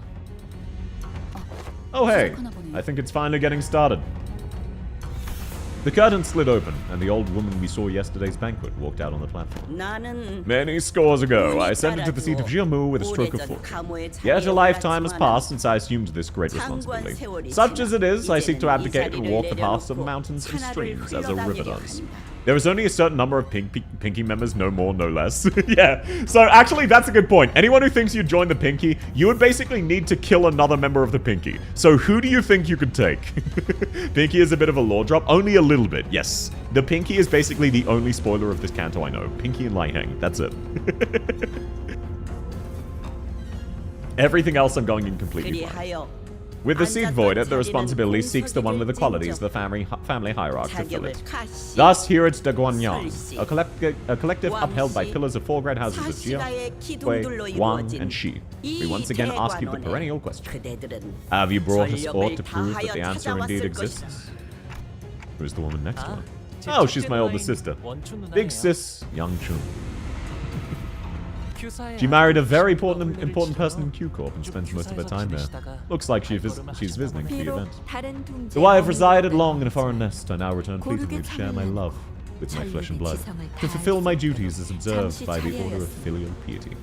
Oh hey, I think it's finally getting started. The curtain slid open, and the old woman we saw yesterday's banquet walked out on the platform. Many scores ago, I ascended to the seat of Jiamu with a stroke of fortune. Yet a lifetime has passed since I assumed this great responsibility. Such as it is, I seek to abdicate and walk the paths of mountains and streams as a river does. There is only a certain number of Pinky members, no more, no less. Yeah, so actually that's a good point. Anyone who thinks you'd join the Pinky, you would basically need to kill another member of the Pinky. So who do you think you could take? Pinky is a bit of a lore drop, only a little bit, yes. The Pinky is basically the only spoiler of this Canto I know. Pinky and Lai Heng, that's it. Everything else I'm going in completely blind. With the seat voided, the responsibility seeks the one with the qualities of the family hierarchy to fill it. Thus, here at the Guanyan, a collective upheld by pillars of 4 great houses of Jia, Hui, Wang, and Shi. We once again ask you the perennial question. Have you brought us aught to prove that the answer indeed exists? Who's the woman next to her? Oh, she's my older sister. Big sis, Young Chun. She married a very important person in Q Corp and spends most of her time there. Looks like she's visiting for the event. Though I have resided long in a foreign nest, I now return fleetingly to share my love with my flesh and blood, to fulfill my duties as observed by the order of filial piety.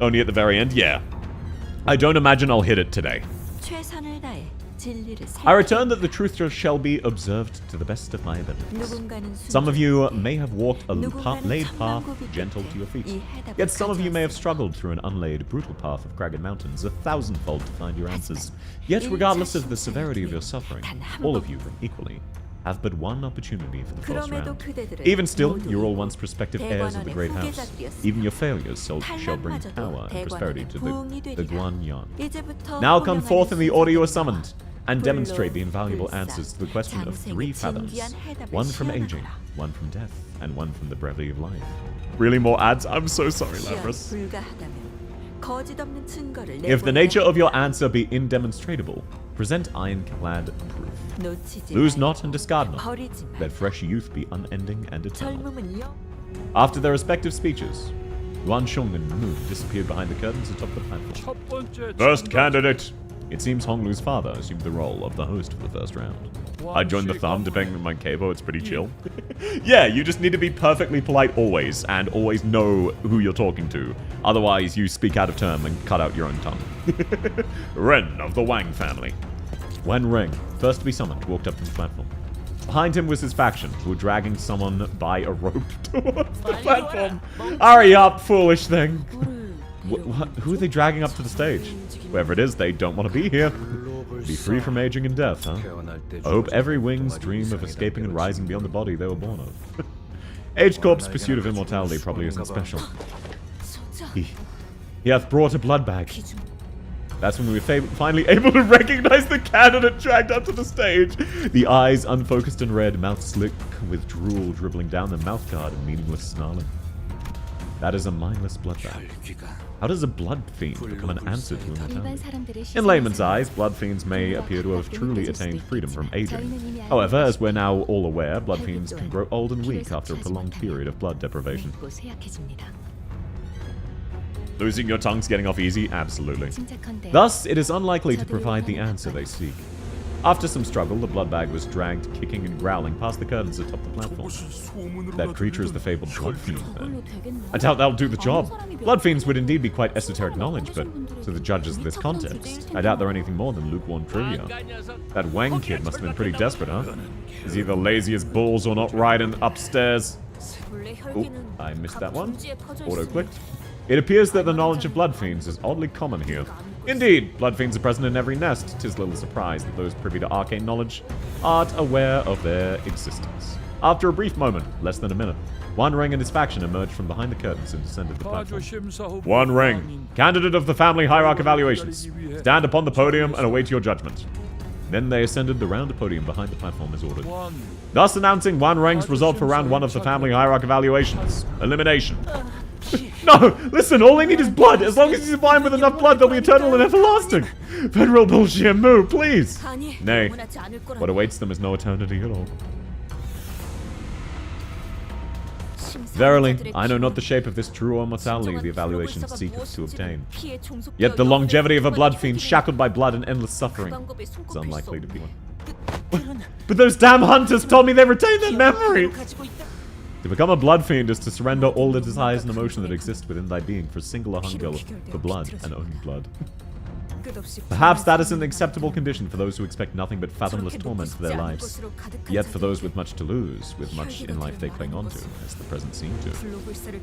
Only at the very end? Yeah. I don't imagine I'll hit it today. I return that the truth shall be observed to the best of my abilities. Some of you may have walked a laid path gentle to your feet, yet some of you may have struggled through an unlaid, brutal path of cragged mountains 1,000-fold to find your answers. Yet regardless of the severity of your suffering, all of you, equally, have but one opportunity for the first round. Even still, you're all once prospective heirs of the Great House. Even your failures shall bring power and prosperity to the Guanyan. Now come forth in the order you are summoned, and demonstrate the invaluable answers to the question of 3 fathoms. 1 from aging, 1 from death, and 1 from the brevity of life. Really more ads? I'm so sorry, Lapras. If the nature of your answer be indemonstrable, present ironclad proof. Lose not and discard not. Let fresh youth be unending and eternal. After their respective speeches, Yuan Sheng and Moon disappeared behind the curtains atop the platform. First candidate! It seems Honglu's father assumed the role of the host for the first round. I joined the thumb, depending on my cable, it's pretty chill. Yeah, you just need to be perfectly polite always, and always know who you're talking to. Otherwise, you speak out of turn and cut out your own tongue. Ren of the Wang family. Wen Ring, first to be summoned, walked up to the platform. Behind him was his faction, who were dragging someone by a rope towards the platform. Hurry up, foolish thing. Who are they dragging up to the stage? Whoever it is, they don't want to be here. Be free from aging and death, huh? I hope every wing's dream of escaping and rising beyond the body they were born of. Age Corp's pursuit of immortality probably isn't special. He hath brought a blood bag. That's when we were finally able to recognize the candidate dragged up to the stage. The eyes unfocused and red, mouth slick with drool dribbling down the mouth guard and meaningless snarling. That is a mindless blood bag. How does a blood fiend become an answer to immortality? In layman's eyes, blood fiends may appear to have truly attained freedom from aging. However, as we're now all aware, blood fiends can grow old and weak after a prolonged period of blood deprivation. Losing your tongue's getting off easy? Absolutely. Thus, it is unlikely to provide the answer they seek. After some struggle, the blood bag was dragged, kicking and growling, past the curtains atop the platform. That creature is the fabled blood fiend, then. I doubt that'll do the job. Blood fiends would indeed be quite esoteric knowledge, but to the judges of this contest, I doubt they're anything more than lukewarm trivia. That Wang kid must have been pretty desperate, huh? Is he the lazy as bulls or not riding upstairs? Oh, I missed that one. Auto-clicked. It appears that the knowledge of blood fiends is oddly common here. Indeed, blood fiends are present in every nest. 'Tis little surprise that those privy to arcane knowledge aren't aware of their existence. After a brief moment, less than a minute, One Ring and his faction emerged from behind the curtains and descended the platform. One Ring, candidate of the family hierarch evaluations, stand upon the podium and await your judgment. Then they ascended the round podium behind the platform as ordered. Thus announcing One Ring's result for round 1 of the family hierarch evaluations. Elimination. No! Listen, all they need is blood! As long as he's fine with enough blood, they'll be eternal and everlasting! Federal bullshit move, please! Nay, what awaits them is no eternity at all. Verily, I know not the shape of this true immortality the evaluation seeketh to obtain. Yet the longevity of a blood fiend shackled by blood and endless suffering is unlikely to be one. But those damn hunters told me they retained their memory! To become a blood fiend is to surrender all the desires and emotion that exist within thy being for singular hunger for blood and only blood. Perhaps that is an acceptable condition for those who expect nothing but fathomless torment for their lives. Yet for those with much to lose, with much in life they cling on to, as the present seem to.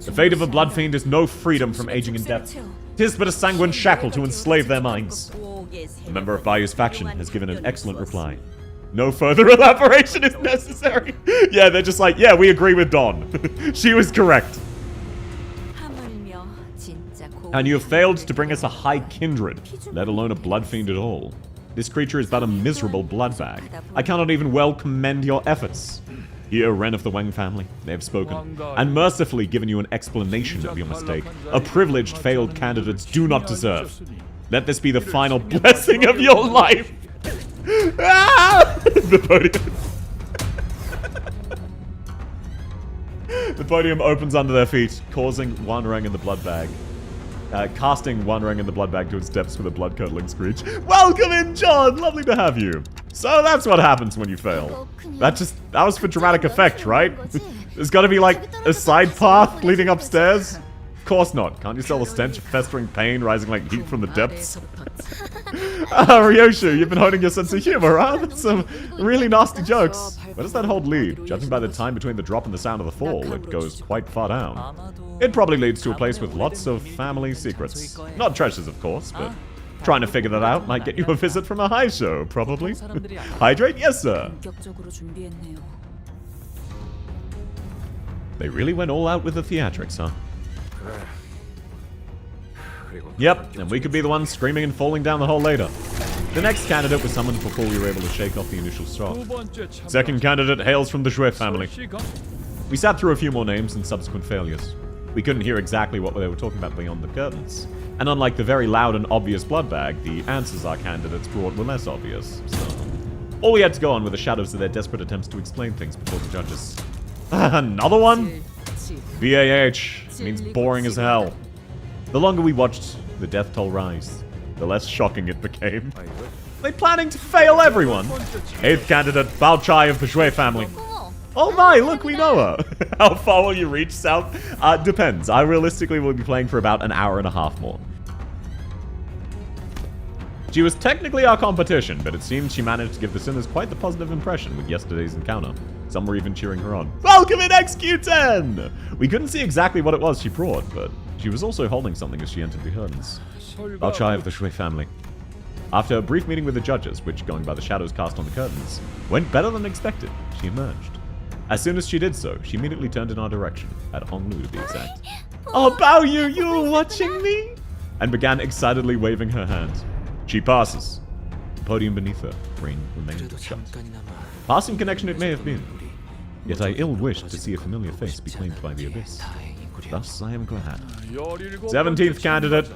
The fate of a blood fiend is no freedom from aging and death. 'Tis but a sanguine shackle to enslave their minds. A member of Bayou's faction has given an excellent reply. No further elaboration is necessary. Yeah, they're just like, yeah, we agree with Dawn. She was correct. And you have failed to bring us a high kindred, let alone a blood fiend at all. This creature is but a miserable blood bag. I cannot even well commend your efforts. Here, Ren of the Wang family, they have spoken, and mercifully given you an explanation of your mistake, a privileged failed candidates do not deserve. Let this be the final blessing of your life. Ah! The podium. The podium opens under their feet, causing One Ring in the blood bag. Casting One Ring in the blood bag to its depths with a blood-curdling screech. Welcome in, John! Lovely to have you. So that's what happens when you fail. That was for dramatic effect, right? There's gotta be like a side path leading upstairs? Of course not. Can't you sell the stench of festering pain rising like heat from the depths? Ryoshu, you've been honing your sense of humor, huh? That's some really nasty jokes. Where does that hold lead? Judging by the time between the drop and the sound of the fall, it goes quite far down. It probably leads to a place with lots of family secrets. Not treasures, of course, but trying to figure that out might get you a visit from a high show, probably. Hydrate? Yes, sir. They really went all out with the theatrics, huh? Yep, and we could be the ones screaming and falling down the hole later. The next candidate was summoned before we were able to shake off the initial shock. Second candidate hails from the Shui family. We sat through a few more names and subsequent failures. We couldn't hear exactly what they were talking about beyond the curtains. And unlike the very loud and obvious blood bag, the answers our candidates brought were less obvious. So, all we had to go on were the shadows of their desperate attempts to explain things before the judges. Another one? BAH means boring as hell. The longer we watched the death toll rise, the less shocking it became. Are they planning to fail everyone? 8th candidate, Bao Chai of the Shui family. Oh my, look, we know her. How far will you reach, South? Depends. I realistically will be playing for about an hour and a half more. She was technically our competition, but it seems she managed to give the Sinners quite the positive impression with yesterday's encounter. Some were even cheering her on. Welcome in XQ10! We couldn't see exactly what it was she brought, but she was also holding something as she entered the curtains. Bao Chai of the Shui family. After a brief meeting with the judges, which, going by the shadows cast on the curtains, went better than expected, she emerged. As soon as she did so, she immediately turned in our direction, at Honglu to be exact. Oh, Bao Yu, you were watching me? And began excitedly waving her hand. She passes. The podium beneath her remained shut. Passing connection it may have been, yet I ill wished to see a familiar face be claimed by the abyss. Thus I am glad. 17th candidate,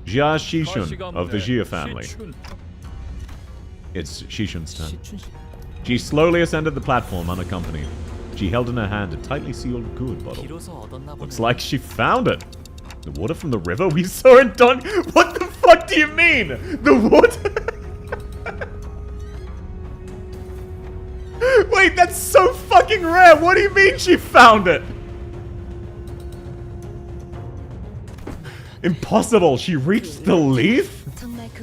Jia Shishun of the Jia family. It's Shishun's turn. She slowly ascended the platform unaccompanied. She held in her hand a tightly sealed gourd bottle. Looks like she found it. The water from the river we saw in Don... What the fuck do you mean? The water... Wait, that's so fucking rare. What do you mean she found it? Impossible. She reached the leaf?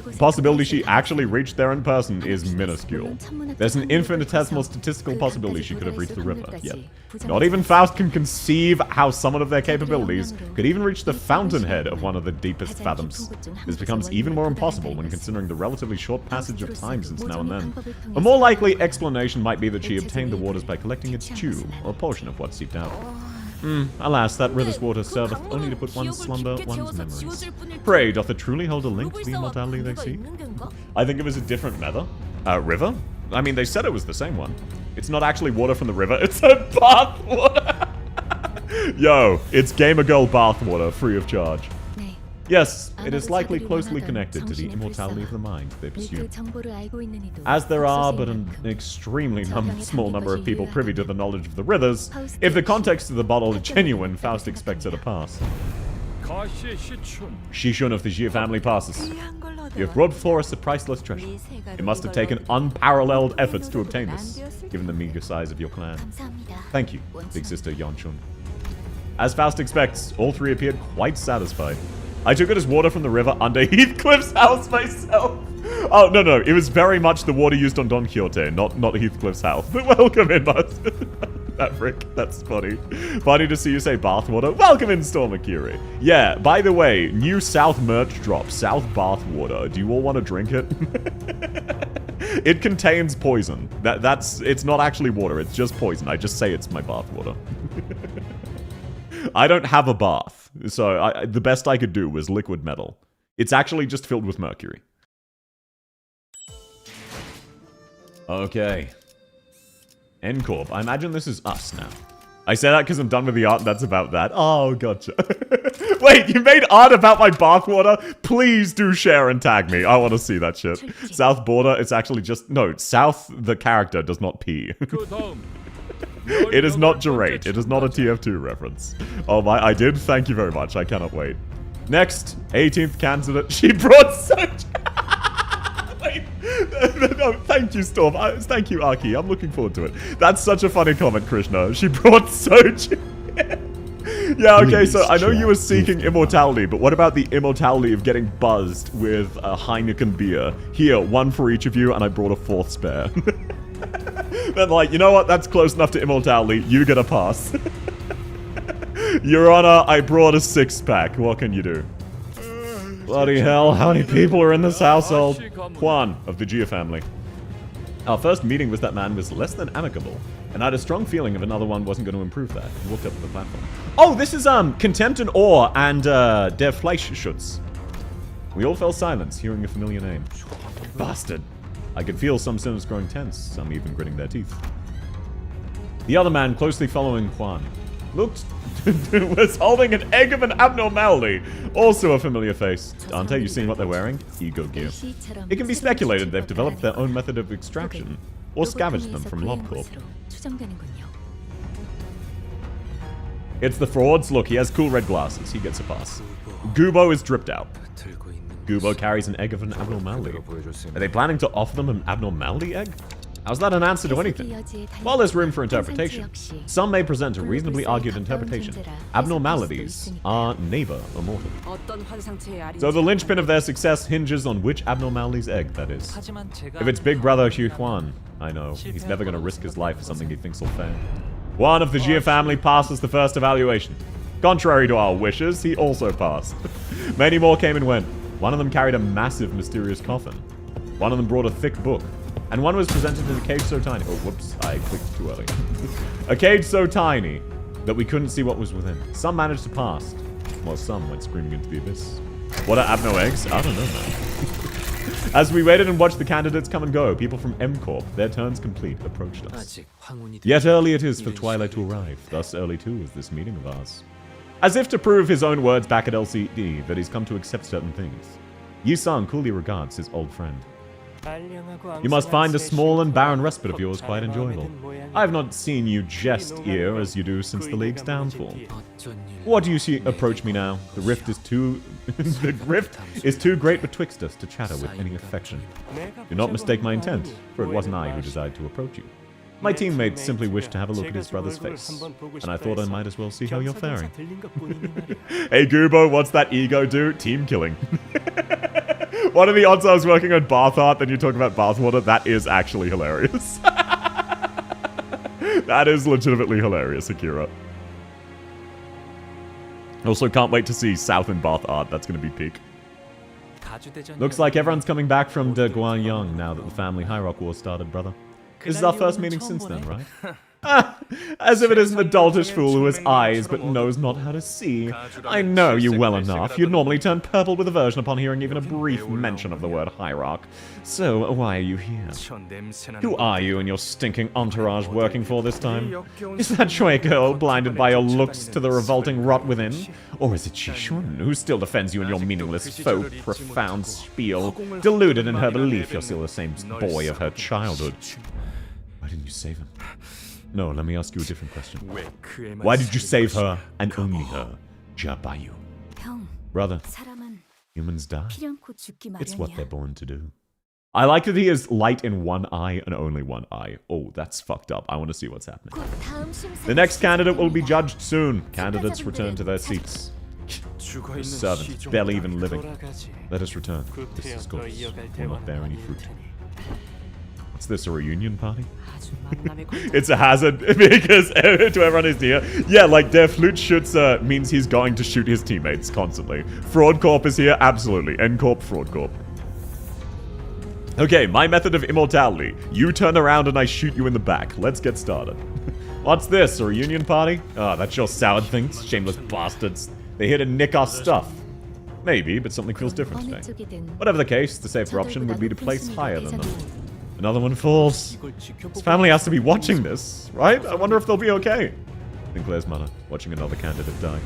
The possibility she actually reached there in person is minuscule. There's an infinitesimal statistical possibility she could have reached the river. Yep. Not even Faust can conceive how someone of their capabilities could even reach the fountainhead of one of the deepest fathoms. This becomes even more impossible when considering the relatively short passage of time since now and then. A more likely explanation might be that she obtained the waters by collecting its dew, or a portion of what seeped out. Alas, that river's water serveth only to put one slumber one's memories. Pray, doth it truly hold a link to the immortality they seek? I think it was a different river? I mean, they said it was the same one. It's not actually water from the river, it's a bath water! Yo, it's Gamer Girl bath water, free of charge. Yes, it is likely closely connected to the immortality of the mind they pursue. As there are but an extremely small number of people privy to the knowledge of the rivers, if the context of the bottle is genuine, Faust expects her to pass. Shishun of the Jia family passes. You have brought for us a priceless treasure. It must have taken unparalleled efforts to obtain this, given the meager size of your clan. Thank you, big sister Yeonchun. As Faust expects, all three appeared quite satisfied. I took it as water from the river under Heathcliff's house myself. Oh, no. It was very much the water used on Don Quixote, not Heathcliff's house. But welcome in, Maverick. That's funny. Funny to see you say bathwater. Welcome in, Storm Akiri. Yeah, by the way, new South merch drop. South bathwater. Do you all want to drink it? It contains poison. It's not actually water. It's just poison. I just say it's my bathwater. I don't have a bath, so the best I could do was liquid metal. It's actually just filled with mercury. Okay. N-Corp. I imagine this is us now. I say that because I'm done with the art and that's about that. Oh, gotcha. Wait, you made art about my bathwater? Please do share and tag me. I want to see that shit. South border, it's actually just... No, South, the character, does not pee. It is not Gerate. It is not a TF2 reference. Oh my, I did? Thank you very much. I cannot wait. Next, 18th candidate. She brought such... Wait. No, thank you, Storm. Thank you, Aki. I'm looking forward to it. That's such a funny comment, Krishna. She brought Soju. Yeah, okay, so I know you were seeking immortality, but what about the immortality of getting buzzed with a Heineken beer? Here, one for each of you, and I brought a fourth spare. Then like, you know what? That's close enough to immortality. You get a pass. Your Honor, I brought a six-pack. What can you do? Bloody hell, how many people are in this household? Juan, of the Gia family. Our first meeting with that man was less than amicable, and I had a strong feeling if another one wasn't going to improve that. He walked up to the platform. Oh, this is, Contempt and Awe and, Der Fleischschutz. We all fell silent, hearing a familiar name. Bastard. I could feel some sinners growing tense, some even gritting their teeth. The other man, closely following Juan, looked... was holding an egg of an abnormality. Also a familiar face. Dante, you seeing what they're wearing? Ego gear. It can be speculated they've developed their own method of extraction, or scavenged them from LobCorp. It's the frauds. Look, he has cool red glasses. He gets a pass. Gubo is dripped out. Gubo carries an egg of an abnormality. Are they planning to offer them an abnormality egg? How's that an answer to anything? While there's room for interpretation, some may present a reasonably argued interpretation. Abnormalities are neighbor or mortal. So the linchpin of their success hinges on which abnormality's egg that is. If it's Big Brother Hugh Juan, I know, he's never going to risk his life for something he thinks will fail. One of the Gia family passes the first evaluation. Contrary to our wishes, he also passed. Many more came and went. One of them carried a massive, mysterious coffin. One of them brought a thick book. And one was presented in a cage so tiny... Oh, whoops. I clicked too early. A cage so tiny that we couldn't see what was within. Some managed to pass, while some went screaming into the abyss. What are abno eggs? I don't know, man. As we waited and watched the candidates come and go, people from M-Corp, their turns complete, approached us. Yet early it is for twilight to arrive. Thus early too is this meeting of ours. As if to prove his own words back at LCD that he's come to accept certain things. Yi-san coolly regards his old friend. You must find the small and barren respite of yours quite enjoyable. I have not seen you jest here as you do since the League's downfall. What do you see approach me now? The rift is too... the rift is too great betwixt us to chatter with any affection. Do not mistake my intent, for it wasn't I who desired to approach you. My teammate simply wished to have a look at his brother's face, and I thought I might as well see how you're faring. Hey Goobo, what's that ego do? Team killing. What are the odds I was working on bath art, then you talk about bathwater? That is actually hilarious. That is legitimately hilarious, Akira. Also, can't wait to see South and bath art. That's going to be peak. Looks like everyone's coming back from De Guanyang now that the family Hyrock War started, brother. This is our first meeting since then, right? As if it is an adultish fool who has eyes but knows not how to see. I know you well enough. You'd normally turn purple with aversion upon hearing even a brief mention of the word Hyrock. So, why are you here? Who are you and your stinking entourage working for this time? Is that Shui girl blinded by your looks to the revolting rot within? Or is it Shishun, who still defends you in your meaningless, faux, profound spiel, deluded in her belief you're still the same boy of her childhood? Why didn't you save him? No, let me ask you a different question. Why did you save her, and only her? Jabayu. Brother, humans die. It's what they're born to do. I like that he has light in one eye and only one eye. Oh, that's fucked up. I want to see what's happening. The next candidate will be judged soon. Candidates return to their seats. Servants, barely even living. Let us return. This discourse will not bear any fruit. What's this, a reunion party? It's a hazard because to everyone who's here. Yeah, like their flute shoots means he's going to shoot his teammates constantly. Fraud Corp is here, absolutely. N Corp, Fraud Corp. Okay, my method of immortality. You turn around and I shoot you in the back. Let's get started. What's this, a reunion party? Oh, that's your soured things, shameless bastards. They're here to nick our stuff. Maybe, but something feels different today. Whatever the case, the safer option would be to place higher than them. Another one falls. His family has to be watching this, right? I wonder if they'll be okay. Sinclair's mother, watching another candidate die.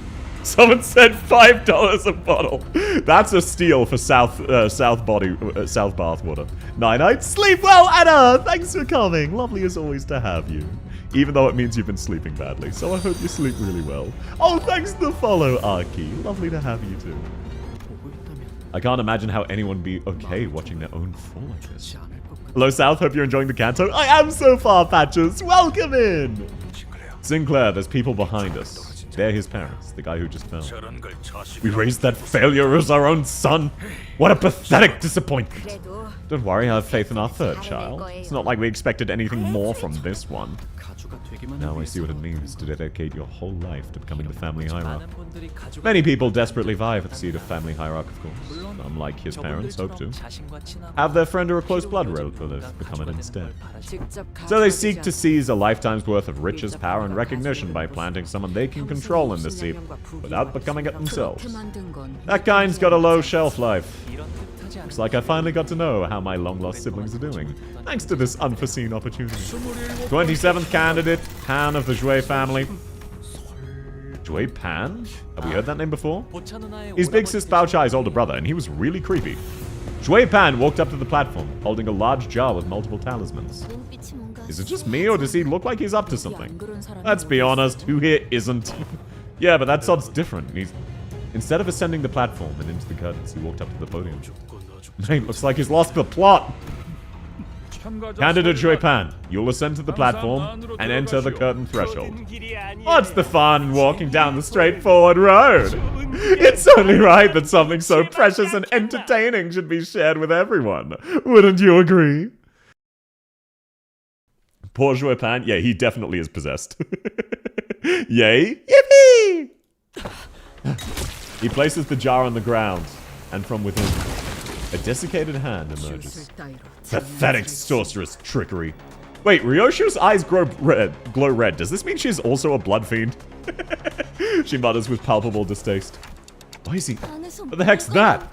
Someone said $5 a bottle. That's a steal for South Bathwater. Night-night. Sleep well, Anna! Thanks for coming. Lovely as always to have you. Even though it means you've been sleeping badly, so I hope you sleep really well. Oh, thanks for the follow, Arky. Lovely to have you too. I can't imagine how anyone would be okay watching their own fall like this. Hello, South. Hope you're enjoying the Canto. I am so far, Patches. Welcome in. Sinclair, there's people behind us. They're his parents, the guy who just fell. We raised that failure as our own son. What a pathetic disappointment. Don't worry, I have faith in our third child. It's not like we expected anything more from this one. Now I see what it means to dedicate your whole life to becoming the family hierarch. Many people desperately vie for the seat of family hierarch, of course. Unlike his parents, hope to. Have their friend or a close blood relative become it instead. So they seek to seize a lifetime's worth of riches, power, and recognition by planting someone they can control in the seat without becoming it themselves. That kind's got a low shelf life. Looks like I finally got to know how my long-lost siblings are doing, thanks to this unforeseen opportunity. 27th candidate, Pan of the Jue family. Jue Pan? Have we heard that name before? He's Big Sis Bao Chai's older brother, and he was really creepy. Jue Pan walked up to the platform, holding a large jar with multiple talismans. Is it just me, or does he look like he's up to something? Let's be honest, who here isn't? Yeah, but that sod's different. Instead of ascending the platform and into the curtains, he walked up to the podium. Mate, looks like he's lost the plot. Candidate Jue Pan, you'll ascend to the platform and enter the curtain threshold. What's the fun in walking down the straightforward road? It's only right that something so precious and entertaining should be shared with everyone. Wouldn't you agree? Poor Jue Pan, yeah, he definitely is possessed. Yay! Yippee! He places the jar on the ground, and from within, a desiccated hand emerges. Pathetic sorceress trickery. Wait, Ryoshu's eyes glow red. Does this mean she's also a blood fiend? She mutters with palpable distaste. Why is he... What the heck's that?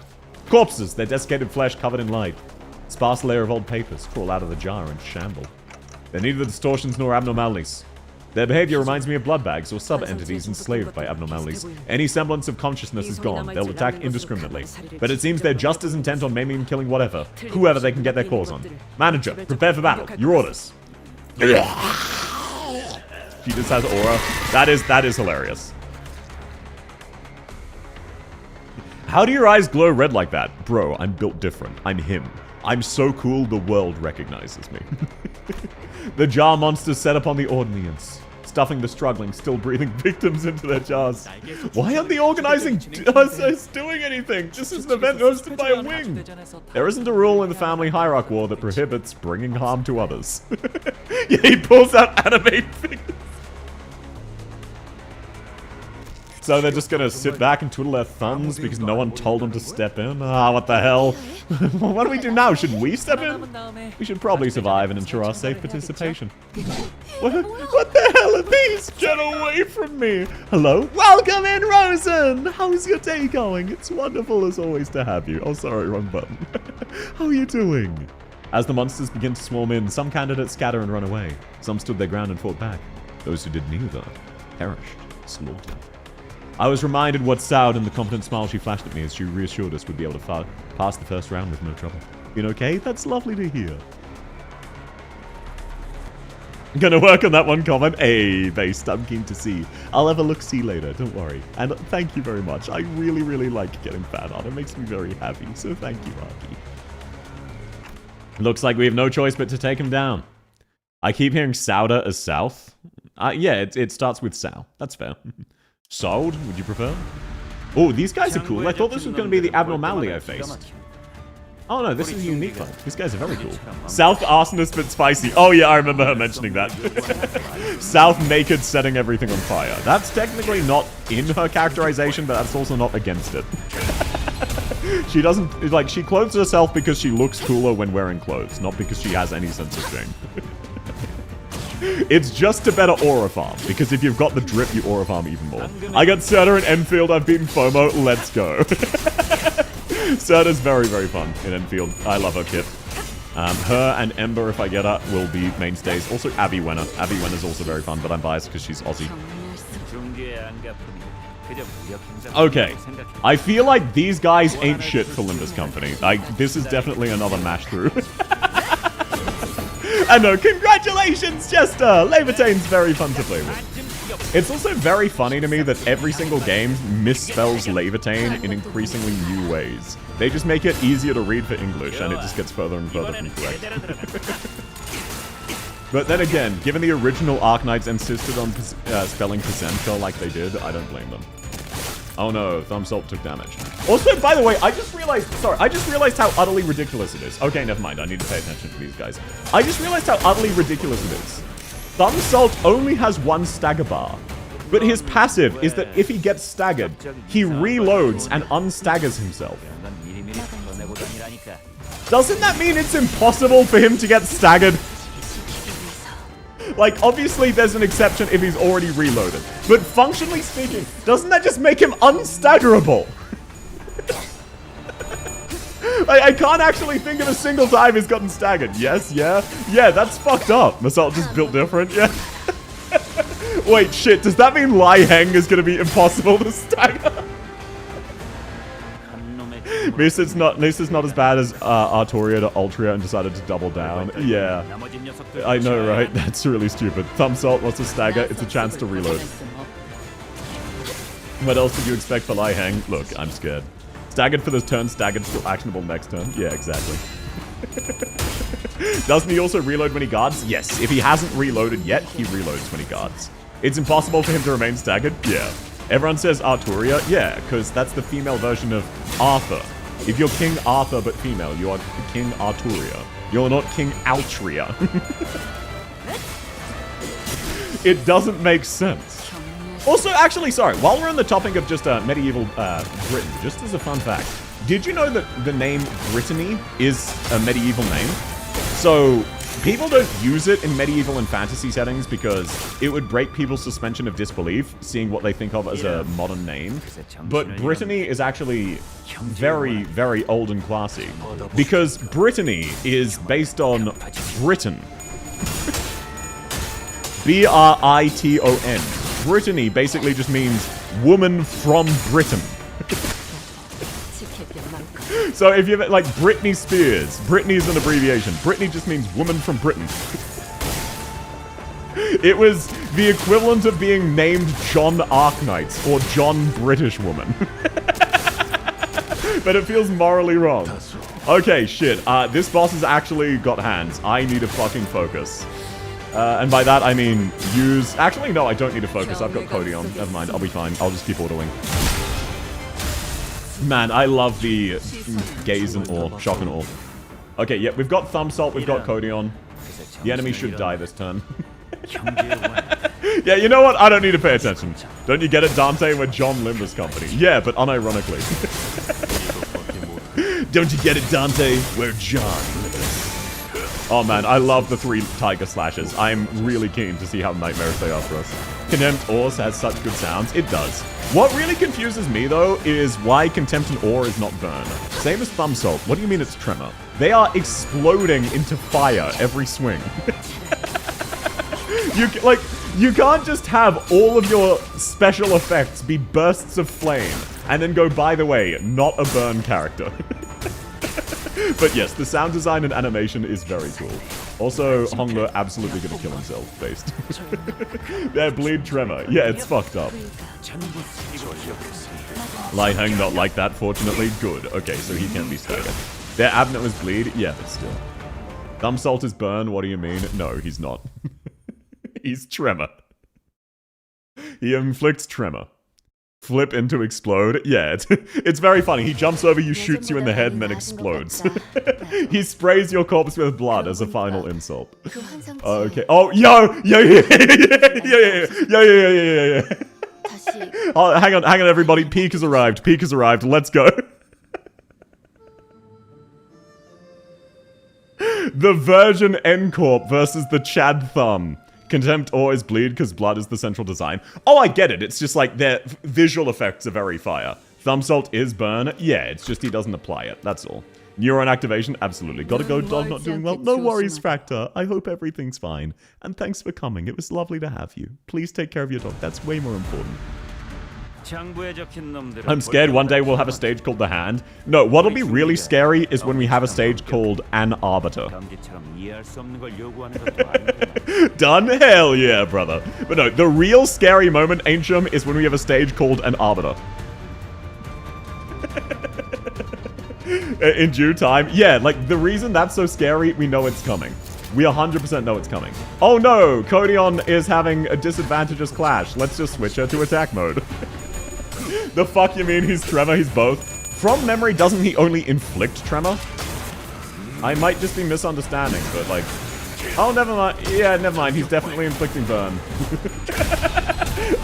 Corpses, their desiccated flesh covered in light. Sparse layer of old papers crawl out of the jar and shamble. They're neither distortions nor abnormalities. Their behavior reminds me of blood bags or sub-entities enslaved by abnormalities. Any semblance of consciousness is gone. They'll attack indiscriminately. But it seems they're just as intent on maiming and killing whoever they can get their claws on. Manager, prepare for battle. Your orders. She just has aura. That is hilarious. How do your eyes glow red like that? Bro, I'm built different. I'm him. I'm so cool the world recognizes me. The jar monsters set upon the audience, stuffing the struggling, still breathing victims into their jars. Why aren't the organizing us doing anything? This is an event hosted by a wing. There isn't a rule in the family hierarchy war that prohibits bringing harm to others. Yeah, he pulls out anime figures. So they're just gonna sit back and twiddle their thumbs because no one told them to step in? Ah, what the hell? What do we do now? Should we step in? We should probably survive and ensure our safe participation. What the hell are these? Get away from me! Hello? Welcome in, Rosen! How's your day going? It's wonderful as always to have you. Oh, sorry, wrong button. How are you doing? As the monsters begin to swarm in, some candidates scatter and run away. Some stood their ground and fought back. Those who did neither perished, slaughtered. I was reminded what sound and the confident smile she flashed at me as she reassured us we'd be able to pass the first round with no trouble. You okay? That's lovely to hear. Gonna work on that one comment. Hey, based, I'm keen to see. I'll have a look-see later, don't worry. And thank you very much. I really, really like getting fan art. It makes me very happy, so thank you, Arky. Looks like we have no choice but to take him down. I keep hearing Sauda as South. Yeah, it starts with Sal. That's fair. Sold, would you prefer? Oh, these guys are cool. I thought this was going to be the abnormality I faced. Oh no, this is a unique one. These guys are very cool. South arsonist but spicy. Oh yeah, I remember her mentioning that. South naked setting everything on fire. That's technically not in her characterization, but that's also not against it. She doesn't, like, she clothes herself because she looks cooler when wearing clothes, not because she has any sense of shame. It's just to better aura farm, because if you've got the drip, you aura farm even more. I got Serta in Enfield, I've beaten FOMO, let's go. Serta's very, very fun in Enfield. I love her kit. Her and Ember, if I get her, will be mainstays. Also Abby Wenner. Abby Wenner's also very fun, but I'm biased because she's Aussie. Okay, I feel like these guys ain't shit for Limber's company. This is definitely another mash through. I know, congratulations, Jester! Levitane's very fun to play with. It's also very funny to me that every single game misspells Levitane in increasingly new ways. They just make it easier to read for English, and it just gets further and further from correct. But then again, given the original Arknights insisted on spelling Pazenka like they did, I don't blame them. Oh no, Thumbsalt took damage. Also, by the way, I just realized how utterly ridiculous it is. Okay, never mind, I need to pay attention to these guys. I just realized how utterly ridiculous it is. Thumbsalt only has one stagger bar, but his passive is that if he gets staggered, he reloads and unstaggers himself. Doesn't that mean it's impossible for him to get staggered? Like, obviously there's an exception if he's already reloaded. But functionally speaking, doesn't that just make him unstaggerable? I can't actually think of a single time he's gotten staggered. Yes, yeah. Yeah, that's fucked up. Masalt just built different, yeah. Wait, shit, does that mean Lai Heng is gonna be impossible to stagger? This is not as bad as Arturia to Ultria and decided to double down. Yeah. I know, right? That's really stupid. Thumbsalt wants to stagger. It's a chance to reload. What else did you expect for Lai Heng? Look, I'm scared. Staggered for this turn, staggered still actionable next turn. Yeah, exactly. Doesn't he also reload when he guards? Yes. If he hasn't reloaded yet, he reloads when he guards. It's impossible for him to remain staggered? Yeah. Everyone says Arturia? Yeah, because that's the female version of Arthur. If you're King Arthur but female, you are King Arturia. You're not King Altria. It doesn't make sense. Also, actually, sorry, while we're on the topic of just medieval Britain, just as a fun fact, did you know that the name Brittany is a medieval name? So, people don't use it in medieval and fantasy settings because it would break people's suspension of disbelief, seeing what they think of as a modern name. But Brittany is actually very, very old and classy. Because Brittany is based on Britain. B-R-I-T-O-N. Brittany basically just means woman from Britain. So if you're like Britney Spears, Britney is an abbreviation. Britney just means woman from Britain. It was the equivalent of being named John Arknights or John British Woman. But it feels morally wrong. Okay, shit. This boss has actually got hands. I need to fucking focus. And by that, I mean use... Actually, no, I don't need to focus. I've got Cody on. Never mind. I'll be fine. I'll just keep autoing. Man, I love the gaze and awe. Shock and awe. Okay, yeah, we've got Thumb Salt. We've got Cody on. The enemy should die this turn. Yeah, you know what? I don't need to pay attention. Don't you get it, Dante? We're John Limber's company. Yeah, but unironically. Don't you get it, Dante? We're John Limber. Oh man, I love the 3 Tiger Slashes. I'm really keen to see how nightmarish they are for us. Contempt Ores has such good sounds. It does. What really confuses me, though, is why Contempt and Ore is not Burn. Same as Thumb Salt. What do you mean it's Tremor? They are exploding into fire every swing. You can't just have all of your special effects be bursts of flame, and then go, by the way, not a Burn character. But yes, the sound design and animation is very cool. Also, Hongler absolutely gonna kill himself, based. Their bleed tremor. Yeah, it's fucked up. Lai Heng not like that, fortunately. Good. Okay, so he can't be staggered. Their Abnett was bleed? Yeah, but still. Thumb Salt is Burn, what do you mean? No, he's not. He's Tremor. He inflicts Tremor. Flip into explode. Yeah, it's very funny. He jumps over you, shoots you in the head, and then explodes. He sprays your corpse with blood as a final insult. Okay. Oh, yo! Yeah. Oh, hang on, everybody. Peak has arrived. Let's go. The Virgin N-Corp versus the Chad Thumb. Contempt always bleed because blood is the central design. Oh, I get it. It's just like their visual effects are very fire. Thumb Salt is Burn. Yeah, it's just he doesn't apply it. That's all. Neuron activation? Absolutely. Gotta go, dog not doing well. No worries, Fractor. I hope everything's fine. And thanks for coming. It was lovely to have you. Please take care of your dog. That's way more important. I'm scared one day we'll have a stage called The Hand. No, what'll be really scary is when we have a stage called An Arbiter. Done? Hell yeah, brother. But no, the real scary moment, Ancient, is when we have a stage called An Arbiter. In due time. Yeah, like, the reason that's so scary, we know it's coming. We 100% know it's coming. Oh no, Codion is having a disadvantageous clash. Let's just switch her to attack mode. The fuck you mean he's Tremor? He's both. From memory, doesn't he only inflict Tremor? I might just be misunderstanding, but like... Oh, never mind. Yeah, never mind. He's definitely inflicting Burn.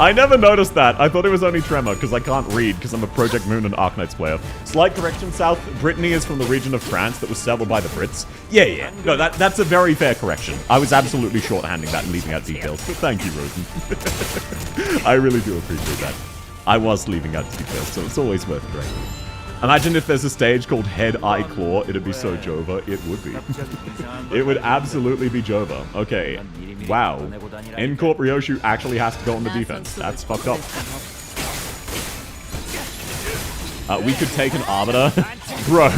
I never noticed that. I thought it was only Tremor, because I can't read, because I'm a Project Moon and Arknights player. Slight correction, South. Brittany is from the region of France that was settled by the Brits. Yeah. No, that's a very fair correction. I was absolutely shorthanding that and leaving out details, but thank you, Rosen. I really do appreciate that. I was leaving out details, so it's always worth correcting. Imagine if there's a stage called Head, Eye, Claw. It'd be so Jova. It would be. It would absolutely be Jova. Okay. Wow. N-Corp Ryoshu actually has to go on the defense. That's fucked up. We could take an Arbiter. Bro.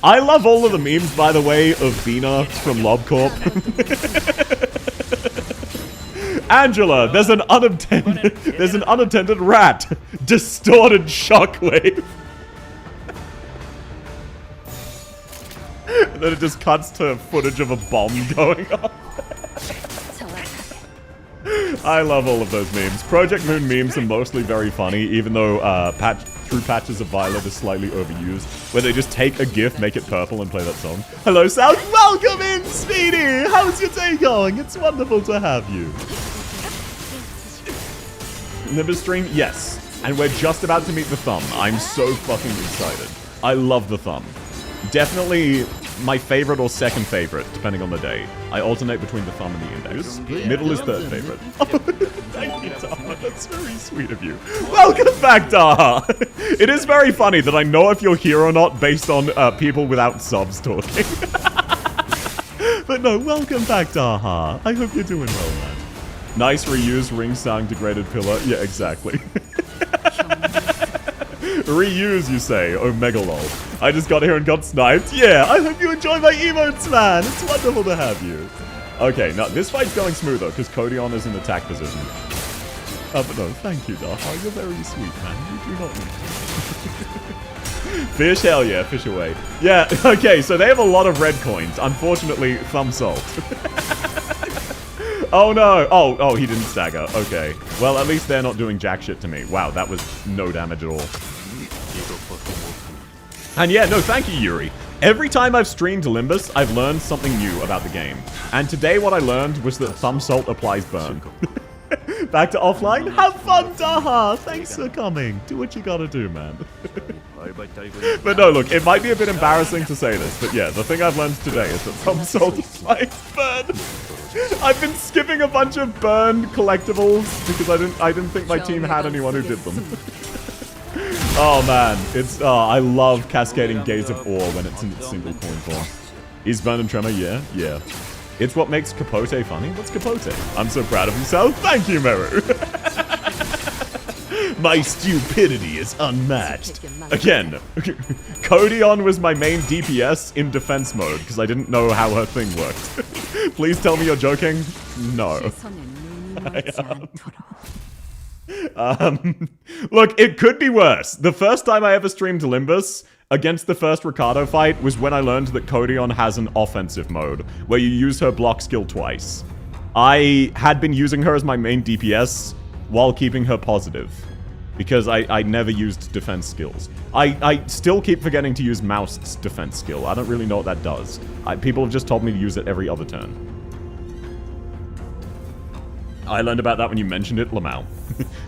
I love all of the memes, by the way, of Bina from LobCorp. Angela, there's an unattended rat. Distorted shockwave. And then it just cuts to footage of a bomb going on. I love all of those memes. Project Moon memes are mostly very funny, even though True Patches of Violet is slightly overused, where they just take a GIF, make it purple, and play that song. Hello, South. Welcome in, Speedy. How's your day going? It's wonderful to have you. Nimbus stream? Yes. And we're just about to meet the Thumb. I'm so fucking excited. I love the Thumb. Definitely my favorite or second favorite, depending on the day. I alternate between the Thumb and the Index. Middle is third favorite. Oh, thank you, Daha. That's very sweet of you. Welcome back, Daha. It is very funny that I know if you're here or not based on people without subs talking. But no, welcome back, Daha. I hope you're doing well, man. Nice reuse ring sound degraded pillar. Yeah, exactly. Reuse, you say? Oh, megalol. I just got here and got sniped. Yeah, I hope you enjoy my emotes, man. It's wonderful to have you. Okay, now this fight's going smooth, though, because Codion is in attack position. But no, thank you, Daha. You're very sweet, man. You do not need to. Fish, hell yeah, fish away. Yeah, okay, so they have a lot of red coins. Unfortunately, thumb salt. Oh no! Oh, he didn't stagger. Okay. Well, at least they're not doing jack shit to me. Wow, that was no damage at all. And yeah, no, thank you, Yuri. Every time I've streamed Limbus, I've learned something new about the game. And today what I learned was that thumb salt applies burn. Back to offline. Have fun, Daha! Thanks for coming. Do what you gotta do, man. But no, look, it might be a bit embarrassing to say this, but yeah, the thing I've learned today is that thumb salt applies burn. I've been skipping a bunch of burn collectibles because I didn't think my team had anyone who did them. Oh man, I love cascading Gaze of Awe when it's in its single coin form. Is burn and tremor? Yeah. It's what makes Capote funny. What's Capote? I'm so proud of himself. Thank you, Meru. My stupidity is unmatched. Again, Codion was my main DPS in defense mode because I didn't know how her thing worked. Please tell me you're joking. No. Look, it could be worse. The first time I ever streamed Limbus against the first Ricardo fight was when I learned that Codion has an offensive mode where you use her block skill twice. I had been using her as my main DPS while keeping her positive because I never used defense skills. I still keep forgetting to use Mouse's defense skill. I don't really know what that does. People have just told me to use it every other turn. I learned about that when you mentioned it, Lamau.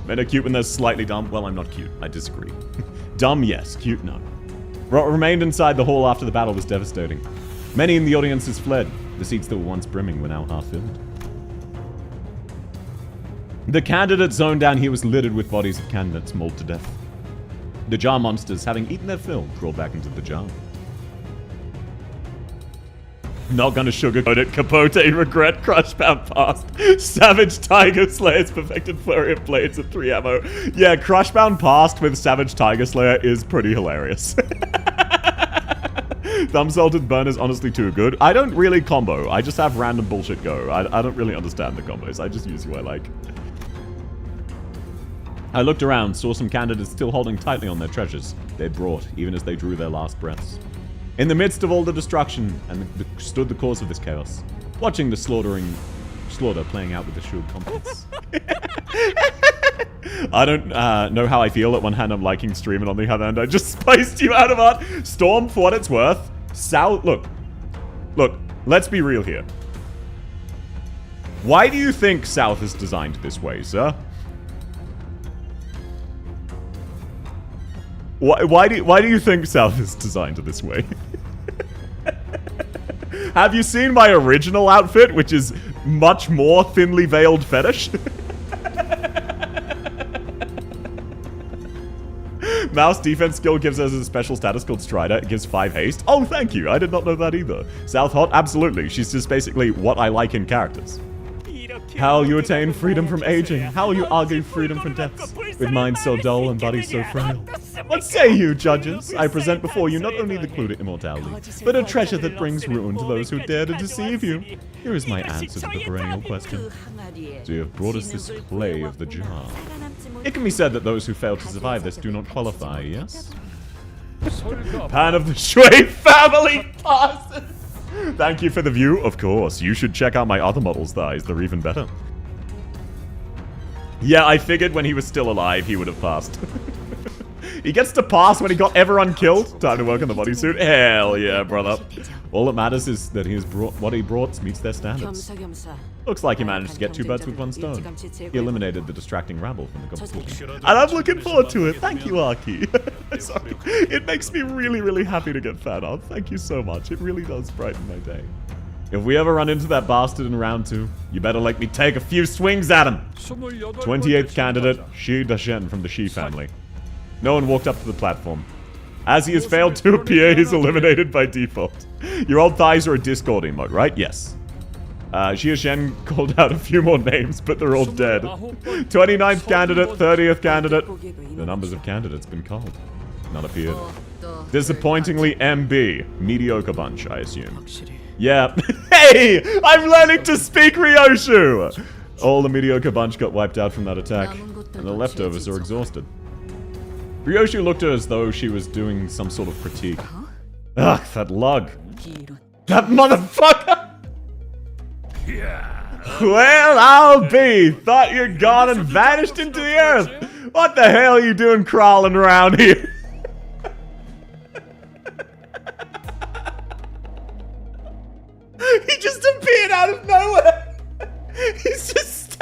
Men are cute when they're slightly dumb. Well, I'm not cute. I disagree. Dumb, yes. Cute, no. What remained inside the hall after the battle was devastating. Many in the audiences fled. The seats that were once brimming were now half-filled. The candidate zone down here was littered with bodies of candidates mauled to death. The jar monsters, having eaten their fill, crawled back into the jar. Not gonna sugarcoat it. Capote, regret, Crushbound past. Savage Tiger Slayer's perfected flurry of blades at 3 ammo. Yeah, Crushbound past with Savage Tiger Slayer is pretty hilarious. Thumb Salted Burn is honestly too good. I don't really combo. I just have random bullshit go. I don't really understand the combos. I just use who I like. I looked around, saw some candidates still holding tightly on their treasures they'd brought, even as they drew their last breaths. In the midst of all the destruction, stood the cause of this chaos, watching the slaughter playing out with assured confidence. I don't know how I feel. At one hand, I'm liking streaming. On the other hand, I just spiced you out of art. Storm, for what it's worth. Look, let's be real here. Why do you think South is designed this way, sir? Why do you think South is designed this way? Have you seen my original outfit, which is much more thinly veiled fetish? Mouse defense skill gives us a special status called Strider. It gives 5 haste. Oh, thank you. I did not know that either. South hot? Absolutely. She's just basically what I like in characters. How will you attain freedom from aging? How will you argue freedom from deaths? With minds so dull and bodies so frail. What say you, judges? I present before you not only the clue to immortality, but a treasure that brings ruin to those who dare to deceive you. Here is my answer to the perennial question. So you have brought us this clay of the jar. It can be said that those who fail to survive this do not qualify, yes? Pan of the Shui family passes! Thank you for the view. Of course, you should check out my other models' thighs. They're even better. Yeah, I figured when he was still alive, he would have passed. He gets to pass when he got everyone killed. Time to work on the bodysuit. Hell yeah, brother. All that matters is that what he brought meets their standards. Looks like he managed to get 2 birds with 1 stone. He eliminated the distracting rabble from the competition. And I'm looking forward to it. Thank you, Arky. Sorry. It makes me really, really happy to get fan art. Thank you so much. It really does brighten my day. If we ever run into that bastard in round 2, you better let me take a few swings at him. 28th candidate, Shi Dashen from the Shi family. No one walked up to the platform. As he has failed to appear, he's eliminated by default. Your old thighs are a Discord emote, right? Yes. Xia Shen called out a few more names, but they're all dead. 29th candidate, 30th candidate. The numbers of candidates been called. None appeared. Disappointingly, MB. Mediocre bunch, I assume. Yeah. Hey! I'm learning to speak Ryoshu! All the mediocre bunch got wiped out from that attack. and the leftovers are exhausted. Ryoshi looked at her as though she was doing some sort of critique. Ugh, that lug. That motherfucker! Well, I'll be. Thought you'd gone and vanished into the earth. What the hell are you doing crawling around here? He just appeared out of nowhere. He's just...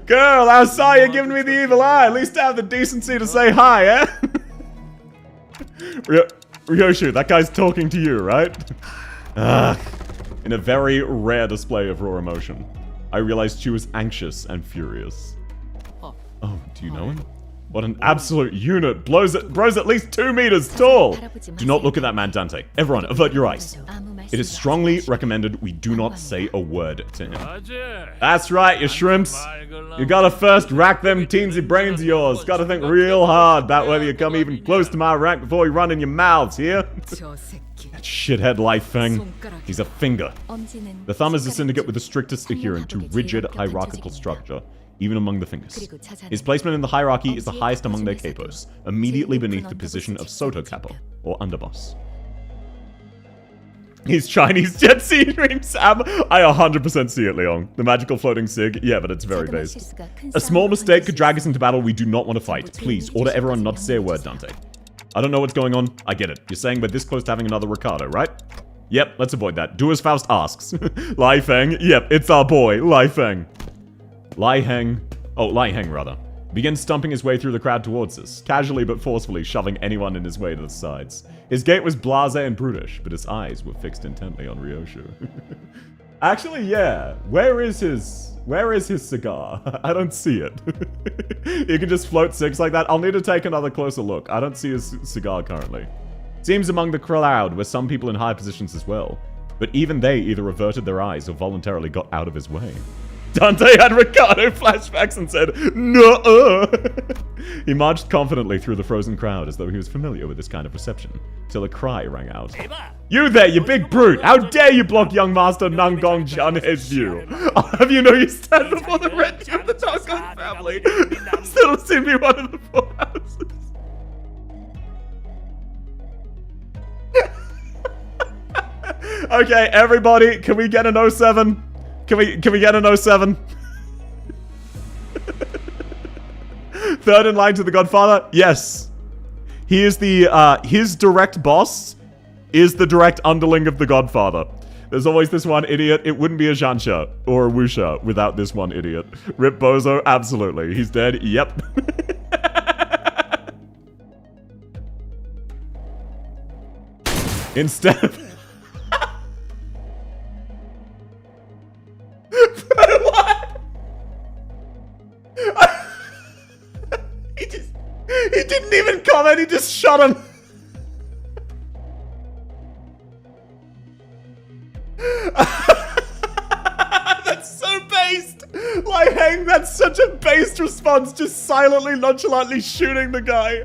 Girl, I saw you giving me the evil eye. At least have the decency to say hi, eh? Ryoshi, that guy's talking to you, right? In a very rare display of raw emotion, I realized she was anxious and furious. Oh, do you know him? What an absolute unit. Bro's at least 2 meters tall. Do not look at that man, Dante. Everyone, avert your eyes. It is strongly recommended we do not say a word to him. That's right, you shrimps. You gotta first rack them teensy brains of yours. Gotta think real hard about whether you come even close to my rank before you run in your mouths, here? That shithead life thing. He's a finger. The thumb is a syndicate with the strictest adherent to rigid hierarchical structure, even among the fingers. His placement in the hierarchy is the highest among their capos, immediately beneath the position of Soto Capo, or underboss. He's Chinese jet sea dream, Sam. I 100% see it, Leon. The magical floating sig, yeah, but it's very based. A small mistake could drag us into battle we do not want to fight. Please, order everyone not to say a word, Dante. I don't know what's going on. I get it. You're saying we're this close to having another Ricardo, right? Yep, let's avoid that. Do as Faust asks. Lai Feng. Yep, it's our boy, Lai Feng. Lai Heng rather, begins stumping his way through the crowd towards us, casually but forcefully shoving anyone in his way to the sides. His gait was blasé and brutish, but his eyes were fixed intently on Ryoshu. Actually, yeah. Where is his cigar? I don't see it. He can just float six like that. I'll need to take another closer look. I don't see his cigar currently. Seems among the crowd were some people in high positions as well, but even they either averted their eyes or voluntarily got out of his way. Dante had Ricardo flashbacks and said, "No." He marched confidently through the frozen crowd as though he was familiar with this kind of reception, till a cry rang out. "You there, you big brute! How dare you block young master Nangong Jianhe's view? I'll have you know you stand before the retinue of the Nangong family. Still see me one of the 4 houses." Okay, everybody, can we get an 07? Can we get an 07? Third in line to the Godfather? Yes. He is the, his direct boss is the direct underling of the Godfather. There's always this one idiot. It wouldn't be a Zhansha or a Wuxia without this one idiot. Rip Bozo, absolutely. He's dead, yep. Instead of... What? He didn't even comment, he just shot him. That's so based. Like, hang, that's such a based response, just silently, nonchalantly shooting the guy.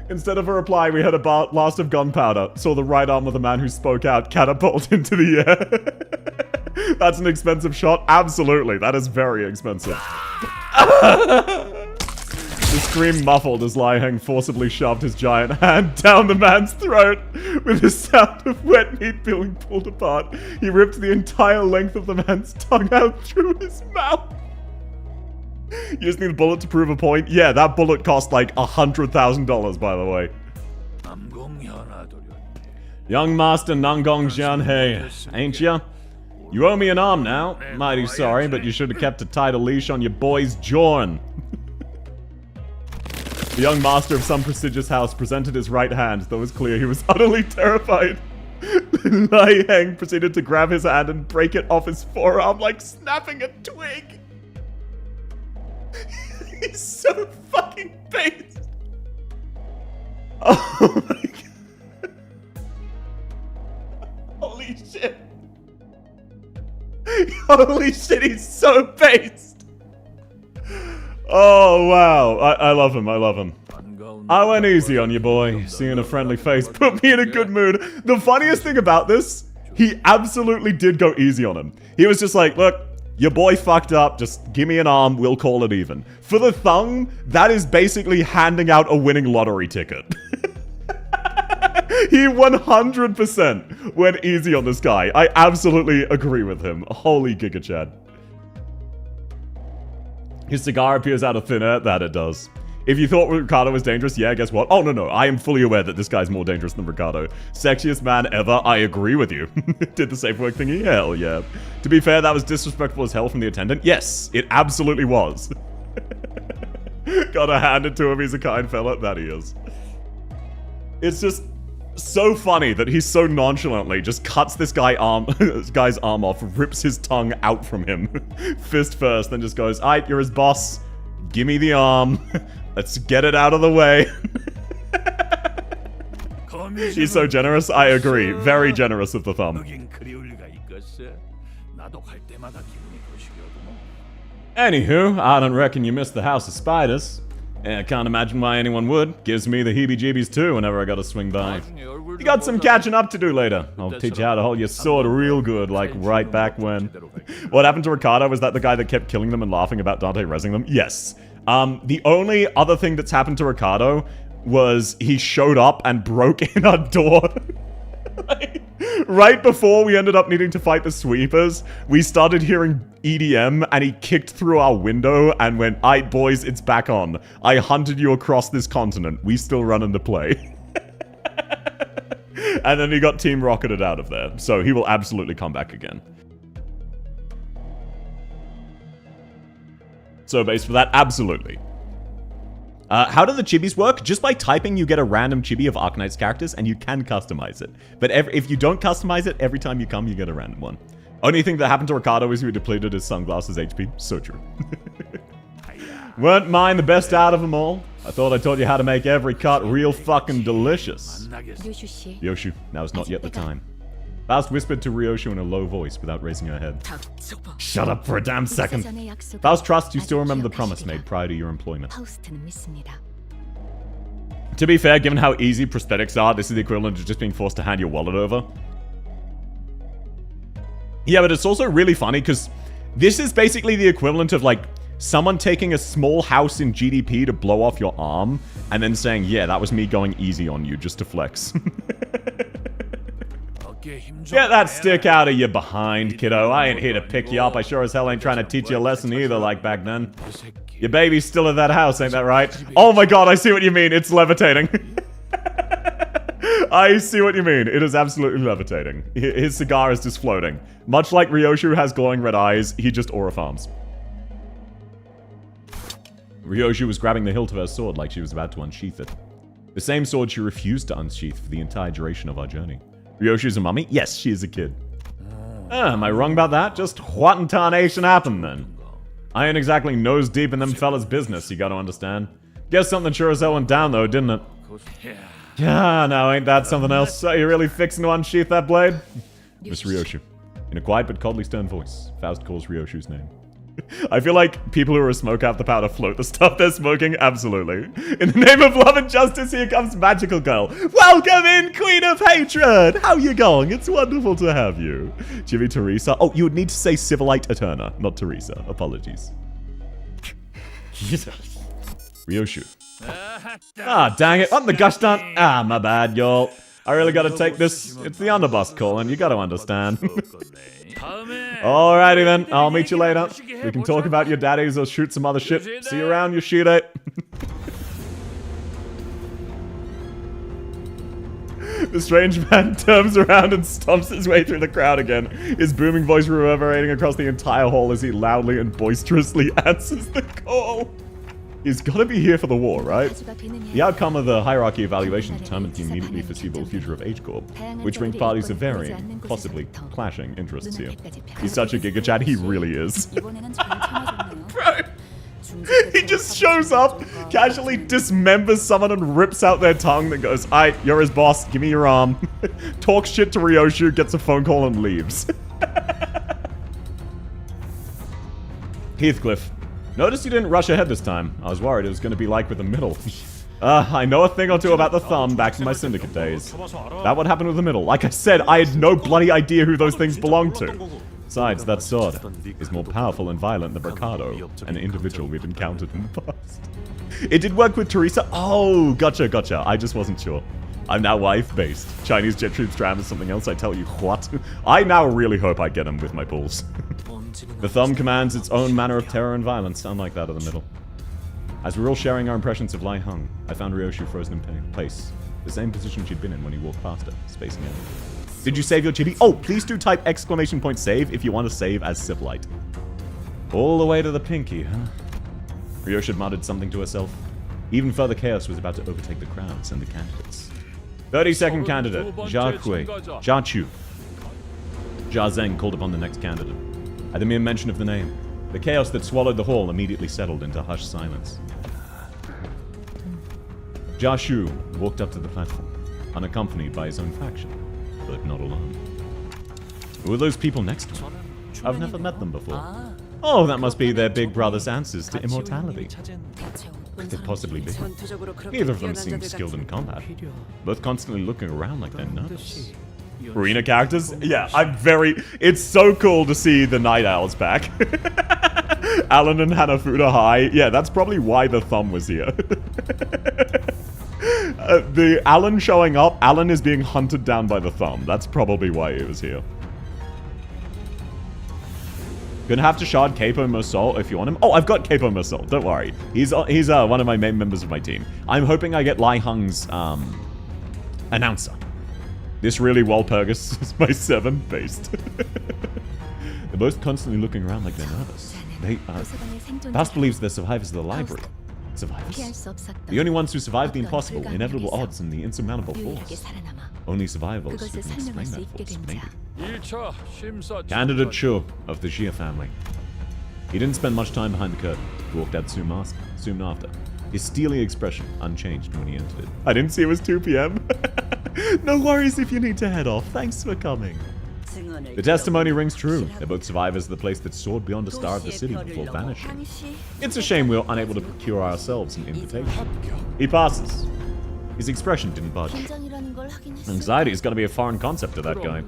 Instead of a reply, we had a blast of gunpowder. Saw the right arm of the man who spoke out catapult into the air. That's an expensive shot? Absolutely. That is very expensive. The scream muffled as Lai Heng forcibly shoved his giant hand down the man's throat. With the sound of wet meat being pulled apart, he ripped the entire length of the man's tongue out through his mouth. You just need a bullet to prove a point? Yeah, that bullet cost like $100,000, by the way. Young Master Nangong Jianhe, ain't ya? You owe me an arm now. Mighty sorry, but you should have kept a tighter leash on your boy's Jorn. The young master of some prestigious house presented his right hand, though it was clear he was utterly terrified. Lai Heng proceeded to grab his hand and break it off his forearm like snapping a twig. He's so fucking based. Oh my god. Holy shit. Holy shit, he's so based. Oh wow. I love him, I love him. I went easy on you, boy. Seeing a friendly face put me in a good mood. The funniest thing about this, he absolutely did go easy on him. He was just like, look, Your boy fucked up, just give me an arm, we'll call it even. For the thung, that is basically handing out a winning lottery ticket. He 100% went easy on this guy. I absolutely agree with him. Holy Giga Chad. His cigar appears out of thin air. That it does. If you thought Ricardo was dangerous, yeah, guess what? Oh, no. I am fully aware that this guy's more dangerous than Ricardo. Sexiest man ever. I agree with you. Did the safe work thingy? Hell yeah. To be fair, that was disrespectful as hell from the attendant. Yes, it absolutely was. Gotta hand it to him. He's a kind fella. That he is. It's just so funny that he so nonchalantly just cuts this guy's arm off, rips his tongue out from him, fist first, then just goes, "Aight, you're his boss. Give me the arm. Let's get it out of the way." He's so generous. I agree. Very generous with the thumb. Anywho, I don't reckon you missed the House of Spiders. I can't imagine why anyone would. Gives me the heebie-jeebies too whenever I gotta swing by. You got some catching up to do later. I'll teach you how to hold your sword real good, like right back when. What happened to Ricardo? Was that the guy that kept killing them and laughing about Dante rezzing them? Yes. The only other thing that's happened to Ricardo was he showed up and broke in our door. Right before we ended up needing to fight the sweepers, we started hearing EDM and he kicked through our window and went, "Aight boys, it's back on. I hunted you across this continent. We still run into play." And then he got team rocketed out of there. So he will absolutely come back again. So base for that, absolutely. How do the chibis work? Just by typing, you get a random chibi of Arcanite's characters, and you can customize it. But if you don't customize it, every time you come, you get a random one. Only thing that happened to Ricardo is we depleted his sunglasses HP. So true. Weren't mine the best out of them all? I thought I taught you how to make every cut real fucking delicious. Ryoshu, now is not yet the time. Faust whispered to Ryoshu in a low voice without raising her head. Shut up for a damn second. Faust trusts you still remember the promise made prior to your employment. To be fair, given how easy prosthetics are, this is the equivalent of just being forced to hand your wallet over. Yeah, but it's also really funny because this is basically the equivalent of like someone taking a small house in GDP to blow off your arm and then saying, "Yeah, that was me going easy on you just to flex." Get that stick out of your behind, kiddo. I ain't here to pick you up. I sure as hell ain't trying to teach you a lesson either like back then. Your baby's still at that house, ain't that right? Oh my god, I see what you mean. It's levitating. I see what you mean. It is absolutely levitating. His cigar is just floating. Much like Ryoshu has glowing red eyes, he just aura farms. Ryoshu was grabbing the hilt of her sword like she was about to unsheath it. The same sword she refused to unsheath for the entire duration of our journey. Ryoshu's a mummy? Yes, she is a kid. Am I wrong about that? Just what in tarnation happened then? I ain't exactly nose deep in them fellas' business, you gotta understand. Guess something sure as hell went down though, didn't it? Yeah, now ain't that something else? Are you really fixing to unsheath that blade? Miss Ryoshu. In a quiet but coldly stern voice, Faust calls Ryoshu's name. I feel like people who are a smoke have the power to float the stuff they're smoking. Absolutely. In the name of love and justice, here comes Magical Girl. Welcome in, Queen of Hatred. How you going? It's wonderful to have you. Chibi Teresa. Oh, you would need to say Civilite Eterna, not Teresa. Apologies. Ryoshu. Ah, dang it. I'm the gush stunt. Ah, my bad, y'all. I really gotta take this. It's the underbus calling. You gotta understand. Alrighty then, I'll meet you later. We can talk about your daddies or shoot some other shit. See you around, you shit-ate. The strange man turns around and stomps his way through the crowd again, his booming voice reverberating across the entire hall as he loudly and boisterously answers the call. He's gotta be here for the war, right? The outcome of the hierarchy evaluation determines the immediately foreseeable future of H Corp, which brings parties of varying, possibly clashing interests here. He's such a Giga Chad, he really is. Bro! He just shows up, casually dismembers someone and rips out their tongue, then goes, "Aight, you're his boss, give me your arm." Talks shit to Ryoshu, gets a phone call and leaves. Heathcliff. Notice you didn't rush ahead this time. I was worried it was going to be like with the middle. I know a thing or two about the thumb back from my syndicate days. That what happened with the middle. Like I said, I had no bloody idea who those things belonged to. Besides, that sword is more powerful and violent than Ricardo, an individual we'd encountered in the past. It did work with Teresa? Oh, gotcha. I just wasn't sure. I'm now wife-based. Chinese jet troops dram is something else, I tell you what. I now really hope I get him with my balls. The thumb commands its own manner of terror and violence, unlike that of the middle. As we're all sharing our impressions of Lai Hung, I found Ryoshu frozen in place. The same position she'd been in when he walked past her, spacing out. Did you save your chibi? Oh, please do type !save if you want to save as Civilite. All the way to the pinky, huh? Ryoshu muttered something to herself. Even further chaos was about to overtake the crowds and the candidates. 32nd candidate, Jia Chu. Jia Zheng called upon the next candidate. At the mere mention of the name, the chaos that swallowed the hall immediately settled into hushed silence. Jia Shu walked up to the platform, unaccompanied by his own faction, but not alone. Who are those people next to him? I've never met them before. Oh, that must be their big brother's answers to immortality. Could they possibly be? Neither of them seem skilled in combat, both constantly looking around like they're nervous. Arena characters? Yeah, it's so cool to see the Night Owls back. Alan and Hanafuda High. Yeah, that's probably why the thumb was here. The Alan showing up, Alan is being hunted down by the thumb. That's probably why he was here. Gonna have to shard Capo Mersol if you want him. Oh, I've got Capo Mersol. Don't worry. He's one of my main members of my team. I'm hoping I get Lai Hung's announcer. This really Walpurgis is my 7 based. They're both constantly looking around like they're nervous. Bass believes they're survivors of the library. Survivors. The only ones who survived the impossible, inevitable odds, and the insurmountable force. Only survivors who can explain that force, maybe. Candidate Chu of the Xia family. He didn't spend much time behind the curtain. He walked out soon after. His steely expression unchanged when he entered. I didn't see it was 2 p.m. No worries if you need to head off. Thanks for coming. The testimony rings true. They're both survivors of the place that soared beyond a star of the city before vanishing. It's a shame we were unable to procure ourselves an invitation. He passes. His expression didn't budge. Anxiety is going to be a foreign concept to that guy.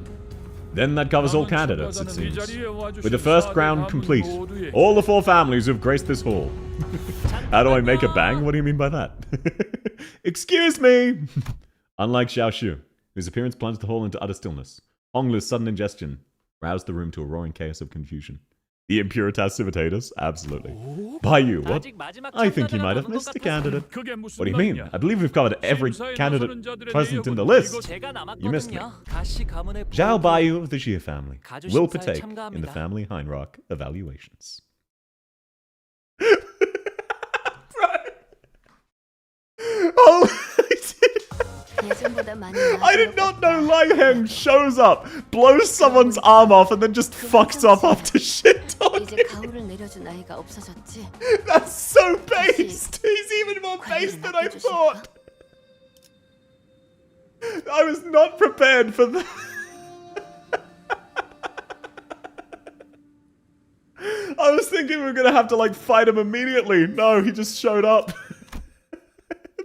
Then that covers all candidates, it seems. With the first round complete, all the 4 families who've graced this hall. How do I make a bang? What do you mean by that? Excuse me! Unlike Xiao Shu, whose appearance plunged the hall into utter stillness, Honglu's sudden ingestion roused the room to a roaring chaos of confusion. The Impuritas Civitatis? Absolutely. By you, what? I think you might have missed a candidate. What do you mean? I believe we've covered every candidate present in the list. You missed me. Zhao Baiyu of the Xia family will partake in the family Heinrock evaluations. Oh, I did not know Lai Heng shows up, blows someone's arm off, and then just fucks off after shit talking. That's so based. He's even more based than I thought. I was not prepared for that. I was thinking we were gonna have to like fight him immediately. No, he just showed up.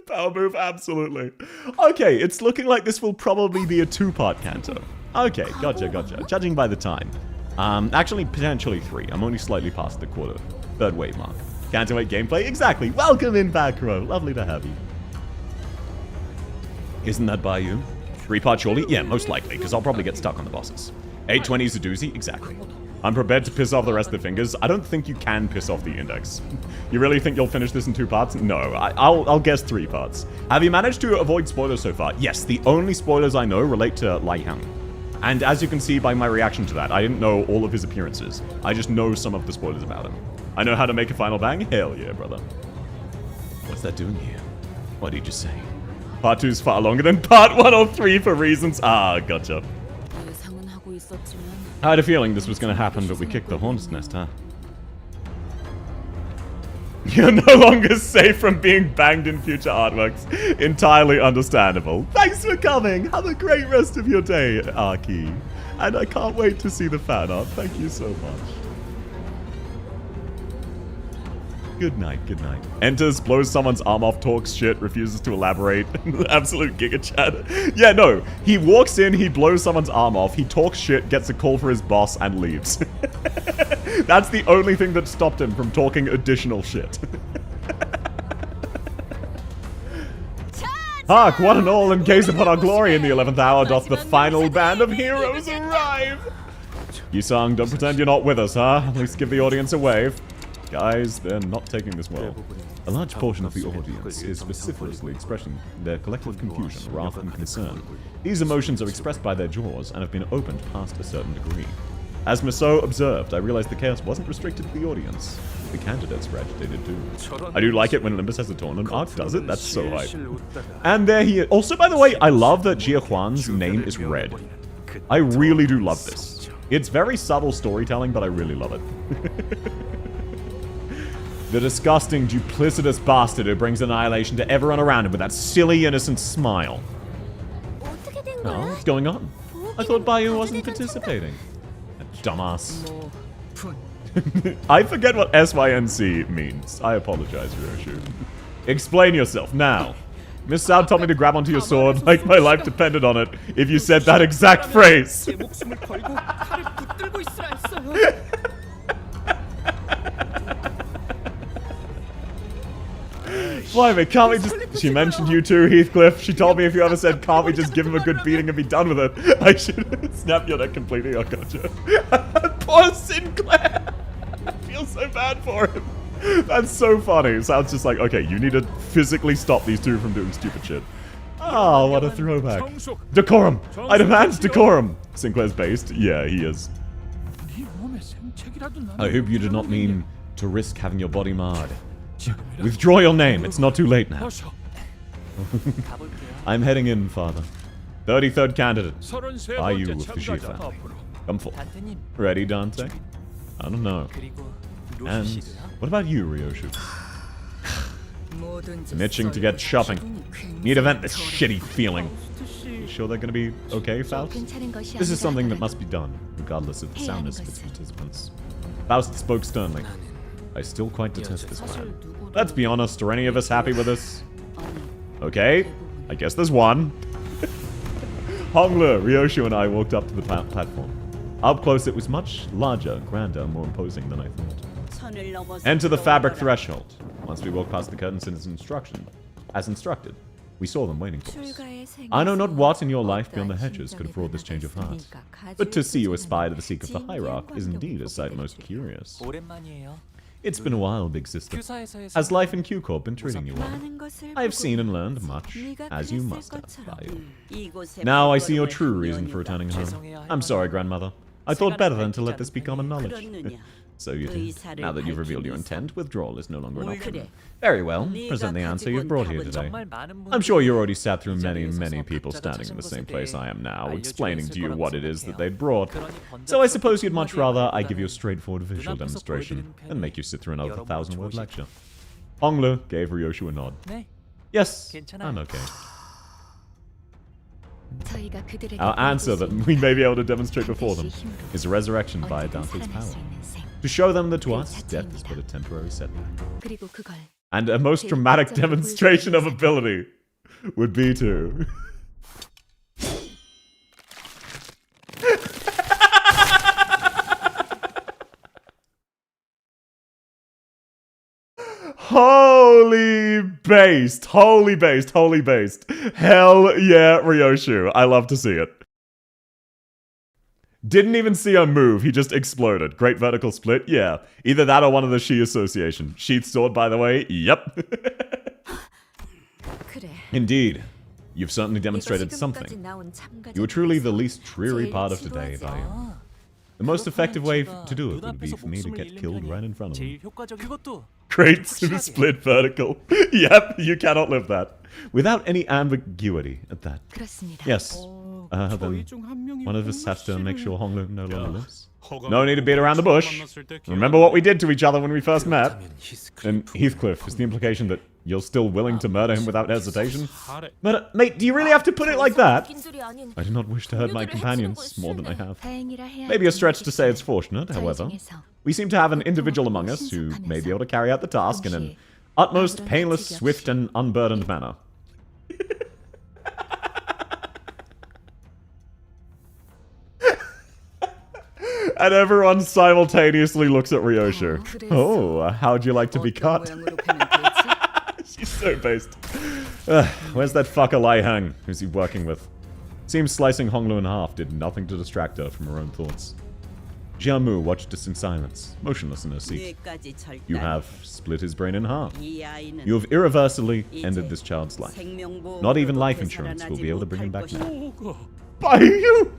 Power move, absolutely. Okay, it's looking like this will probably be a 2-part Canto. Okay, gotcha. Judging by the time. Actually, potentially 3. I'm only slightly past the third wave mark. Canto 8 gameplay? Exactly. Welcome in, back row. Lovely to have you. Isn't that by you? 3-part surely? Yeah, most likely, because I'll probably get stuck on the bosses. 820 is a doozy? Exactly. I'm prepared to piss off the rest of the fingers. I don't think you can piss off the index. You really think you'll finish this in 2 parts? No, I'll guess 3 parts. Have you managed to avoid spoilers so far? Yes, the only spoilers I know relate to Lai Hung. And as you can see by my reaction to that, I didn't know all of his appearances. I just know some of the spoilers about him. I know how to make a final bang? Hell yeah, brother. What's that doing here? What did you just say? Part 2 is far longer than part 1 or 3 for reasons. Ah, gotcha. I had a feeling this was going to happen, but we kicked the hornet's nest, huh? You're no longer safe from being banged in future artworks. Entirely understandable. Thanks for coming. Have a great rest of your day, Arky. And I can't wait to see the fan art. Thank you so much. Good night, good night. Enters, blows someone's arm off, talks shit, refuses to elaborate. Absolute giga chat. Yeah, no. He walks in, he blows someone's arm off, he talks shit, gets a call for his boss, and leaves. That's the only thing that stopped him from talking additional shit. Hark, one and all, and gaze upon our glory in the 11th hour doth the final band of heroes arrive. Yusung, don't pretend you're not with us, huh? At least give the audience a wave. Guys, they're not taking this well. A large portion of the audience is vociferously expressing their collective confusion, wrath, and concern. These emotions are expressed by their jaws and have been opened past a certain degree. As Maso observed, I realized the chaos wasn't restricted to the audience. The candidates were agitated too. I do like it when Olympus has a tournament arc, does it? That's so hype. And there he is. Also, by the way, I love that Jia Huan's name is red. I really do love this. It's very subtle storytelling, but I really love it. The disgusting, duplicitous bastard who brings annihilation to everyone around him with that silly, innocent smile. Oh, what's going on? I thought Bayu wasn't participating. That dumbass. I forget what SYNC means. I apologize, Ryoshu. Explain yourself, now. Miss Sao told me to grab onto your sword like my life depended on it if you said that exact phrase. Blimey, can't we just... She mentioned you too, Heathcliff. She told me if you ever said, can't we just give him a good beating and be done with it? I should snap your neck completely, oh gotcha. Poor Sinclair! I feel so bad for him. That's so funny. Sounds just like, okay, you need to physically stop these two from doing stupid shit. Oh, what a throwback. Decorum! I demand decorum! Sinclair's based. Yeah, he is. I hope you did not mean to risk having your body marred. Withdraw your name. It's not too late now. I'm heading in, father. 33rd candidate. Bayu of the Shi family. Come forth. Ready, Dante? I don't know. And what about you, Ryoshu? I'm itching to get shopping. Need to vent this shitty feeling. You sure they're gonna be okay, Faust? This is something that must be done, regardless of the soundness of its participants. Faust spoke sternly. I still quite detest this plan. Let's be honest, are any of us happy with this? Okay, I guess there's one. Honglu, Ryoshu, and I walked up to the platform. Up close, it was much larger, grander, more imposing than I thought. Enter the fabric threshold. Once we walked past the curtains as instructed, we saw them waiting for us. I know not what in your life beyond the hedges could have brought this change of heart, but to see you aspire to the seat of the hierarch is indeed a sight most curious. It's been a while, big sister. Has life in Q-Corp been treating you well? I have seen and learned much, as you must have, Bayu. Now I see your true reason for returning home. I'm sorry, grandmother. I thought better than to let this be common knowledge. So you did. Now that you've revealed your intent, withdrawal is no longer an option. Very well. Present the answer you've brought here today. I'm sure you already sat through many people standing in the same place I am now, explaining to you what it is that they'd brought. So I suppose you'd much rather I give you a straightforward visual demonstration than make you sit through another 1,000-word lecture. Honglu gave Ryoshu a nod. Yes, I'm okay. Our answer that we may be able to demonstrate before them is a resurrection via Dante's power. To show them that to us, death is but a temporary setback. And a most dramatic demonstration of ability would be to... Holy based, holy based, holy based. Hell yeah, Ryoshu. I love to see it. Didn't even see her move, he just exploded. Great vertical split, yeah. Either that or one of the Shi Association. Sheath sword, by the way, yep. Indeed. You've certainly demonstrated something. You were truly the least dreary part of today, Bayu. The most effective way to do it would be for me to get killed right in front of him. Great split vertical. Yep, you cannot live that. Without any ambiguity at that. Yes. Then one of us has to make sure Honglu no longer lives. No need to beat around the bush. Remember what we did to each other when we first met. And Heathcliff, is the implication that you're still willing to murder him without hesitation? Mate, do you really have to put it like that? I do not wish to hurt my companions more than I have. Maybe a stretch to say it's fortunate, however. We seem to have an individual among us who may be able to carry out the task in an utmost painless, swift, and unburdened manner. And everyone simultaneously looks at Ryoshu. Oh, how'd you like to be cut? She's so based. Where's that fucker Lai Hang? Who's he working with? Seems slicing Honglu in half did nothing to distract her from her own thoughts. Jiamu watched us in silence, motionless in her seat. You have split his brain in half. You have irreversibly ended this child's life. Not even life insurance will be able to bring him back now. By you!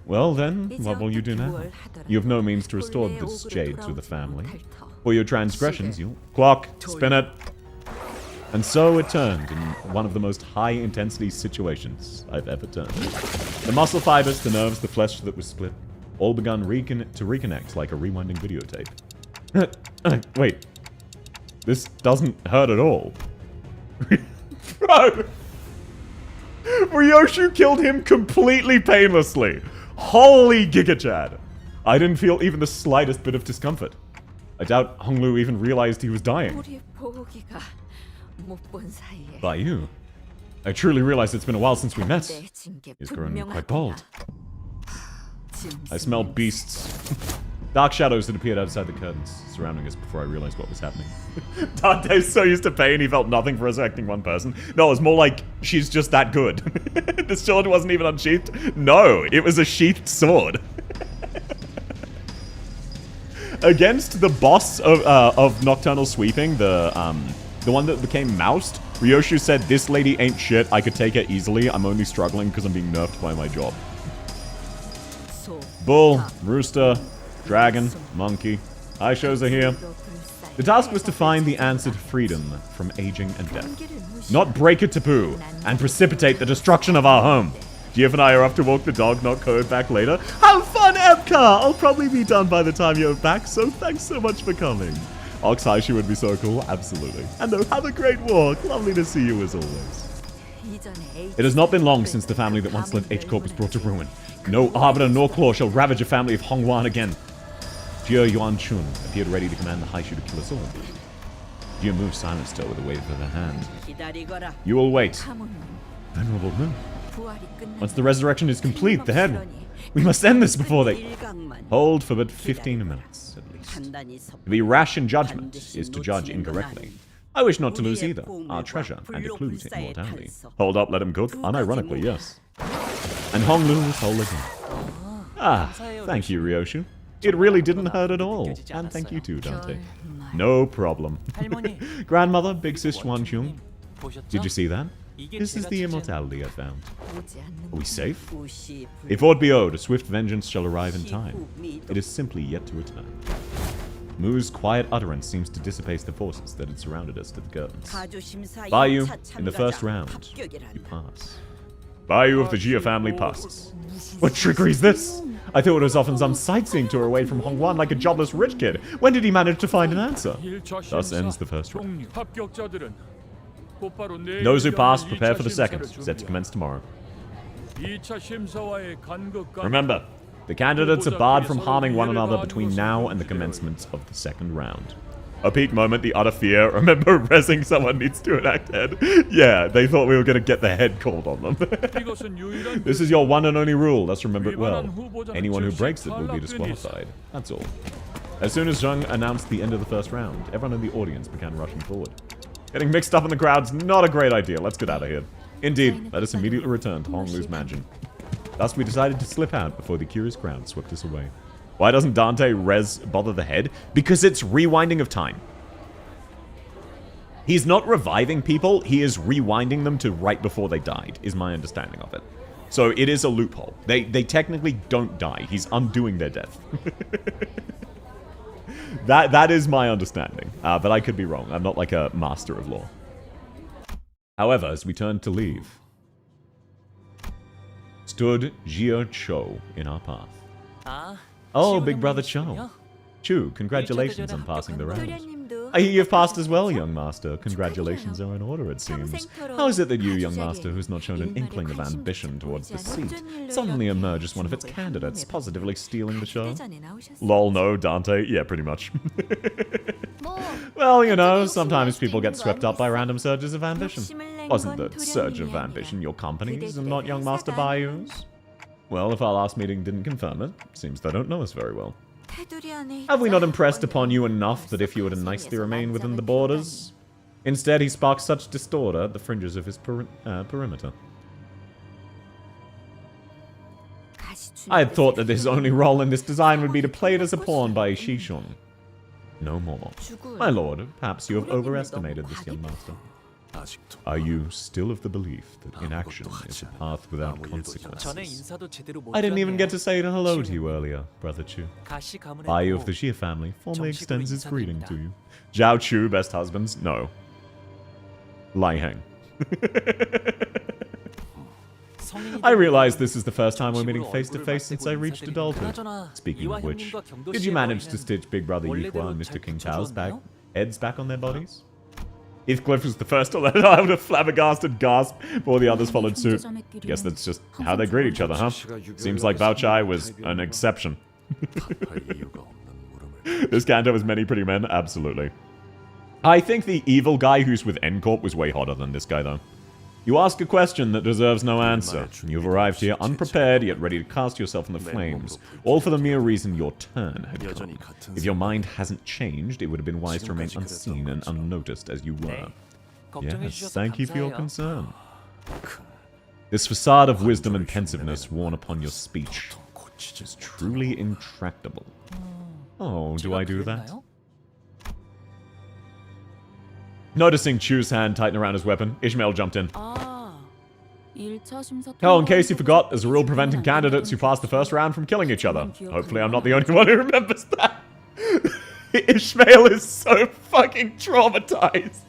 Well then, what will you do now? You have no means to restore this jade to the family. For your transgressions, you'll... Clock! Spin it! And so it turned in one of the most high-intensity situations I've ever turned. The muscle fibers, the nerves, the flesh that was split, all begun to reconnect like a rewinding videotape. Wait. This doesn't hurt at all. Bro! Ryoshu killed him completely painlessly. Holy Giga Chad. I didn't feel even the slightest bit of discomfort. I doubt Honglu even realized he was dying. By you. I truly realize it's been a while since we met. He's grown quite bold. I smell beasts. Dark shadows that appeared outside the curtains, surrounding us before I realized what was happening. Dante's so used to pain, he felt nothing for resurrecting one person. No, it's more like, she's just that good. The sword wasn't even unsheathed. No, it was a sheathed sword. Against the boss of Nocturnal Sweeping, the one that became moused, Ryoshu said, this lady ain't shit, I could take her easily, I'm only struggling because I'm being nerfed by my job. Bull, rooster, dragon, monkey. Eyeshows are here. The task was to find the answer to freedom from aging and death. Not break a taboo and precipitate the destruction of our home. Geoff and I are off to walk the dog, not code back later. Have fun, Epcar! I'll probably be done by the time you're back, so thanks so much for coming. Ox Haishu would be so cool, absolutely. And have a great walk. Lovely to see you as always. It has not been long since the family that once led H-Corp was brought to ruin. No arbiter nor claw shall ravage a family of Hongwan again. Jia Yuan-chun appeared ready to command the Haishu to kill us all. Jia moved silenced her with a wave of her hand. You will wait. Venerable Moon. Once the resurrection is complete, the head... We must end this before they... Hold for but 15 minutes, at least. To be rash in judgment is to judge incorrectly. I wish not to lose either, our treasure, and include immortality. Hold up, let him cook. Unironically, yes. And Honglu was whole again. Ah, thank you, Ryoshu. It really didn't hurt at all. And thank you too, Dante. No problem. Grandmother, big sis Yuan-chun. Did you see that? This is the immortality I found. Are we safe? If aught be owed, a swift vengeance shall arrive in time. It is simply yet to return. Mu's quiet utterance seems to dissipate the forces that had surrounded us to the curtains. Bayu, in the first round, you pass. Bayu of the Jia family passes. What trickery is this? I thought it was often some sightseeing tour away from Hongwan like a jobless rich kid. When did he manage to find an answer? Thus ends the first round. Those who passed, prepare for the second, set to commence tomorrow. Remember, the candidates are barred from harming one another between now and the commencement of the second round. A peak moment, the utter fear. Remember rezzing someone needs to enact head? Yeah, they thought we were going to get the head called on them. This is your one and only rule, let's remember it well. Anyone who breaks it will be disqualified. That's all. As soon as Zheng announced the end of the first round, everyone in the audience began rushing forward. Getting mixed up in the crowd's not a great idea. Let's get out of here. Indeed, let us immediately return to Honglu's mansion. Thus, we decided to slip out before the curious crowd swept us away. Why doesn't Dante bother the head? Because it's rewinding of time. He's not reviving people, he is rewinding them to right before they died, is my understanding of it. So it is a loophole. They technically don't die. He's undoing their death. That is my understanding, but I could be wrong. I'm not like a master of law. However, as we turned to leave, stood Jia Cho in our path. Oh, big brother Cho. Chu, congratulations on passing the round. I hear you've passed as well, young master. Congratulations are in order, it seems. How is it that you, young master, who's not shown an inkling of ambition towards this seat, suddenly emerge as one of its candidates, positively stealing the show? Lol, no, Dante. Yeah, pretty much. Well, you know, sometimes people get swept up by random surges of ambition. Wasn't the surge of ambition your company's and not young master Bayu's? Well, if our last meeting didn't confirm it, seems they don't know us very well. Have we not impressed upon you enough that if you were to nicely remain within the borders? Instead, he sparks such disorder at the fringes of his perimeter. I had thought that his only role in this design would be to play it as a pawn by Shishun. No more. My lord, perhaps you have overestimated this young master. Are you still of the belief that inaction is a path without consequences? I didn't even get to say hello to you earlier, Brother Chu. Bayu of the Xie family formally extends his greeting to you. Zhao Chu, best husbands? No. Lai Heng. I realize this is the first time we're meeting face to face since I reached adulthood. Speaking of which, did you manage to stitch Big Brother Yihua and Mr. King Tao's heads back on their bodies? Heathcliff was the first to let out a flabbergasted gasp before the others followed suit. Guess that's just how they greet each other, huh? Seems like Bao Chai was an exception. This Canto has many pretty men, absolutely. I think the evil guy who's with N-Corp was way hotter than this guy, though. You ask a question that deserves no answer. You've arrived here unprepared, yet ready to cast yourself in the flames, all for the mere reason your turn had come. If your mind hasn't changed, it would have been wise to remain unseen and unnoticed as you were. Yes, thank you for your concern. This facade of wisdom and pensiveness worn upon your speech is truly intractable. Oh, do I do that? Noticing Chu's hand tighten around his weapon, Ishmael jumped in. Oh, in case you forgot, there's a rule preventing candidates who pass the first round from killing each other. Hopefully I'm not the only one who remembers that. Ishmael is so fucking traumatized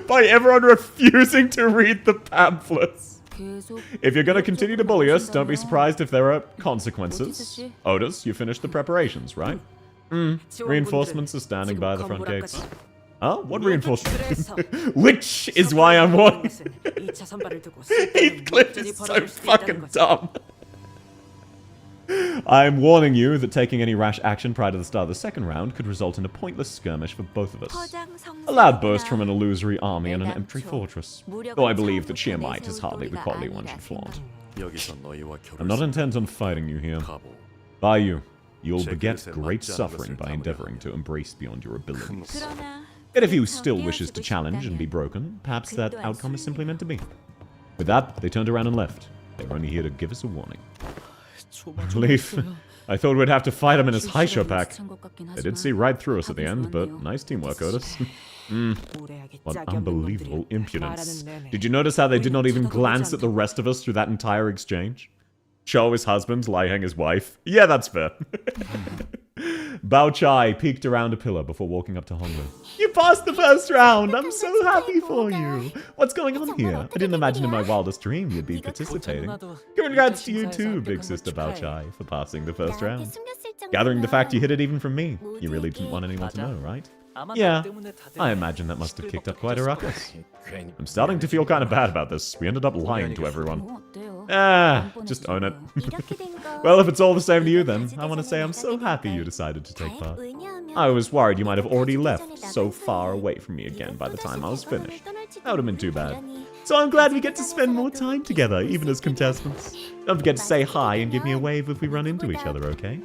by everyone refusing to read the pamphlets. If you're gonna continue to bully us, don't be surprised if there are consequences. Otis, you finished the preparations, right? Reinforcements are standing by the front gates. Oh, what reinforcement? Which is why I'm warning. Heathcliff is so fucking dumb. I'm warning you that taking any rash action prior to the start of the second round could result in a pointless skirmish for both of us. A loud boast from an illusory army and an empty fortress. Though I believe that sheer might is hardly the quality one should flaunt. I'm not intent on fighting you here. Bayu, you'll beget great suffering by endeavoring to embrace beyond your abilities. Yet if he still wishes to challenge and be broken, perhaps that outcome is simply meant to be. With that, they turned around and left. They were only here to give us a warning. Relief. I thought we'd have to fight him in his Haisho pack. They did see right through us at the end, but nice teamwork, Otis. What unbelievable impudence. Did you notice how they did not even glance at the rest of us through that entire exchange? Cho his husband, Lai Heng his wife. Yeah, that's fair. Bao Chai peeked around a pillar before walking up to Honglu. You passed the first round! I'm so happy for you! What's going on here? I didn't imagine in my wildest dream you'd be participating. Congrats to you too, big sister Bao Chai, for passing the first round. Gathering the fact you hid it even from me. You really didn't want anyone to know, right? Yeah, I imagine that must have kicked up quite a ruckus. I'm starting to feel kind of bad about this. We ended up lying to everyone. Just own it. Well, if it's all the same to you then, I want to say I'm so happy you decided to take part. I was worried you might have already left so far away from me again by the time I was finished. That would have been too bad. So I'm glad we get to spend more time together, even as contestants. Don't forget to say hi and give me a wave if we run into each other, okay?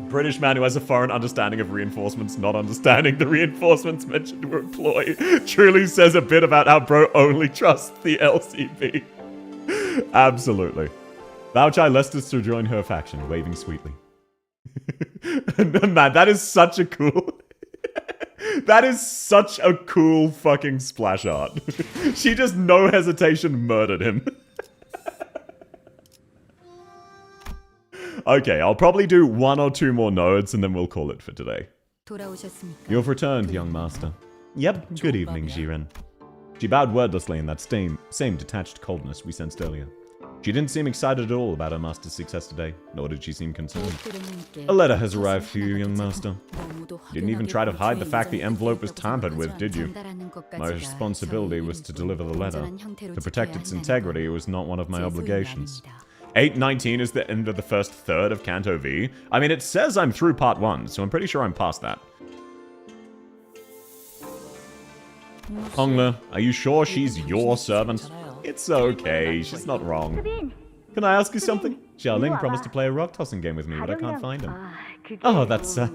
British man who has a foreign understanding of reinforcements not understanding the reinforcements mentioned to employ truly says a bit about how bro only trusts the LCP. Absolutely. Bao Chai left us to join her faction, waving sweetly. Man, that is such a cool... that is such a cool fucking splash art. She just no hesitation murdered him. Okay, I'll probably do 1 or 2 more nodes and then we'll call it for today. You've returned, young master. Yep, good evening, Jiren. She bowed wordlessly in that same detached coldness we sensed earlier. She didn't seem excited at all about her master's success today, nor did she seem concerned. A letter has arrived for you, young master. You didn't even try to hide the fact the envelope was tampered with, did you? My responsibility was to deliver the letter. To protect its integrity, it was not one of my obligations. 8:19 is the end of the first third of Canto V. I mean, it says I'm through part 1, so I'm pretty sure I'm past that. Hongler, are you sure she's your servant? It's okay, she's not wrong. Can I ask you something? Xiaoling promised to play a rock tossing game with me, but I can't find him. Oh, that's, how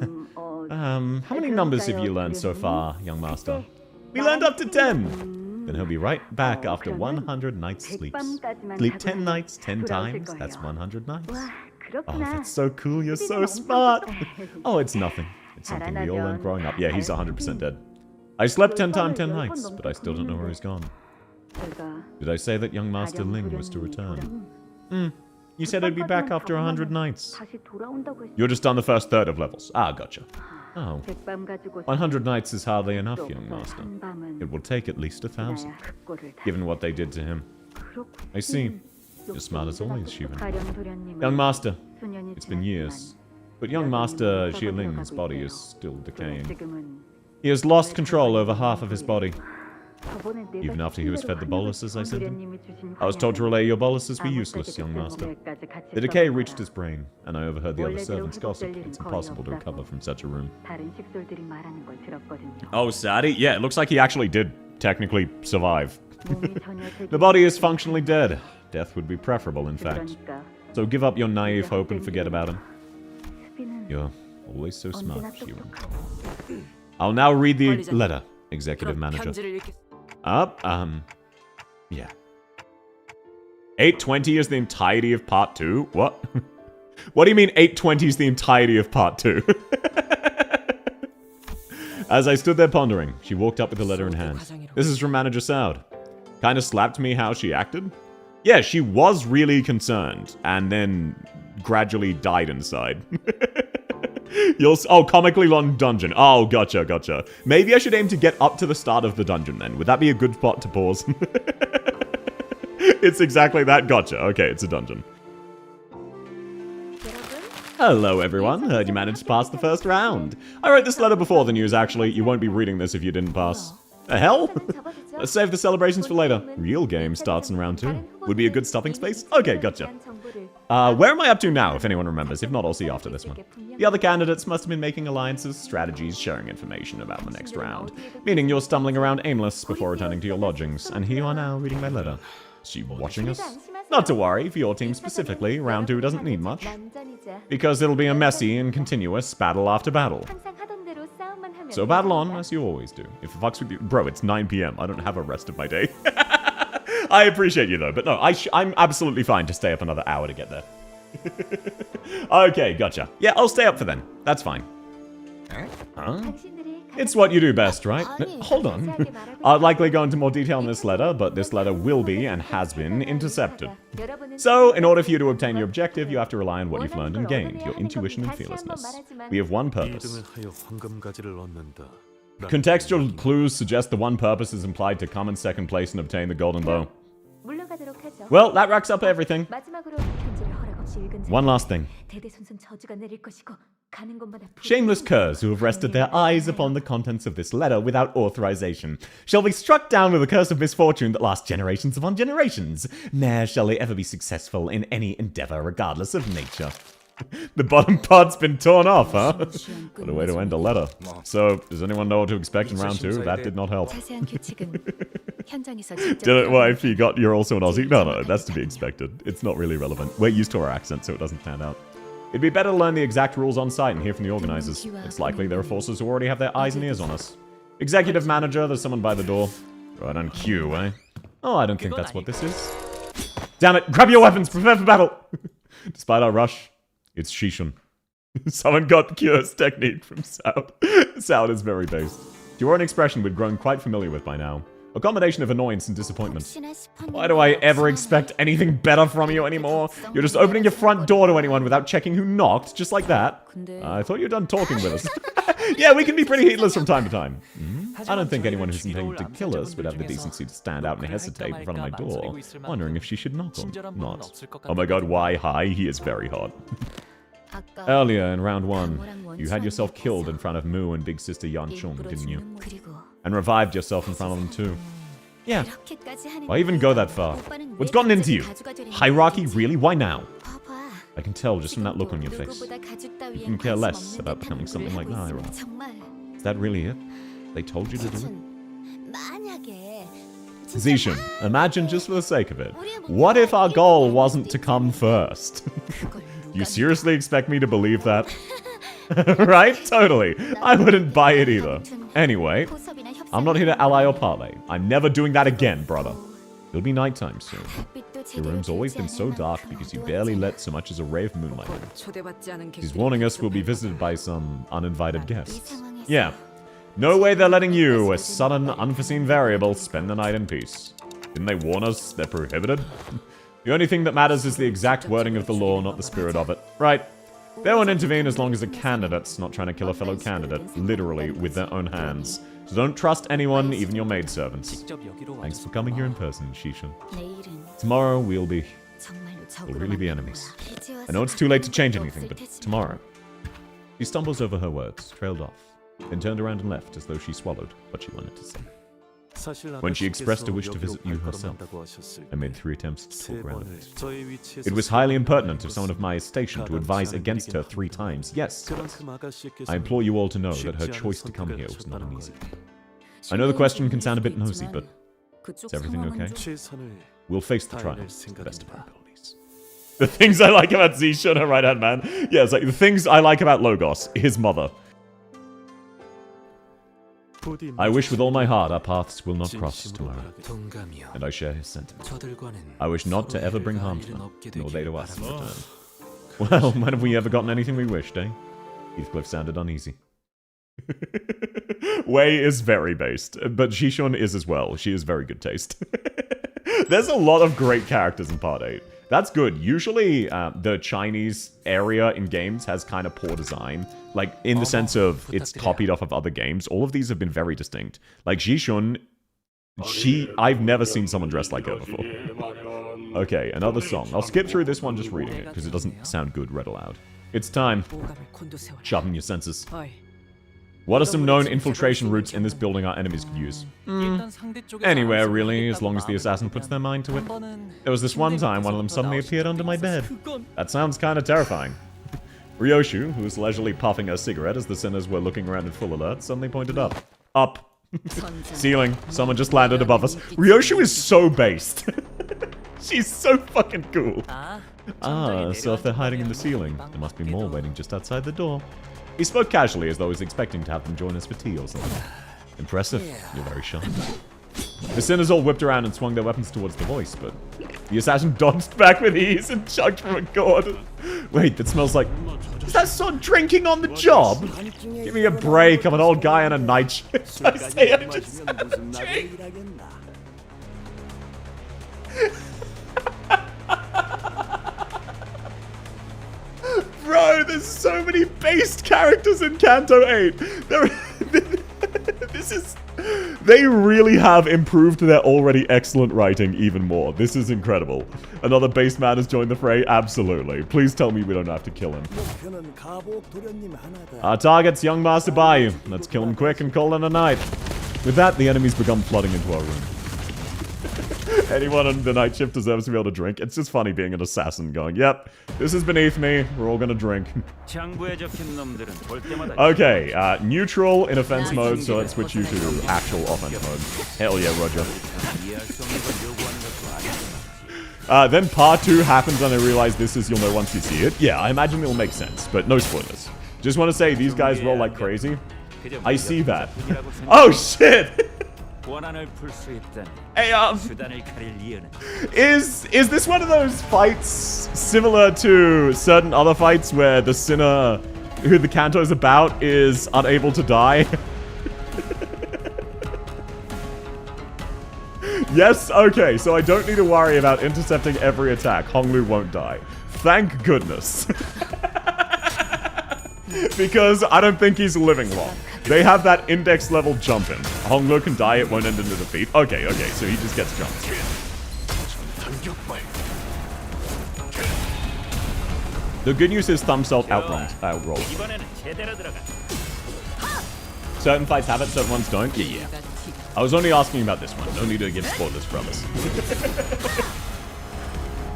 many numbers have you learned so far, young master? We learned up to 10! Then he'll be right back after 100 nights sleeps. Sleep 10 nights, 10 times, that's 100 nights. Oh, that's so cool, you're so smart! Oh, it's nothing. It's something we all learned growing up. Yeah, he's 100% dead. I slept 10 times 10 nights, but I still don't know where he's gone. Did I say that young Master Ling was to return? You said I'd be back after 100 nights. You're just on the first third of levels. Ah, gotcha. Oh. 100 nights is hardly enough, young master. It will take at least 1,000, given what they did to him. I see. You're smart as always, Shivan. Young master, it's been years, but young master Xialing's body is still decaying. He has lost control over half of his body. Even after he was fed the boluses I sent him. I was told to relay your boluses were useless, young master. The decay reached his brain, and I overheard the other servants gossip. It's impossible to recover from such a room. Oh, Sadie? Yeah, it looks like he actually did technically survive. The body is functionally dead. Death would be preferable, in fact. So give up your naive hope and forget about him. You're always so smart, Shivan. I'll now read the letter, Executive Manager. Yeah. 8:20 is the entirety of part 2? What? What do you mean 8:20 is the entirety of part 2? As I stood there pondering, she walked up with the letter in hand. This is from Manager Soud. Kinda slapped me how she acted. Yeah, she was really concerned, and then gradually died inside. Oh, comically long dungeon. Oh, gotcha. Maybe I should aim to get up to the start of the dungeon then. Would that be a good spot to pause? It's exactly that. Gotcha. Okay, it's a dungeon. Hello, everyone. Heard you managed to pass the first round. I wrote this letter before the news, actually. You won't be reading this if you didn't pass. The hell? Let's save the celebrations for later. Real game starts in round 2. Would be a good stopping space? Okay, gotcha. Where am I up to now, if anyone remembers? If not, I'll see you after this one. The other candidates must have been making alliances, strategies, sharing information about the next round. Meaning you're stumbling around aimless before returning to your lodgings, and here you are now reading my letter. Is she watching us? Not to worry, for your team specifically, round 2 doesn't need much. Because it'll be a messy and continuous battle after battle. So battle on, as you always do. If it fucks with you... Bro, it's 9 PM. I don't have a rest of my day. I appreciate you, though. But no, I'm absolutely fine to stay up another hour to get there. Okay, gotcha. Yeah, I'll stay up for then. That's fine. Huh? It's what you do best, right? Hold on. I'll likely go into more detail in this letter, but this letter will be, and has been, intercepted. So, in order for you to obtain your objective, you have to rely on what you've learned and gained, your intuition and fearlessness. We have one purpose. Contextual clues suggest the one purpose is implied to come in second place and obtain the golden bow. Well, that wraps up everything. One last thing. Shameless curs who have rested their eyes upon the contents of this letter without authorization shall be struck down with a curse of misfortune that lasts generations upon generations. Ne'er shall they ever be successful in any endeavor regardless of nature. The bottom part's been torn off, huh? What a way to end a letter. So, does anyone know what to expect in round 2? That did not help. Did it? Well, if you got, you're also an Aussie? No, that's to be expected. It's not really relevant. We're used to our accent, so it doesn't stand out. It'd be better to learn the exact rules on site and hear from the organizers. It's likely there are forces who already have their eyes and ears on us. Executive manager, there's someone by the door. Right on cue, eh? Oh, I don't think that's what this is. Damn it! Grab your weapons! Prepare for battle! Despite our rush, it's Shishun. Someone got Cure's technique from Soud. Soud is very based. Your own expression we'd grown quite familiar with by now. A combination of annoyance and disappointment. Why do I ever expect anything better from you anymore? You're just opening your front door to anyone without checking who knocked, just like that. I thought you were done talking with us. Yeah, we can be pretty heedless from time to time. I don't think anyone who's intending to kill us would have the decency to stand out and hesitate in front of my door, wondering if she should knock or not. Oh my god, why hi? He is very hot. Earlier in round 1, you had yourself killed in front of Mu and big sister Yan Chung, didn't you? And revived yourself in front of them too. Yeah. Why even go that far? What's gotten into you? Hierarchy? Really? Why now? I can tell just from that look on your face. You can care less about becoming something like the hierarchy. Is that really it? They told you to do it? Zishan, imagine just for the sake of it. What if our goal wasn't to come first? You seriously expect me to believe that? Right? Totally. I wouldn't buy it either. Anyway, I'm not here to ally or parlay. I'm never doing that again, brother. It'll be nighttime soon. Your room's always been so dark because you barely let so much as a ray of moonlight in. He's warning us we'll be visited by some uninvited guests. Yeah. No way they're letting you, a sudden, unforeseen variable, spend the night in peace. Didn't they warn us they're prohibited? The only thing that matters is the exact wording of the law, not the spirit of it. Right. They won't intervene as long as a candidate's not trying to kill a fellow candidate, literally, with their own hands. So don't trust anyone, even your maidservants. Thanks for coming here in person, Shishan. Tomorrow we'll really be enemies. I know it's too late to change anything, but tomorrow. She stumbles over her words, trailed off, then turned around and left as though she swallowed what she wanted to say. When she expressed a wish to visit you herself, I made 3 attempts to talk around it. It was highly impertinent of someone of my station to advise against her 3 times. Yes, I implore you all to know that her choice to come here was not an easy one. I know the question can sound a bit nosy, but is everything okay? We'll face the trial to the best of our abilities. The things I like about Zishan, her right-hand man. Yeah, it's like the things I like about Logos, his mother. I wish with all my heart our paths will not cross tomorrow, and I share his sentiment. I wish not to ever bring harm to them, nor they to us in return. Well, when have we ever gotten anything we wished, eh? Heathcliff sounded uneasy. Wei is very based, but Shishun is as well. She has very good taste. There's a lot of great characters in Part 8. That's good. Usually, the Chinese area in games has kind of poor design. Like, in the sense of it's copied off of other games. All of these have been very distinct. Like, Jishun, I've never seen someone dressed like her before. Okay, another song. I'll skip through this one just reading it, because it doesn't sound good read aloud. It's time. Sharpen your senses. What are some known infiltration routes in this building our enemies could use? Anywhere, really, as long as the assassin puts their mind to it. There was this one time one of them suddenly appeared under my bed. That sounds kind of terrifying. Ryoshu, who was leisurely puffing a cigarette as the sinners were looking around in full alert, suddenly pointed up. Up. Ceiling. Someone just landed above us. Ryoshu is so based. She's so fucking cool. So if they're hiding in the ceiling, there must be more waiting just outside the door. He spoke casually as though he was expecting to have them join us for tea or something. Impressive. You're very sharp. The sinners all whipped around and swung their weapons towards the voice, but the assassin dodged back with ease and chugged from a gourd. Wait, that smells like... Is that son drinking on the job? Give me a break, I'm an old guy on a night shift. I say I'm just drink. Bro, there's so many based characters in Canto 8. They really have improved their already excellent writing even more. This is incredible. Another based man has joined the fray? Absolutely. Please tell me we don't have to kill him. Our target's young Master Bayu. Let's kill him quick and call it a night. With that, the enemies become flooding into our room. Anyone on the night shift deserves to be able to drink. It's just funny being an assassin going, yep, this is beneath me. We're all gonna drink. Okay, neutral in offense mode, so let's switch you to actual offense mode. Hell yeah, Roger. Then part 2 happens and I realize this is you'll know once you see it. Yeah, I imagine it'll make sense, but no spoilers. Just want to say, these guys roll like crazy. I see that. Oh shit! Hey, is this one of those fights similar to certain other fights where the sinner who the Canto is about is unable to die? Yes, okay, so I don't need to worry about intercepting every attack. Honglu won't die. Thank goodness. Because I don't think he's living long. They have that index level jump in. Honglu can die, it won't end in a defeat. Okay, so he just gets jumped. The good news is Thumbsult outrolled. Certain fights have it, certain ones don't. Yeah. I was only asking about this one. No need to give spoilers, brothers.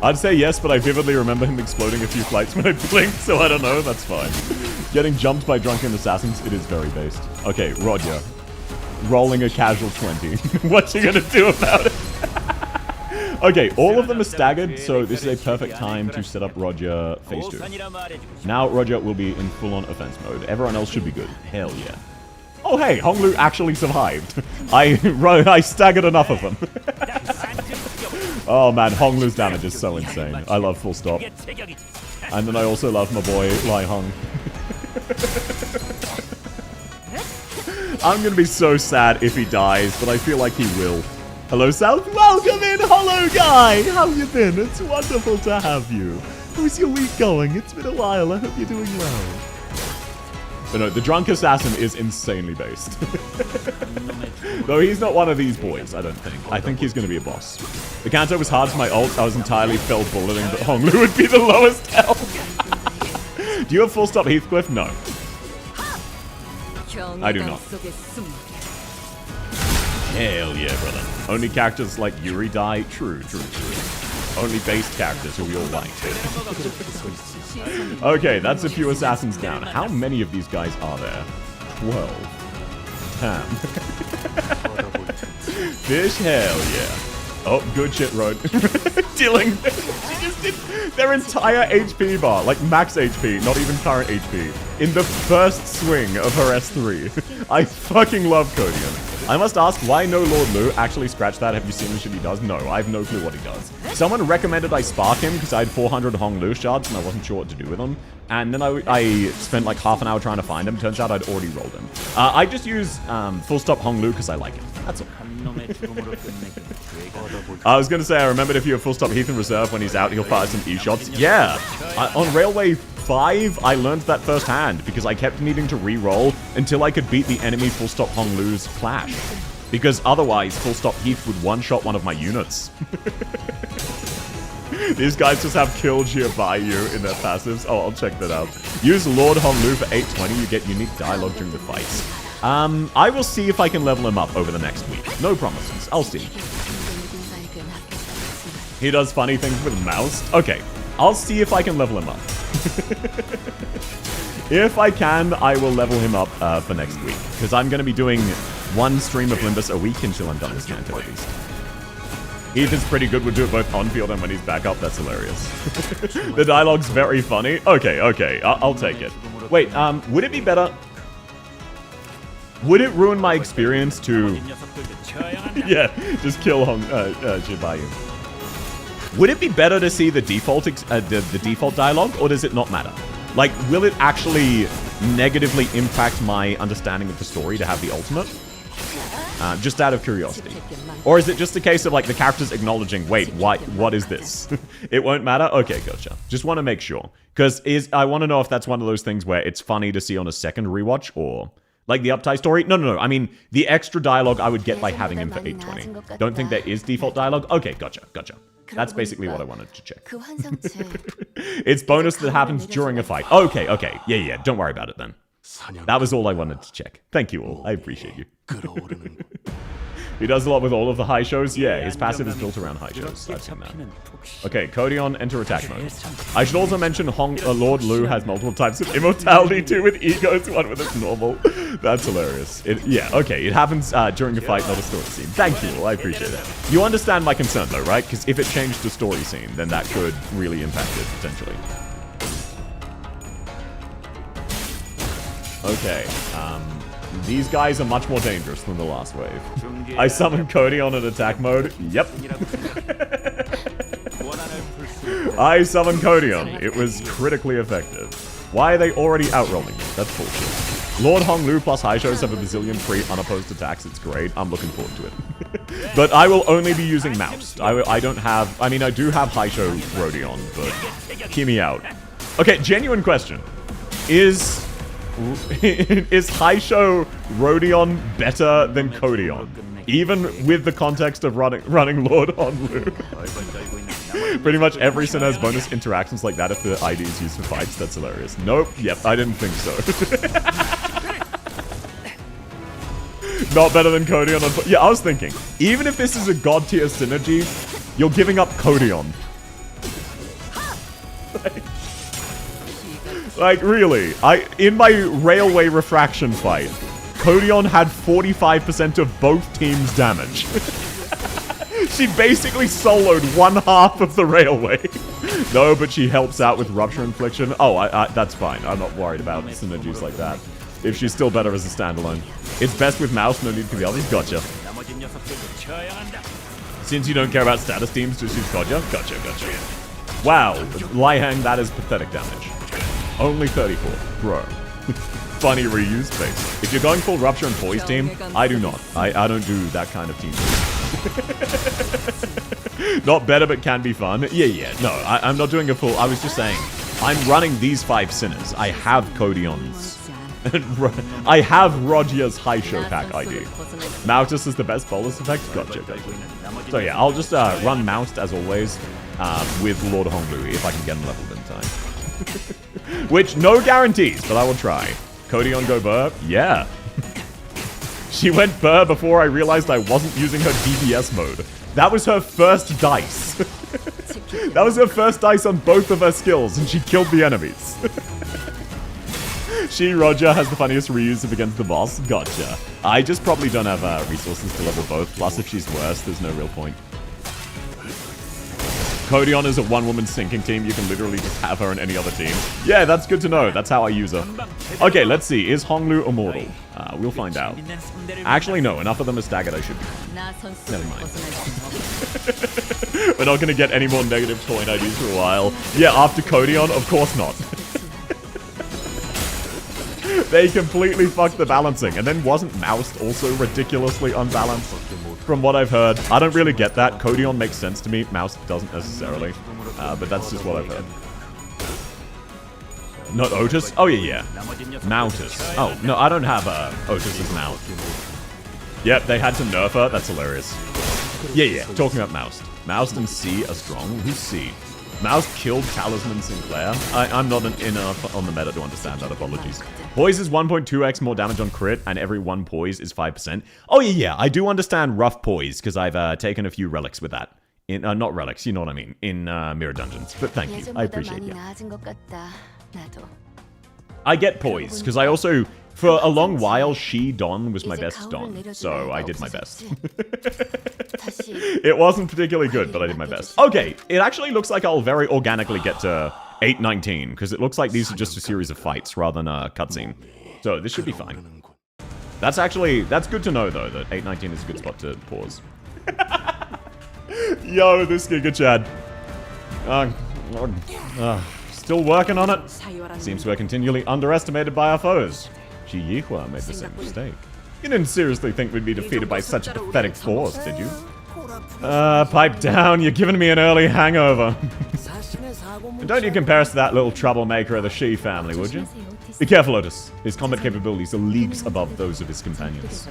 I'd say yes, but I vividly remember him exploding a few flights when I blinked, so I don't know. That's fine. Getting jumped by drunken assassins, it is very based. Okay, Roger. Rolling a casual 20. What you gonna do about it? Okay, all of them are staggered, so this is a perfect time to set up Roger phase 2. Now Roger will be in full-on offense mode. Everyone else should be good. Hell yeah. Oh hey, Honglu actually survived. I staggered enough of them. Oh man, Honglu's damage is so insane. I love full stop. And then I also love my boy, Lai Hong. I'm gonna be so sad if he dies, but I feel like he will. Hello, South. Welcome in, Hollow Guy. How you been? It's wonderful to have you. How's your week going? It's been a while. I hope you're doing well. But no, the drunk assassin is insanely based. Though he's not one of these boys, I don't think. I think he's going to be a boss. The Canto was hard for my ult. I was entirely fell bulleting, but Honglu would be the lowest health. Do you have full stop Heathcliff? No. I do not. Hell yeah, brother. Only characters like Yuri die? True. Only based characters who we all like. Okay, that's a few assassins down. How many of these guys are there? 12. Damn. Fish, hell yeah. Oh, good shit, Road. Dealing. She just did their entire HP bar, like max HP, not even current HP, in the first swing of her S3. I fucking love Codian. I must ask, why no Lord Lu? Actually, scratch that. Have you seen the shit he does? No, I have no clue what he does. Someone recommended I spark him because I had 400 Hong Lu shards and I wasn't sure what to do with them. And then I spent like half an hour trying to find him. Turns out I'd already rolled him. I just use full stop Hong Lu because I like him. That's all. I was going to say, I remembered if you have full stop Heath in reserve, when he's out, he'll fire some E-shots. Yeah. On Railway 5, I learned that firsthand because I kept needing to re-roll until I could beat the enemy full stop Hong Lu's clash. Because otherwise, full stop Heath would one-shot one of my units. These guys just have Kill Bayou in their passives. Oh, I'll check that out. Use Lord Hong Lu for 820, you get unique dialogue during the fights. I will see if I can level him up over the next week. No promises. I'll see. He does funny things with mouse. Okay, I'll see if I can level him up. If I can, I will level him up for next week. Because I'm going to be doing one stream of Limbus a week until I'm done with Canto at least. Heath is pretty good. We'll do it both on field and when he's back up. That's hilarious. The dialogue's very funny. Okay. I'll take it. Wait, would it be better... Would it ruin my experience to... yeah, just kill Jibayu. Would it be better to see the default the default dialogue, or does it not matter? Like, will it actually negatively impact my understanding of the story to have the ultimate? Just out of curiosity. Or is it just a case of, like, the characters acknowledging, wait, what is this? It won't matter? Okay, gotcha. Just want to make sure. Because I want to know if that's one of those things where it's funny to see on a second rewatch, or... Like the Uptie story? No. I mean, the extra dialogue I would get by having him for 820. Don't think there is default dialogue? Okay, gotcha. That's basically what I wanted to check. It's bonus that happens during a fight. Okay. Yeah, don't worry about it then. That was all I wanted to check. Thank you all. I appreciate you. He does a lot with all of the high shows. Yeah, his passive is built around high shows. I've seen that. Okay, Codion, enter attack mode. I should also mention Lord Lu has multiple types of immortality too, with egos, one with its normal. That's hilarious. Yeah, okay, it happens during a fight, not a story scene. Thank you, I appreciate it. You understand my concern though, right? Because if it changed the story scene, then that could really impact it, potentially. Okay, these guys are much more dangerous than the last wave. I summoned Cody on an attack mode. Yep. I summoned Cody on. It was critically effective. Why are they already outrolling me? That's bullshit. Lord Hong Lu plus high shows have a bazillion free unopposed attacks. It's great. I'm looking forward to it. But I will only be using Mouse. I don't have... I mean, I do have Haisho Rodion, but hear me out. Okay, genuine question. Is Haisho Rodion better than Kodion? Even with the context of running Lord Honlu. Pretty much every sin has bonus interactions like that if the ID is used for fights. That's hilarious. Nope. Yep, I didn't think so. Not better than Kodion. Yeah, I was thinking. Even if this is a god tier synergy, you're giving up Kodion. Like, really? In my railway refraction fight, Kodion had 45% of both teams' damage. She basically soloed one half of the railway. No, but she helps out with Rupture Infliction. Oh, that's fine. I'm not worried about synergies like that. If she's still better as a standalone. It's best with Mouse, no need for the others. Gotcha. Since you don't care about status teams, just use Gotcha. Gotcha. Wow, Liang, that is pathetic damage. Only 34. Bro. Funny reuse face. If you're going full Rupture and Poise team, I do not. I don't do that kind of team. Not better, but can be fun. Yeah. No, I'm not doing a full... I was just saying, I'm running these 5 Sinners. I have Kodion's. I have Roger's Haisho pack ID. Moutus is the best bolus effect? Gotcha. So yeah, I'll just run Moused as always with Lord Hongblu if I can get him leveled in time. Which, no guarantees, but I will try. Kodion go Burr? Yeah. She went Burr before I realized I wasn't using her DPS mode. That was her first dice. That was her first dice on both of her skills, and she killed the enemies. She, Roger, has the funniest reuse against the boss. Gotcha. I just probably don't have resources to level both. Plus, if she's worse, there's no real point. Kodion is a one-woman sinking team. You can literally just have her in any other team. Yeah, that's good to know. That's how I use her. Okay, let's see. Is Honglu immortal? We'll find out. Actually, no. Enough of them are staggered. I should be. Never mind. We're not going to get any more negative coin IDs for a while. Yeah, after Kodion? Of course not. They completely fucked the balancing. And then wasn't Moused also ridiculously unbalanced? From what I've heard. I don't really get that. Kodion makes sense to me. Mouse doesn't necessarily. But that's just what I've heard. Not Otis? Oh, yeah. Moutus. Oh, no, I don't have Otis's mount. Yep, they had to nerf her. That's hilarious. Yeah. Talking about Moused. Moused and C are strong. Who's C? Mouse killed Talisman Sinclair. I'm not enough on the meta to understand that. Apologies. Poise is 1.2x more damage on crit, and every one poise is 5%. Oh, yeah. I do understand rough poise, because I've taken a few relics with that. In not relics, you know what I mean. In Mirror Dungeons. But thank you. I appreciate you. I get poise, because I also... For a long while, Don was my best Don, so I did my best. It wasn't particularly good, but I did my best. Okay, it actually looks like I'll very organically get to 819, because it looks like these are just a series of fights rather than a cutscene. So this should be fine. That's good to know, though, that 819 is a good spot to pause. Yo, this Giga Chad. Still working on it. Seems we're continually underestimated by our foes. Yihua made the same mistake. You didn't seriously think we'd be defeated by such a pathetic force, did you? Pipe down, you're giving me an early hangover. And don't you compare us to that little troublemaker of the Shi family, would you? Be careful, Otis. His combat capabilities are leagues above those of his companions.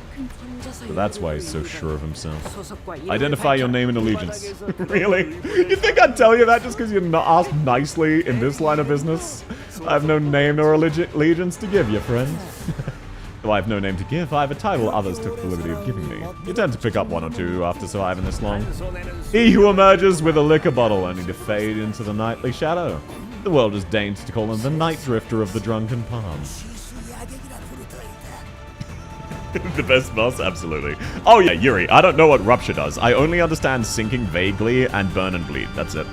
So that's why he's so sure of himself. Identify your name and allegiance. Really? You think I'd tell you that just because you asked nicely in this line of business? I have no name nor allegiance to give you, friend. Though I have no name to give, I have a title others took the liberty of giving me. You tend to pick up one or two after surviving this long. He who emerges with a liquor bottle only to fade into the nightly shadow. The world has deigned to call him the night drifter of the drunken palm. The best boss? Absolutely. Oh yeah, Yuri, I don't know what Rupture does. I only understand sinking vaguely and burn and bleed. That's it.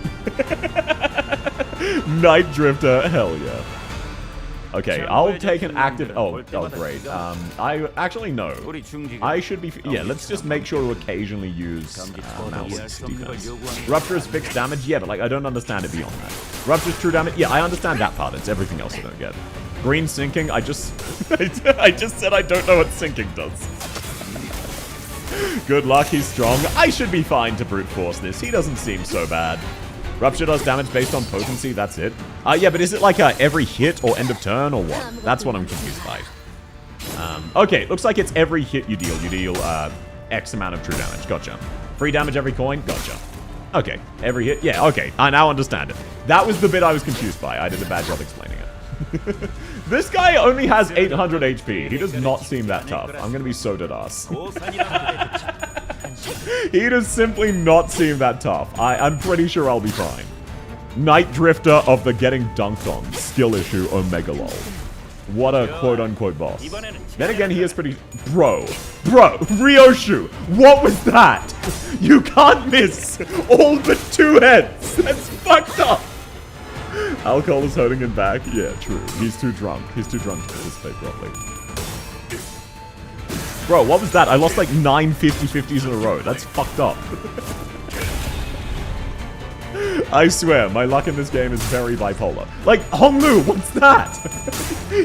Night drifter, hell yeah. Okay, I'll take an active... Oh, great. I actually, no. I should be... Yeah, let's just make sure to occasionally use Mouse defense. Rupture is fixed damage? Yeah, but like, I don't understand it beyond that. Rupture's true damage? Yeah, I understand that part. It's everything else I don't get. Green sinking? I just... I just said I don't know what sinking does. Good luck, he's strong. I should be fine to brute force this. He doesn't seem so bad. Rupture does damage based on potency, that's it. Yeah, but is it like every hit or end of turn or what? That's what I'm confused by. Okay, looks like it's every hit you deal. You deal X amount of true damage. Gotcha. Free damage every coin? Gotcha. Okay, every hit? Yeah, okay. I now understand it. That was the bit I was confused by. I did a bad job explaining it. This guy only has 800 HP. He does not seem that tough. I'm gonna be so dead ass. He does simply not seem that tough. I'm pretty sure I'll be fine. Night Drifter of the getting dunked on. Skill issue Omega lol. What a quote-unquote boss. Then again, he is pretty... Bro, Ryoshu, what was that? You can't miss all but 2 heads. That's fucked up. Alcohol is holding him back. Yeah, true. He's too drunk. He's too drunk to participate properly. Bro, what was that? I lost like 9 50-50s in a row. That's fucked up. I swear, my luck in this game is very bipolar. Like, Honglu, what's that?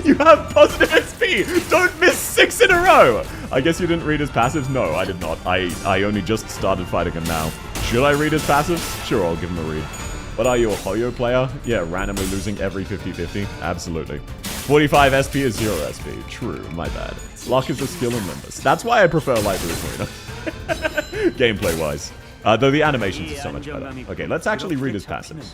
You have positive SP! Don't miss 6 in a row! I guess you didn't read his passives? No, I did not. I only just started fighting him now. Should I read his passives? Sure, I'll give him a read. What are you, a Hoyo player? Yeah, randomly losing every 50-50? Absolutely. 45 SP is 0 SP. True, my bad. Luck is a skill in Limbus. That's why I prefer Light Arena. Gameplay-wise. Though the animations are so much better. Okay, let's actually read his passives.